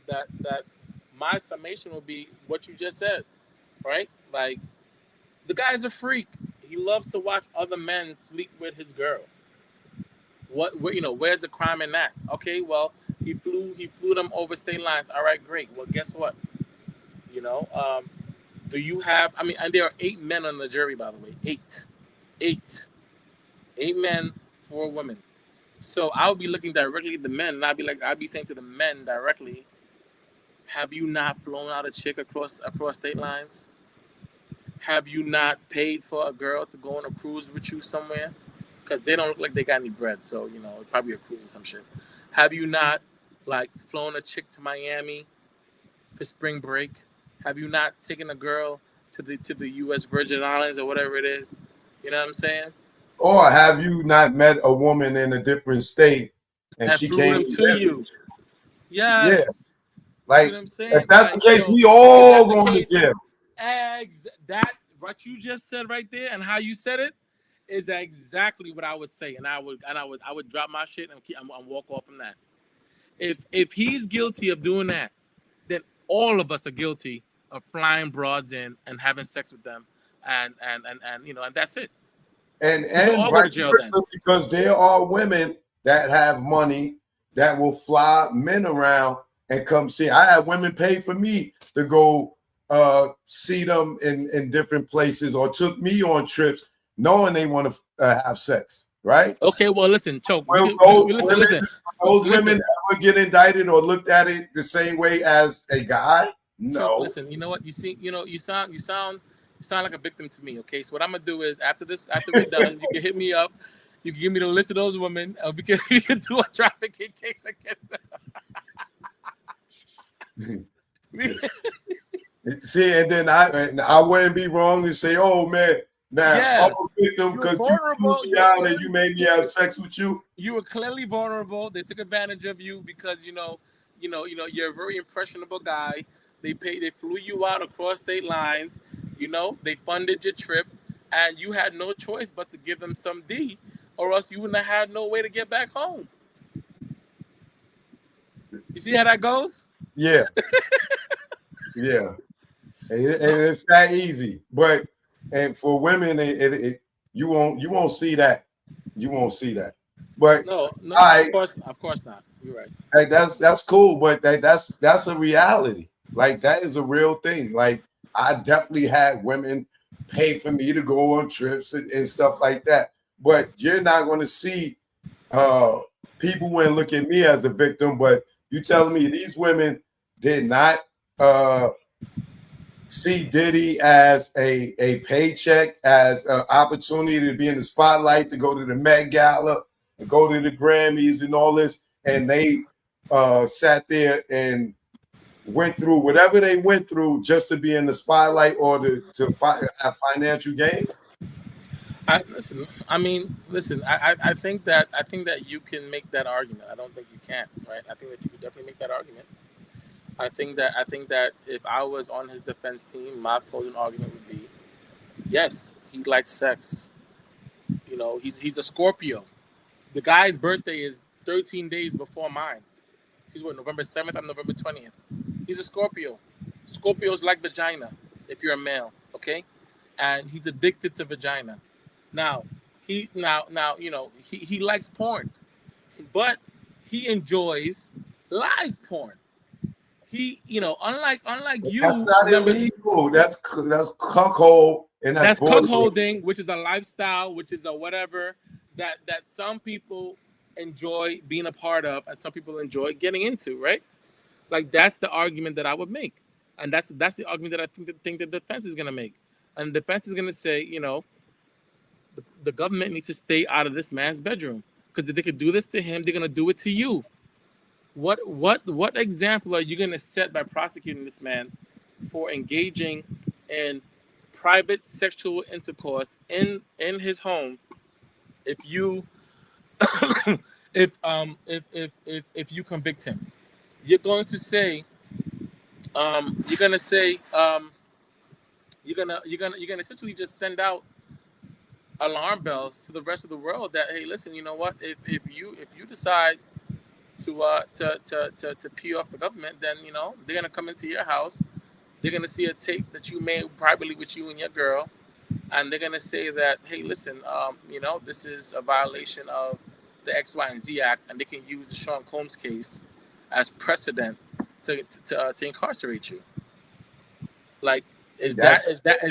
[SPEAKER 14] that my summation would be what you just said, right? Like, the guy's a freak. He loves to watch other men sleep with his girl. Where's the crime in that? Okay, well, he flew them over state lines. All right, great. Well, guess what? Do you have? And there are 8 men on the jury, by the way. 8 men, 4 women. So I would be looking directly at the men, and I'd be saying to the men directly, have you not flown out a chick across state lines? Have you not paid for a girl to go on a cruise with you somewhere? Because they don't look like they got any bread, so probably a cruise or some shit. Have you not flown a chick to Miami for spring break? Have you not taken a girl to the U.S. Virgin Islands or whatever it is? You know what I'm saying?
[SPEAKER 13] Or have you not met a woman in a different state and she came
[SPEAKER 14] to you? Yes.
[SPEAKER 13] Yeah. Like,
[SPEAKER 14] you know what I'm saying?
[SPEAKER 13] if that's the case, we all going to jail.
[SPEAKER 14] That what you just said right there and how you said it is exactly what I would say, and I would drop my shit and walk off from that. If he's guilty of doing that, then all of us are guilty of flying broads in and having sex with them, and and that's it.
[SPEAKER 13] And
[SPEAKER 14] all go to jail then.
[SPEAKER 13] Because there are women that have money that will fly men around and come see. I had women pay for me to go see them in different places, or took me on trips knowing they want to have sex. Right?
[SPEAKER 14] Okay. Well, listen, Choke.
[SPEAKER 13] Listen. Those women ever get indicted or looked at it the same way as a guy? No.
[SPEAKER 14] Choke, listen, you know what? You sound like a victim to me. Okay. So what I'm gonna do is after we're done, you can hit me up. You can give me the list of those women. We can do a trafficking case against them.
[SPEAKER 13] See, and then I wouldn't be wrong to say, oh man, I'm a victim because you out and you made me have sex with you.
[SPEAKER 14] You were clearly vulnerable. They took advantage of you because you're a very impressionable guy. They flew you out across state lines. They funded your trip, and you had no choice but to give them some D, or else you wouldn't have had no way to get back home. You see how that goes?
[SPEAKER 13] Yeah. Yeah. And it's that easy. And for women, you won't see that. You won't see that. But
[SPEAKER 14] no, of course not. You're right.
[SPEAKER 13] Like that's cool, but that's a reality. Like that is a real thing. Like I definitely had women pay for me to go on trips and stuff like that. But you're not going to see people wouldn't look at me as a victim. But you telling me these women did not see Diddy as a paycheck, as an opportunity to be in the spotlight, to go to the Met Gala, to go to the Grammys and all this, and they sat there and went through whatever they went through just to be in the spotlight or to have financial gain?
[SPEAKER 14] I think that you can make that argument. I don't think you can't, right? I think that you could definitely make that argument. I think that if I was on his defense team, my closing argument would be, yes, he likes sex. He's a Scorpio. The guy's birthday is 13 days before mine. He's November 7th, I'm November 20th. He's a Scorpio. Scorpios like vagina if you're a male, okay? And he's addicted to vagina. Now, he likes porn, but he enjoys live porn. He, unlike you,
[SPEAKER 13] that's not illegal. That's cuckold, and that's
[SPEAKER 14] cuckolding, which is a lifestyle, which is a whatever that some people enjoy being a part of, and some people enjoy getting into, right? Like that's the argument that I would make, and that's the argument that I think the defense is going to make, and the defense is going to say, the government needs to stay out of this man's bedroom because if they could do this to him, they're going to do it to you. What example are you going to set by prosecuting this man for engaging in private sexual intercourse in his home if you if you convict him? You're going to say you're going to essentially just send out alarm bells to the rest of the world that, hey, listen, you know what, if you decide to pee off the government, then they're gonna come into your house, they're gonna see a tape that you made privately with you and your girl, and they're gonna say that, hey, listen, this is a violation of the X, Y, and Z Act, and they can use the Sean Combs case as precedent to incarcerate you. Like, is that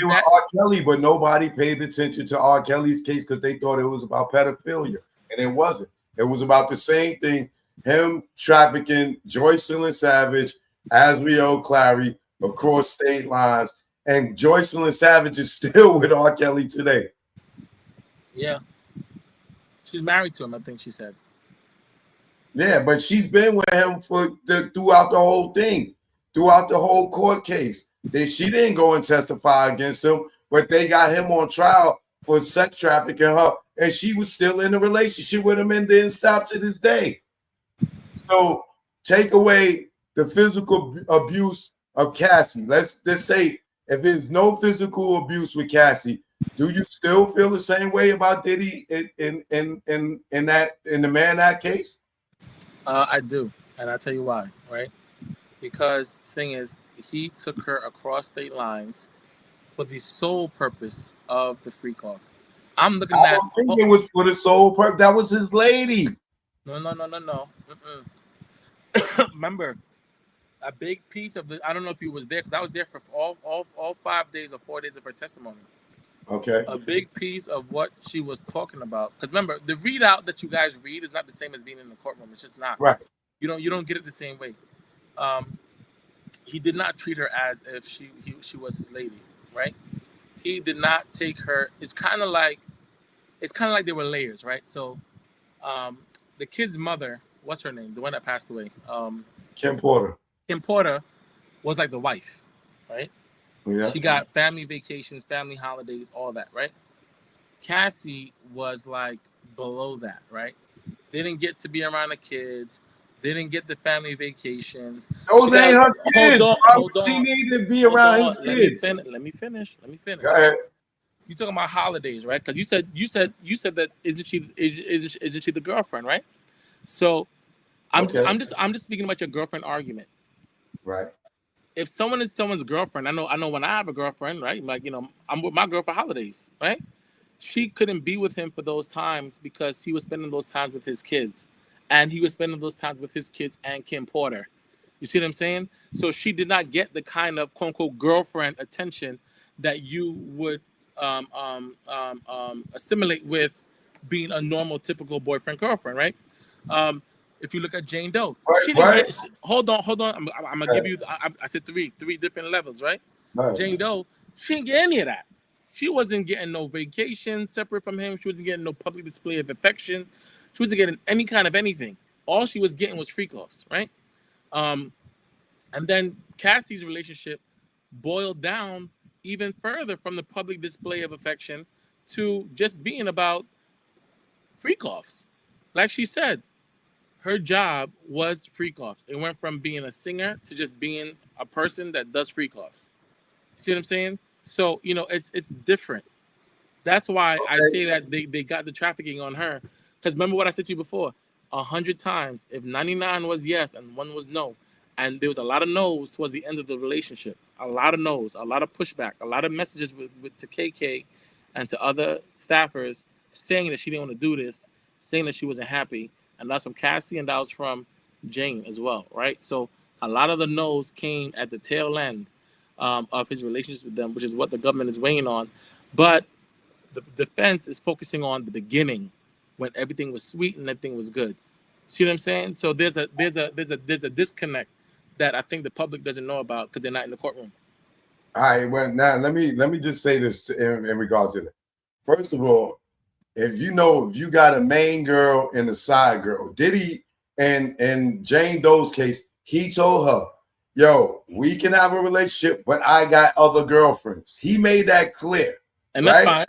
[SPEAKER 13] R. Kelly? But nobody paid attention to R. Kelly's case because they thought it was about pedophilia, and it wasn't. It was about the same thing. Him trafficking Joycelyn Savage, Asriel Clary across state lines, and Joycelyn Savage is still with R. Kelly today.
[SPEAKER 14] Yeah, she's married to him, I think she said.
[SPEAKER 13] Yeah, but she's been with him throughout the whole thing, throughout the whole court case. She didn't go and testify against him, but they got him on trial for sex trafficking her, and she was still in a relationship with him and didn't stop to this day. So take away the physical abuse of Cassie. Let's say if there's no physical abuse with Cassie, do you still feel the same way about Diddy in the Man Act case?
[SPEAKER 14] I do, and I'll tell you why, right? Because the thing is, he took her across state lines for the sole purpose of the freak off. I'm looking
[SPEAKER 13] I
[SPEAKER 14] at.
[SPEAKER 13] don't think it was for the sole purpose. That was his lady.
[SPEAKER 14] No. Remember, a big piece of the. I don't know if you was there, because I was there for all 5 days or 4 days of her testimony.
[SPEAKER 13] Okay.
[SPEAKER 14] A big piece of what she was talking about. Because remember, the readout that you guys read is not the same as being in the courtroom. It's just not.
[SPEAKER 13] Right.
[SPEAKER 14] You don't get it the same way. He did not treat her as if she was his lady, right? He did not take her. It's kind of like there were layers, right? So, the kid's mother, what's her name? The one that passed away.
[SPEAKER 13] Kim Porter.
[SPEAKER 14] Kim Porter was like the wife, right?
[SPEAKER 13] Yeah.
[SPEAKER 14] She got family vacations, family holidays, all that, right? Cassie was like below that, right? Didn't get to be around the kids, didn't get the family vacations.
[SPEAKER 13] Those ain't her kids.
[SPEAKER 14] Hold on.
[SPEAKER 13] She needed to be around his kids.
[SPEAKER 14] Let me finish.
[SPEAKER 13] Go ahead.
[SPEAKER 14] You talking about holidays, right? Because you said that isn't she the girlfriend, right? So I'm just speaking about your girlfriend argument.
[SPEAKER 13] Right.
[SPEAKER 14] If someone is someone's girlfriend, I know when I have a girlfriend, right? Like, I'm with my girl for holidays, right? She couldn't be with him for those times because he was spending those times with his kids. And he was spending those times with his kids and Kim Porter. You see what I'm saying? So she did not get the kind of quote unquote girlfriend attention that you would assimilate with being a normal, typical boyfriend girlfriend, right? If you look at Jane Doe, she didn't get. Hold on. I'm gonna give you. I said three different levels, right? Jane Doe, she didn't get any of that. She wasn't getting no vacation separate from him. She wasn't getting no public display of affection. She wasn't getting any kind of anything. All she was getting was freak offs, right? And then Cassie's relationship boiled down even further from the public display of affection to just being about freak offs. Like she said, her job was freak offs. It went from being a singer to just being a person that does freak offs. See what I'm saying? So, it's different. That's why I say that they got the trafficking on her. Because remember what I said to you before, 100 times, if 99 was yes and 1 was no, and there was a lot of no's towards the end of the relationship, a lot of no's, a lot of pushback, a lot of messages to KK and to other staffers saying that she didn't want to do this, saying that she wasn't happy. And that's from Cassie and that was from Jane as well, right? So a lot of the no's came at the tail end of his relationships with them, which is what the government is weighing on. But the defense is focusing on the beginning when everything was sweet and everything was good. See what I'm saying? So there's a disconnect that I think the public doesn't know about because they're not in the courtroom.
[SPEAKER 13] All right, well, now let me just say this in regards to that. First of all, if you got a main girl and a side girl, Diddy and Jane Doe's case, he told her, yo, we can have a relationship, but I got other girlfriends. He made that clear.
[SPEAKER 14] And that's fine.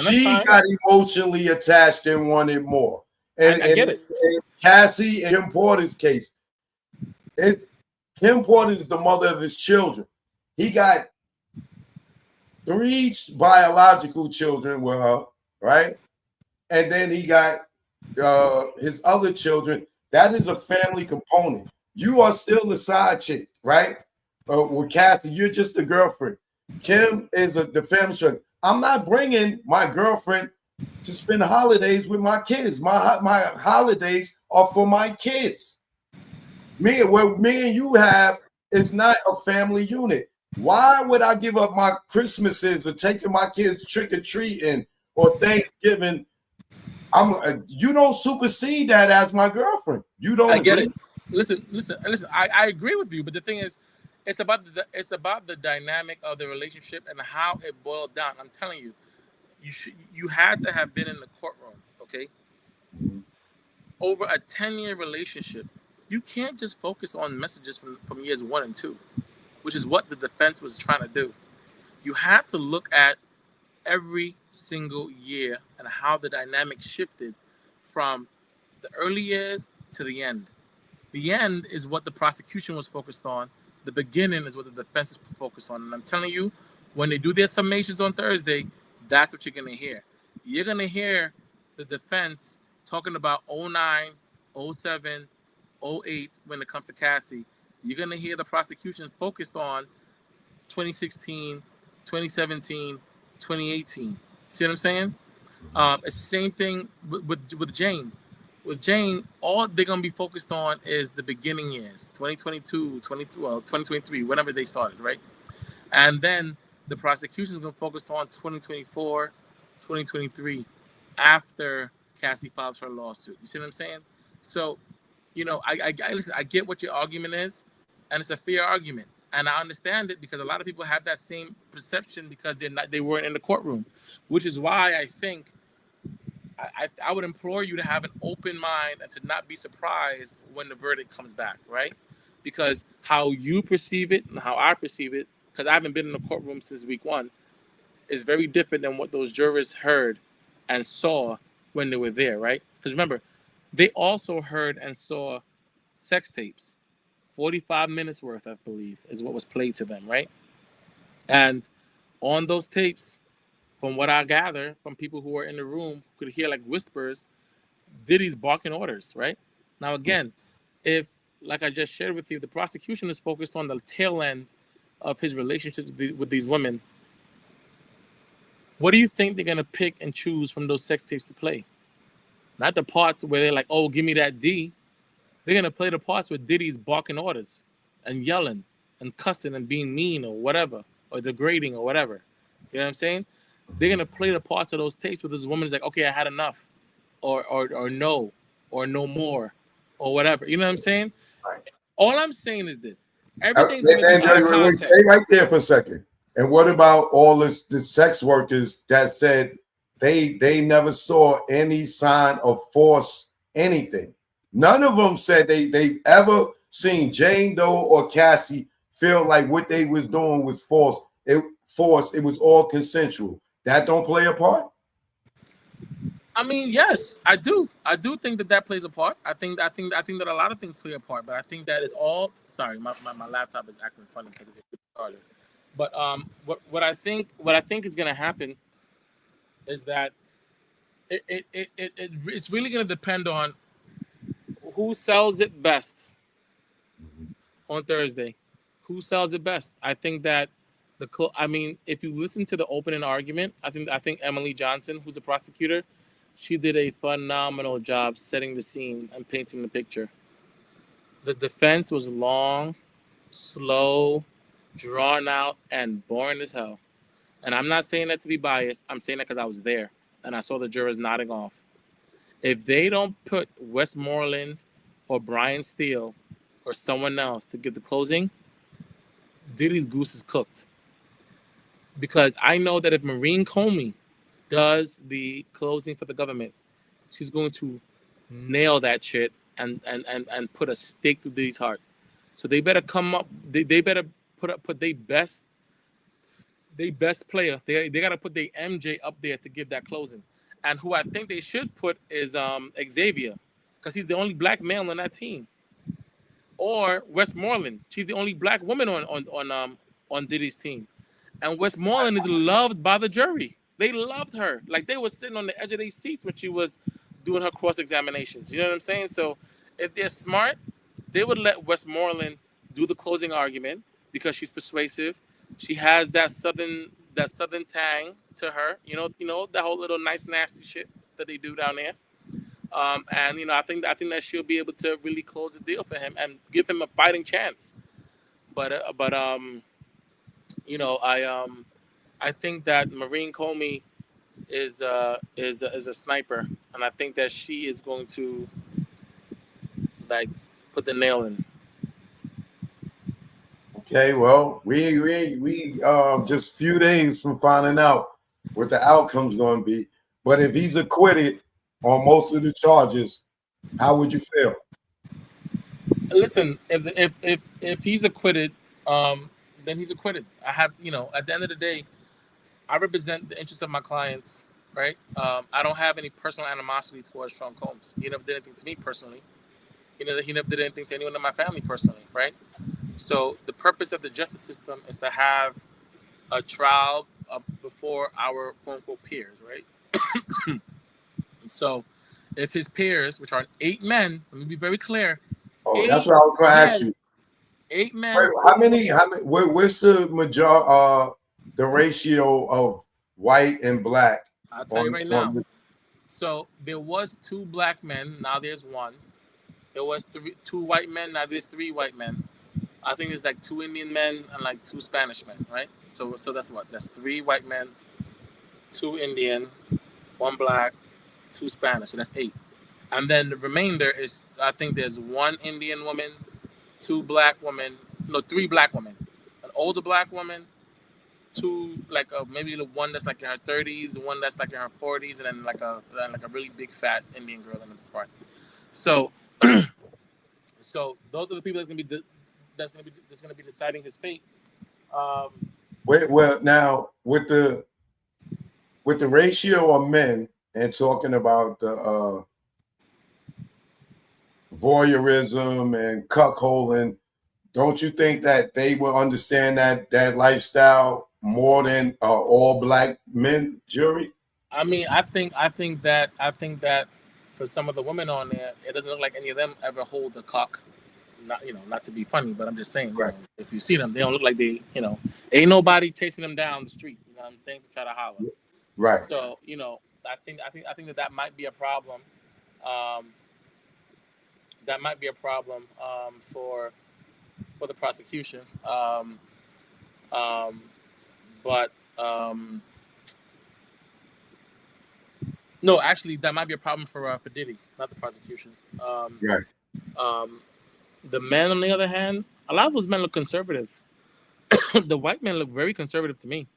[SPEAKER 13] She got emotionally attached and wanted more. And
[SPEAKER 14] I get it.
[SPEAKER 13] And Cassie and Kim Porter's case, Kim Porter is the mother of his children. He got 3 biological children with her, right? And then he got his other children. That is a family component. You are still the side chick, right? With Cassie, you're just the girlfriend. Kim is the family chick. I'm not bringing my girlfriend to spend holidays with my kids. My holidays are for my kids. What me and you have is not a family unit. Why would I give up my Christmases or taking my kids trick-or-treating or Thanksgiving? You don't supersede that as my girlfriend. You don't.
[SPEAKER 14] I get it. Listen. I agree with you, but the thing is, it's about the dynamic of the relationship and how it boiled down. I'm telling you, you had to have been in the courtroom, okay? Over a 10-year relationship, you can't just focus on messages from years 1 and 2, which is what the defense was trying to do. You have to look at every single year and how the dynamic shifted from the early years to the end. The end is what the prosecution was focused on. The beginning is what the defense is focused on. And I'm telling you, When they do their summations on Thursday, that's what you're gonna hear. You're gonna hear the defense talking about '09, '07, '08 when it comes to Cassie. You're gonna hear the prosecution focused on 2016, 2017, 2018. See what I'm saying? It's the same thing with Jane. With Jane, all they're gonna be focused on is the beginning years, 2022, 2023, whenever they started, right? And then the prosecution is gonna focus on 2024, 2023, after Cassie files her lawsuit. You see what I'm saying? So, listen, I get what your argument is, and it's a fair argument, and I understand it because a lot of people have that same perception because they weren't in the courtroom, which is why I think I would implore you to have an open mind and to not be surprised when the verdict comes back, right? Because how you perceive it and how I perceive it, because I haven't been in the courtroom since week 1, is very different than what those jurors heard and saw when they were there, right? Because remember, they also heard and saw sex tapes. 45 minutes worth, I believe, is what was played to them, right? And on those tapes, from what I gather from people who were in the room, could hear like whispers, Diddy's barking orders, right? Now, again, if, like I just shared with you, the prosecution is focused on the tail end of his relationship with these women, what do you think they're going to pick and choose from those sex tapes to play? Not the parts where they're like, oh, give me that D. They're going to play the parts where Diddy's barking orders and yelling and cussing and being mean or whatever, or degrading or whatever. You know what I'm saying? They're going to play the parts of those tapes where this woman's like, okay, I had enough, or no, or no more, or whatever. You know what I'm saying? All I'm saying is this. Everything's going to be out of context.
[SPEAKER 13] Stay right there for a second. And what about all the sex workers that said they never saw any sign of force, anything? None of them said they've ever seen Jane Doe or Cassie feel like what they was doing was force. It was all consensual. That don't play a part?
[SPEAKER 14] I mean, yes, I do. I do think that plays a part. I think that a lot of things play a part, but I think that it's all. Sorry, my laptop is acting funny because it gets started. But what I think is going to happen is that it's really going to depend on who sells it best on Thursday. Who sells it best? I think that if you listen to the opening argument, I think Emily Johnson, who's a prosecutor, she did a phenomenal job setting the scene and painting the picture. The defense was long, slow, drawn out, and boring as hell. And I'm not saying that to be biased. I'm saying that because I was there and I saw the jurors nodding off. If they don't put Westmoreland or Brian Steele or someone else to get the closing, Diddy's goose is cooked. Because I know that if Maureen Comey does the closing for the government, she's going to nail that shit and put a stake through Diddy's heart. So they better come up. They better put their best player. They got to put their MJ up there to give that closing. And who I think they should put is Xavier, because he's the only black male on that team. Or Westmoreland. She's the only black woman on Diddy's team. And Westmoreland is loved by the jury. They loved her. Like, they were sitting on the edge of their seats when she was doing her cross-examinations. You know what I'm saying? So if they're smart, they would let Westmoreland do the closing argument because she's persuasive. She has that southern tang to her. You know that whole little nice nasty shit that they do down there. And I think that she'll be able to really close the deal for him and give him a fighting chance. I think that Maureen Comey is a sniper, and I think that she is going to like put the nail in.
[SPEAKER 13] Okay, well, we just a few days from finding out what the outcome's going to be. But if he's acquitted on most of the charges, how would you feel?
[SPEAKER 14] Listen, if he's acquitted, then he's acquitted. I have, at the end of the day, I represent the interests of my clients, right? I don't have any personal animosity towards Sean Combs. He never did anything to me personally. He never did anything to anyone in my family personally, right? So the purpose of the justice system is to have a trial before our quote unquote peers, right? So, if his peers, which are 8 men, let me be very clear.
[SPEAKER 13] Oh, that's what I was going to ask you.
[SPEAKER 14] 8 men.
[SPEAKER 13] Wait, how many? What's the the ratio of white and black?
[SPEAKER 14] I'll tell you right now. So there was 2 black men. Now there's 1. There was 2 white men. Now there's 3 white men. I think it's like 2 Indian men and like 2 Spanish men, right? So that's what? That's 3 white men, 2 Indian, 1 black, 2 Spanish. So that's 8. And then the remainder is, I think there's 1 Indian woman, 2 black women, no, 3 black women, an older black woman, 2 like maybe the one that's like in her 30s, one that's like in her 40s, and then like a really big fat Indian girl in the front. So, so those are the people that's gonna be deciding his fate.
[SPEAKER 13] Well, now with the ratio of men and talking about the voyeurism and cuckolding, don't you think that they will understand that lifestyle more than all black men jury?
[SPEAKER 14] I mean, I think that for some of the women on there, it doesn't look like any of them ever hold the cock. Not to be funny, but I'm just saying, right. If you see them, they don't look like they, ain't nobody chasing them down the street. You know what I'm saying? To try to holler.
[SPEAKER 13] Right.
[SPEAKER 14] So, I think that might be a problem. That might be a problem for the prosecution. No, actually, that might be a problem for Diddy, not the prosecution.
[SPEAKER 13] Right.
[SPEAKER 14] The men, on the other hand, a lot of those men look conservative. The white men look very conservative to me.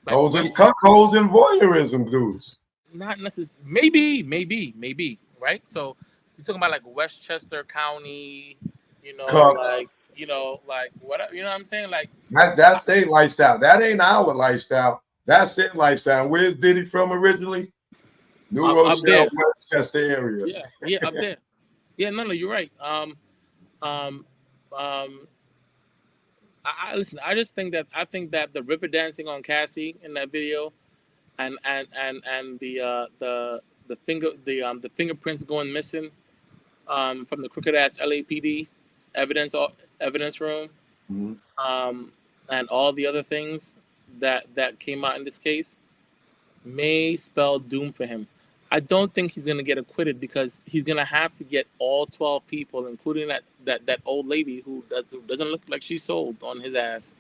[SPEAKER 13] Like, those are cuckolds and voyeurism dudes.
[SPEAKER 14] Not necessarily. Maybe. Right. So you're talking about like Westchester County, like whatever. You know what I'm saying? Like
[SPEAKER 13] that's their lifestyle. That ain't our lifestyle. That's their lifestyle. Where's Diddy from originally? New Rochelle, Westchester area.
[SPEAKER 14] Yeah, up there. Yeah, no, you're right. Listen. I think that the river dancing on Cassie in that video, and the fingerprints going missing, from the crooked ass LAPD evidence room, and all the other things that came out in this case, may spell doom for him. I don't think he's gonna get acquitted because he's gonna have to get all 12 people, including that old lady who doesn't look like she's sold, on his ass.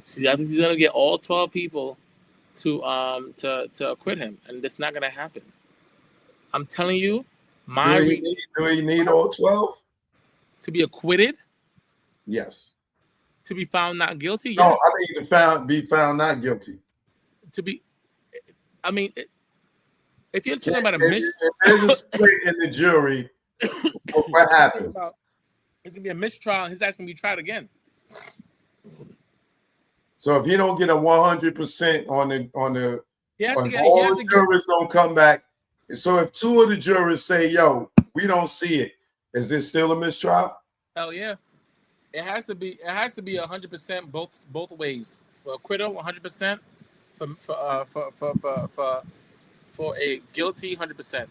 [SPEAKER 14] So I think he's gonna get all 12 people to acquit him, and that's not gonna happen. I'm telling you,
[SPEAKER 13] do he need all 12
[SPEAKER 14] to be acquitted?
[SPEAKER 13] Yes.
[SPEAKER 14] To be found not guilty?
[SPEAKER 13] No,
[SPEAKER 14] Yes.
[SPEAKER 13] I think to be found not guilty.
[SPEAKER 14] If you're talking about a mistrial,
[SPEAKER 13] there's a split in the jury. What happens?
[SPEAKER 14] It's gonna be a mistrial, and his ass gonna be tried again.
[SPEAKER 13] So if he don't get a 100% on the all the jurors don't come back. So if 2 of the jurors say, "Yo, we don't see it," is this still a mistrial?
[SPEAKER 14] Hell yeah, it has to be. It has to be 100% both ways. For acquittal, 100%. For a guilty, 100%.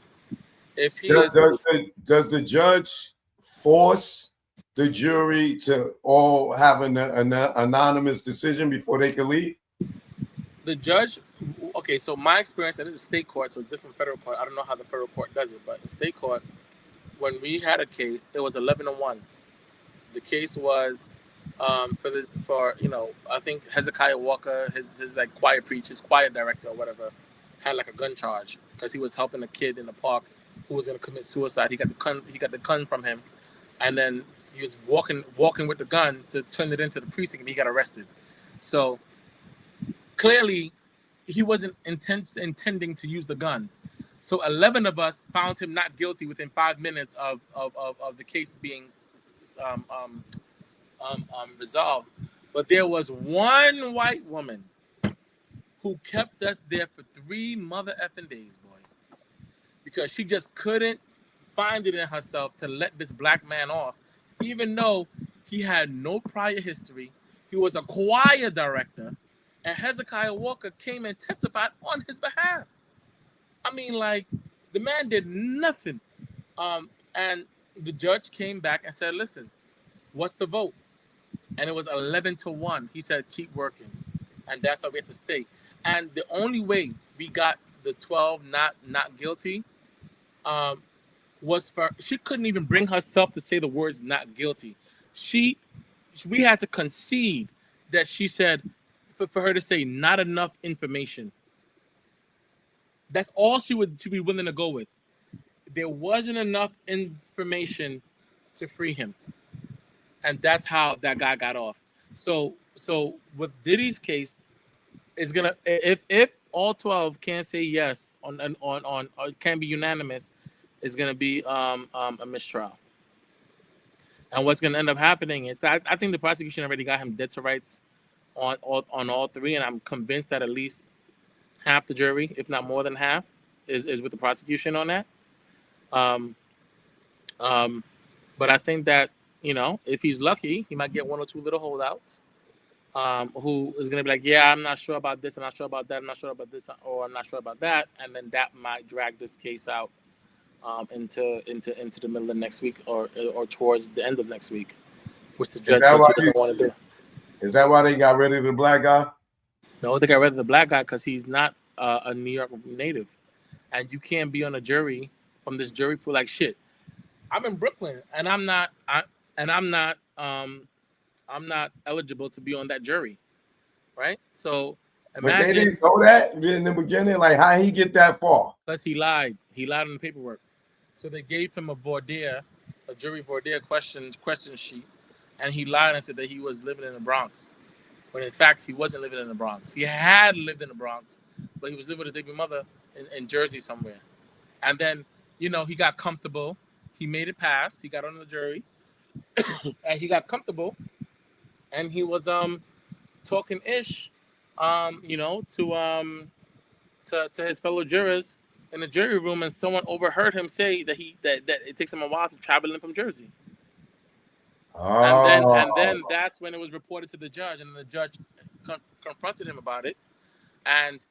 [SPEAKER 14] If he
[SPEAKER 13] does the judge force the jury to all have an anonymous decision before they can leave?
[SPEAKER 14] The judge, okay, so my experience, and this is state court, so it's different from federal court. I don't know how the federal court does it, but in state court, when we had a case, it was 11-1. The case was I think Hezekiah Walker, his like choir director or whatever, had like a gun charge because he was helping a kid in the park who was going to commit suicide. He got the gun from him, and then he was walking with the gun to turn it into the precinct, and he got arrested. So clearly, he wasn't intending to use the gun. So 11 of us found him not guilty within 5 minutes of the case being resolved. But there was one white woman who kept us there for 3 mother effing days, boy. Because she just couldn't find it in herself to let this black man off, even though he had no prior history. He was a choir director, and Hezekiah Walker came and testified on his behalf. I mean, like, the man did nothing. And the judge came back and said, listen, what's the vote? And it was 11-1. He said, keep working. And that's how we had to stay. And the only way we got the 12 not guilty was for, she couldn't even bring herself to say the words not guilty. We had to concede that she said, for her to say not enough information. That's all she would be willing to go with. There wasn't enough information to free him. And that's how that guy got off. So with Diddy's case, is gonna, if all 12 can't say yes on can be unanimous, is gonna be a mistrial. And what's gonna end up happening is, I think the prosecution already got him dead to rights on all three, and I'm convinced that at least half the jury, if not more than half, is with the prosecution on that. But I think that, you know, if he's lucky, he might get one or two little holdouts who is going to be like, yeah, I'm not sure about this, I'm not sure about that, I'm not sure about this, or I'm not sure about that. And then that might drag this case out into the middle of next week or towards the end of next week, which the judge says he doesn't want to do.
[SPEAKER 13] Is that why they got rid of the black guy?
[SPEAKER 14] No, they got rid of the black guy because he's not a New York native. And you can't be on a jury from this jury pool like shit. I'm in Brooklyn, and I'm not eligible to be on that jury, right? So imagine. But
[SPEAKER 13] they didn't know that in the beginning. Like, how he get that far?
[SPEAKER 14] Because he lied. He lied on the paperwork. So they gave him a jury voir dire question sheet, and he lied and said that he was living in the Bronx, when in fact he wasn't living in the Bronx. He had lived in the Bronx, but he was living with a baby mother in Jersey somewhere. And then, you know, he got comfortable. He made it past. He got on the jury, and he got comfortable, and he was talking ish, you know, to his fellow jurors in the jury room, and someone overheard him say that that it takes him a while to travel in from Jersey. Oh. And then that's when it was reported to the judge, and the judge confronted him about it, and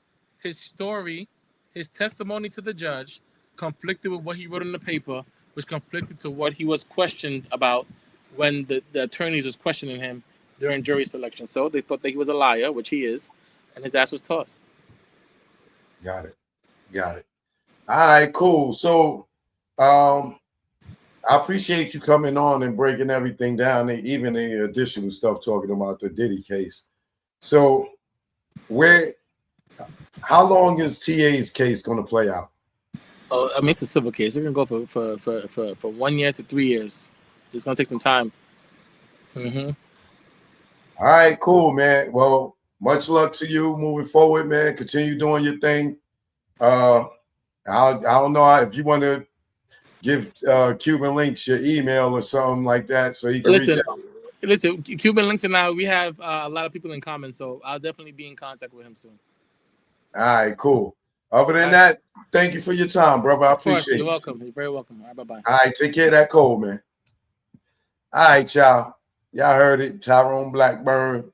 [SPEAKER 14] his story, his testimony to the judge, conflicted with what he wrote in the paper, which conflicted to what he was questioned about when the attorneys was questioning him during jury selection. So they thought that he was a liar, which he is, and his ass was tossed.
[SPEAKER 13] Got it. All right, cool. So I appreciate you coming on and breaking everything down, and even the additional stuff talking about the Diddy case. So how long is TA's case going to play out?
[SPEAKER 14] Oh, I mean, it's a civil case. They're going to go for 1 year to 3 years. It's going to take some time. Mm-hmm.
[SPEAKER 13] All right, cool, man. Well, much luck to you moving forward, man. Continue doing your thing. I don't know if you want to give Cuban Links your email or something like that, so he can reach out.
[SPEAKER 14] Listen, Cuban Links and I, we have a lot of people in common, so I'll definitely be in contact with him soon.
[SPEAKER 13] All right, cool. Other than that, thank you for your time, brother. I appreciate it.
[SPEAKER 14] You're welcome. You're very welcome. All right, bye-bye.
[SPEAKER 13] All right, take care of that cold, man. All right, y'all. Y'all heard it. Tyrone Blackburn,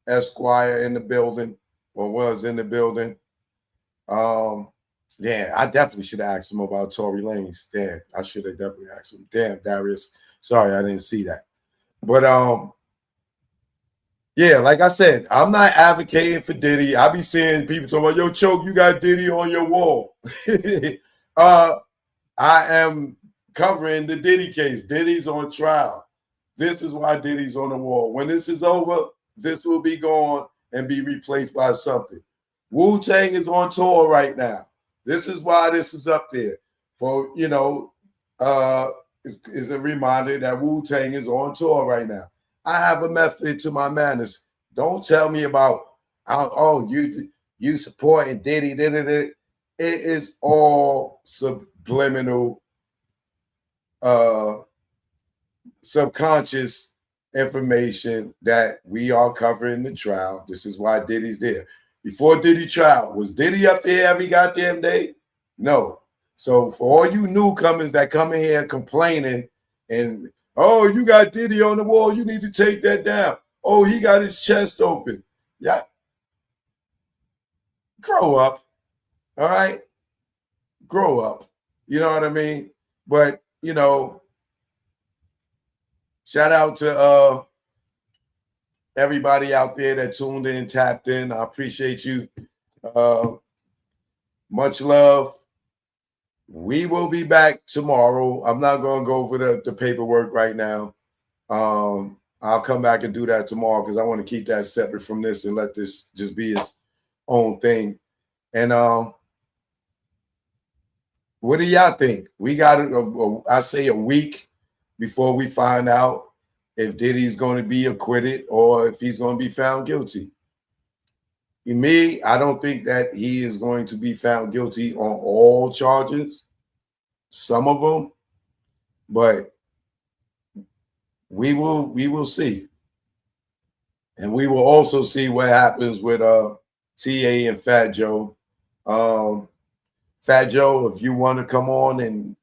[SPEAKER 13] Esquire, in the building, or was in the building. Yeah, I definitely should have asked him about Tory Lanez. Damn, I should have definitely asked him. Damn, Darius. Sorry, I didn't see that. But yeah, like I said, I'm not advocating for Diddy. I be seeing people talking about, yo, Choke, you got Diddy on your wall. I am covering the Diddy case. Diddy's on trial. This is why Diddy's on the wall. When this is over, this will be gone and be replaced by something. Wu-Tang is on tour right now. This is why this is up there. For, you know, is a reminder that Wu-Tang is on tour right now. I have a method to my madness. Don't tell me about, oh, you supporting Diddy. It is all subliminal, subconscious information that we are covering the trial. This is why Diddy's there. Before Diddy trial, was Diddy up there every goddamn day? No. So for all you newcomers that come in here complaining and, oh, you got Diddy on the wall, you need to take that down. Oh, he got his chest open. Yeah. grow up. All right? Grow up. You know what I mean? But, you know, shout out to everybody out there that tuned in, tapped in. I appreciate you. Much love. We will be back tomorrow. I'm not going to go over the paperwork right now. I'll come back and do that tomorrow because I want to keep that separate from this and let this just be its own thing. And what do y'all think? We got, I say, a week before we find out if Diddy's going to be acquitted or if he's going to be found guilty. Me, I don't think that he is going to be found guilty on all charges, some of them, but we will see. And we will also see what happens with TA and Fat Joe. Fat Joe, if you want to come on and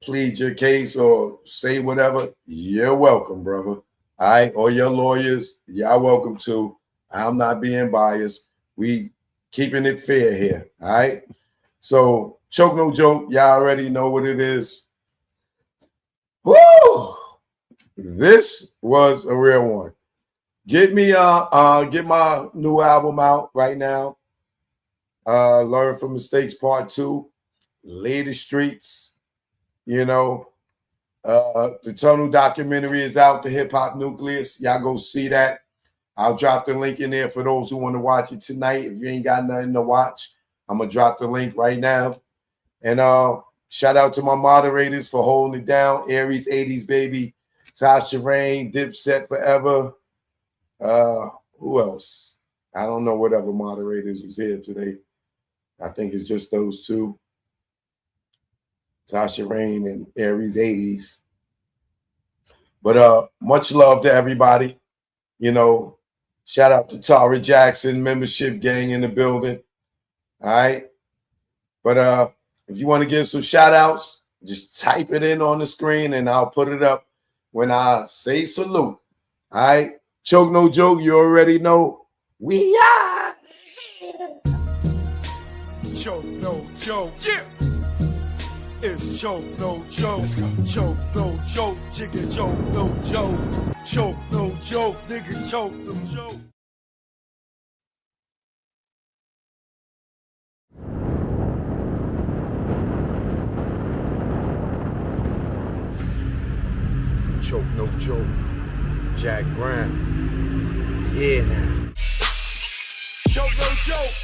[SPEAKER 13] plead your case or say whatever, you're welcome, brother. All right, or your lawyers, y'all welcome too. I'm not being biased. We keeping it fair here. All right. So Choke No Joke, y'all already know what it is. Woo! This was a real one. Get me get my new album out right now. Learn from Mistakes Part 2. Lay the Streets. You know. The Tunnel documentary is out, the Hip Hop Nucleus. Y'all go see that. I'll drop the link in there for those who want to watch it tonight. If you ain't got nothing to watch, I'm going to drop the link right now. And shout out to my moderators for holding it down. Aries 80s Baby, Tasha Rain, Dipset Forever. Who else? I don't know what other moderators is here today. I think it's just those two. Tasha Rain and Aries 80s. But much love to everybody. You know, shout out to Tara Jackson, membership gang in the building. All right. But if you want to give some shout outs, just type it in on the screen and I'll put it up when I say salute. All right. Choke No Joke, you already know. We are.
[SPEAKER 1] Choke No Joke. Yeah. It's Choke No Joke. Let's go. Choke No Joke. Chicken Choke No Joke. Choke No Joke. Nigga Choke No Joke. Choke No Joke. Jack Brown. Yeah now. Choke No Joke.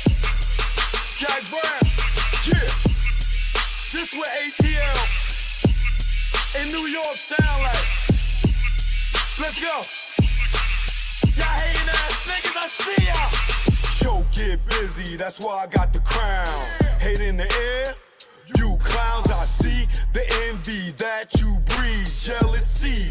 [SPEAKER 1] Jack Brown. Yeah. This what ATL in New York sound like. Let's go. Y'all hating ass niggas, I see y'all. Show get busy, that's why I got the crown. Hate in the air, you clowns, I see the envy that you breed, jealousy.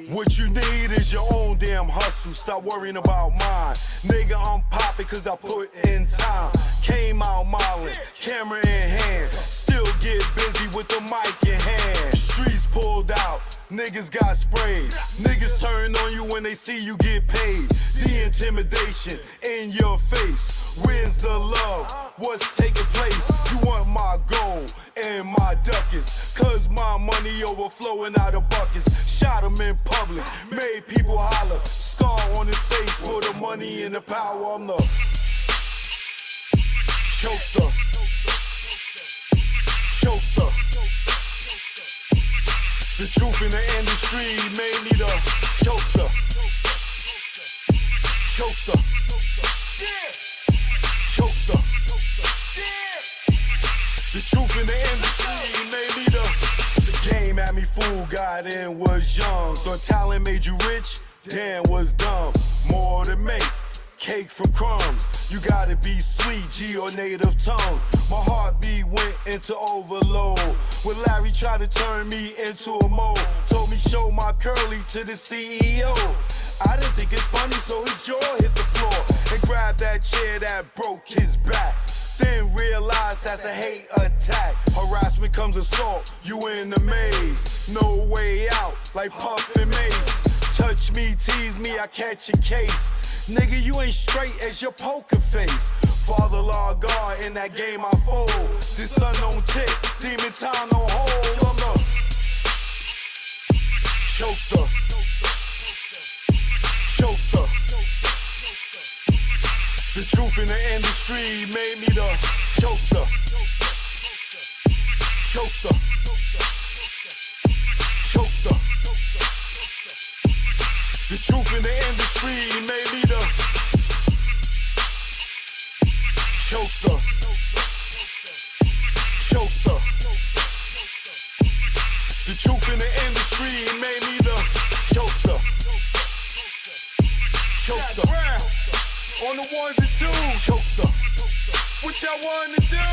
[SPEAKER 1] What you need is your own damn hustle. Stop worrying about mine. Nigga, I'm popping cause I put in time. Came out modeling, camera in hand. Still get busy with the mic in hand. Streets pulled out, niggas got sprayed. Niggas turn on you when they see you get paid. The intimidation in your face. Where's the love? What's taking place? You want my gold and my ducats. Cause my money overflowing out of buckets. Shot him in public, made people holler. Scar on his face for the money and the power. I'm the chokester. Chokester. The truth in the industry made me the chokester. Chokester. Chokester. The truth in the industry made me the game had me fooled, got in, was young. Thought talent made you rich, damn was dumb. More to make, cake from crumbs. You gotta be sweet, G or native tongue. My heartbeat went into overload. When Larry tried to turn me into a mole, told me show my curly to the CEO. I didn't think it's funny, so his jaw hit the floor and grabbed that chair that broke his back. Then realized that's a hate attack. Harassment comes assault, you in the maze. No way out, like Puff and Mace. Touch me, tease me, I catch a case. Nigga, you ain't straight as your poker face. Father, Lord God, in that game I fold. This sun don't tick, demon time don't hold. I'm the chokester. Chokester. The truth in the industry made me the chokester. Chokester. Chokester. The truth in the industry made me the chokester. Chokester. The truth in the industry made me the chokester. Chokester. On the ones and twos. Chokester. What y'all want to do?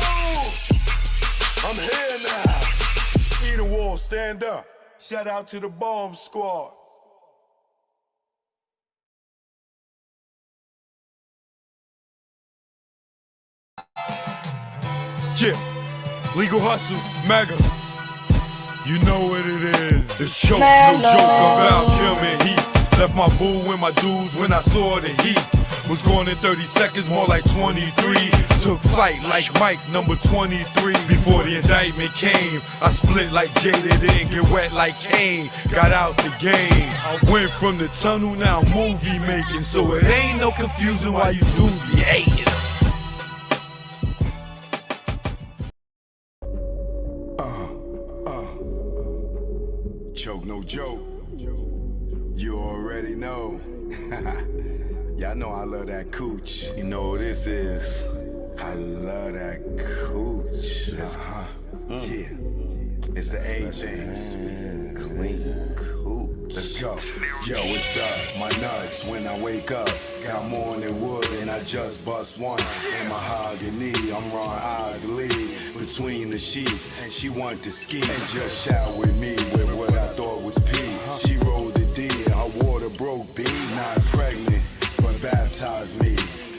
[SPEAKER 1] I'm here now. Eden Wall, stand up. Shout out to the bomb squad. Yeah, legal hustle, mega. You know what it is. It's choke, no joke about killing heat. Left my boo and my dudes when I saw the heat. Was going in 30 seconds, more like 23. Took flight like Mike, number 23. Before the indictment came, I split like Jada, didn't get wet like Kane. Got out the game. I went from the tunnel, now movie making. So it ain't no confusing why you dudes be hating. Choke, no joke. You already know. Y'all know I love that cooch. You know what this is. I love that cooch. Yeah. It's the A thing. Clean cooch. Let's go. Yo, what's up? My nuts when I wake up. Got more than wood and I just bust one. In mahogany, I'm Ron Osley. Between the sheets, and she want to ski. And just shout with me with what I thought was pee. She rolled the D, her water broke B. Not pregnant, but baptized me.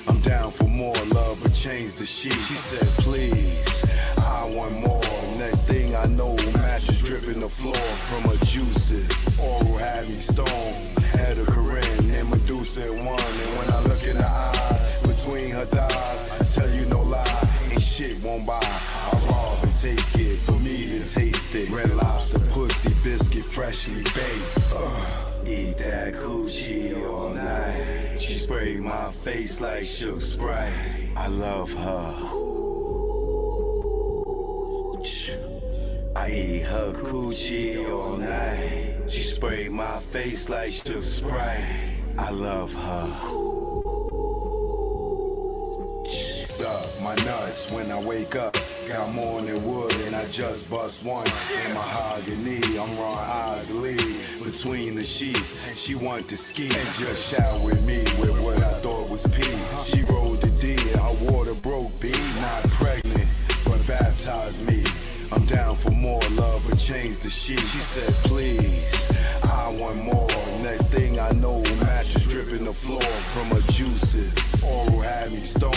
[SPEAKER 1] I'm down for more love, but change the sheet. She said, please, I want more. Next thing I know, mattress dripping the floor from her juices. Oral had me stoned, had a Corinne and Medusa in one. And when I look in her eye, between her thighs, I tell you no lie, ain't shit won't buy. I rob and take it, for me to taste it. Red Lobster, pussy, biscuit, freshly baked. Eat that coochie all night. She sprayed my face like Shook Sprite. I love her. I eat her coochie all night. She sprayed my face like Shook Sprite. I love her. Suck my nuts when I wake up. Got more than wood and I just bust one. In mahogany, I'm Ron Osley. Between the sheets, and she want to ski. And just shout with me with what I thought was pee. She rolled the D, her water broke B. Not pregnant, but baptized me. I'm down for more love, but change the sheet. She said, please, I want more. Next thing I know, mattress dripping the floor from her juices. Oral had me stoned,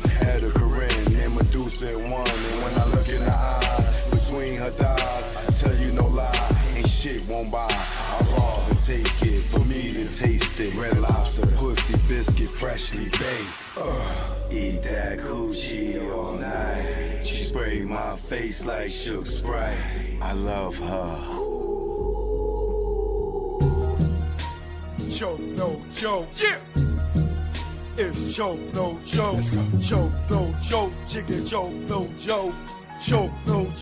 [SPEAKER 1] had a Corinne and Medusa in one. And when I look in her eye, between her thighs, I tell you no lie, ain't shit won't buy. I rob and take it, for me to taste it. Red Lobster, pussy, biscuit, freshly baked. Eat that coochie all night. She sprayed my face like Shook Sprite. I love her. Choke, no joke. Yeah. It's choke, no joke. Choke, no joke. Chicken choke, no joke. Choke, no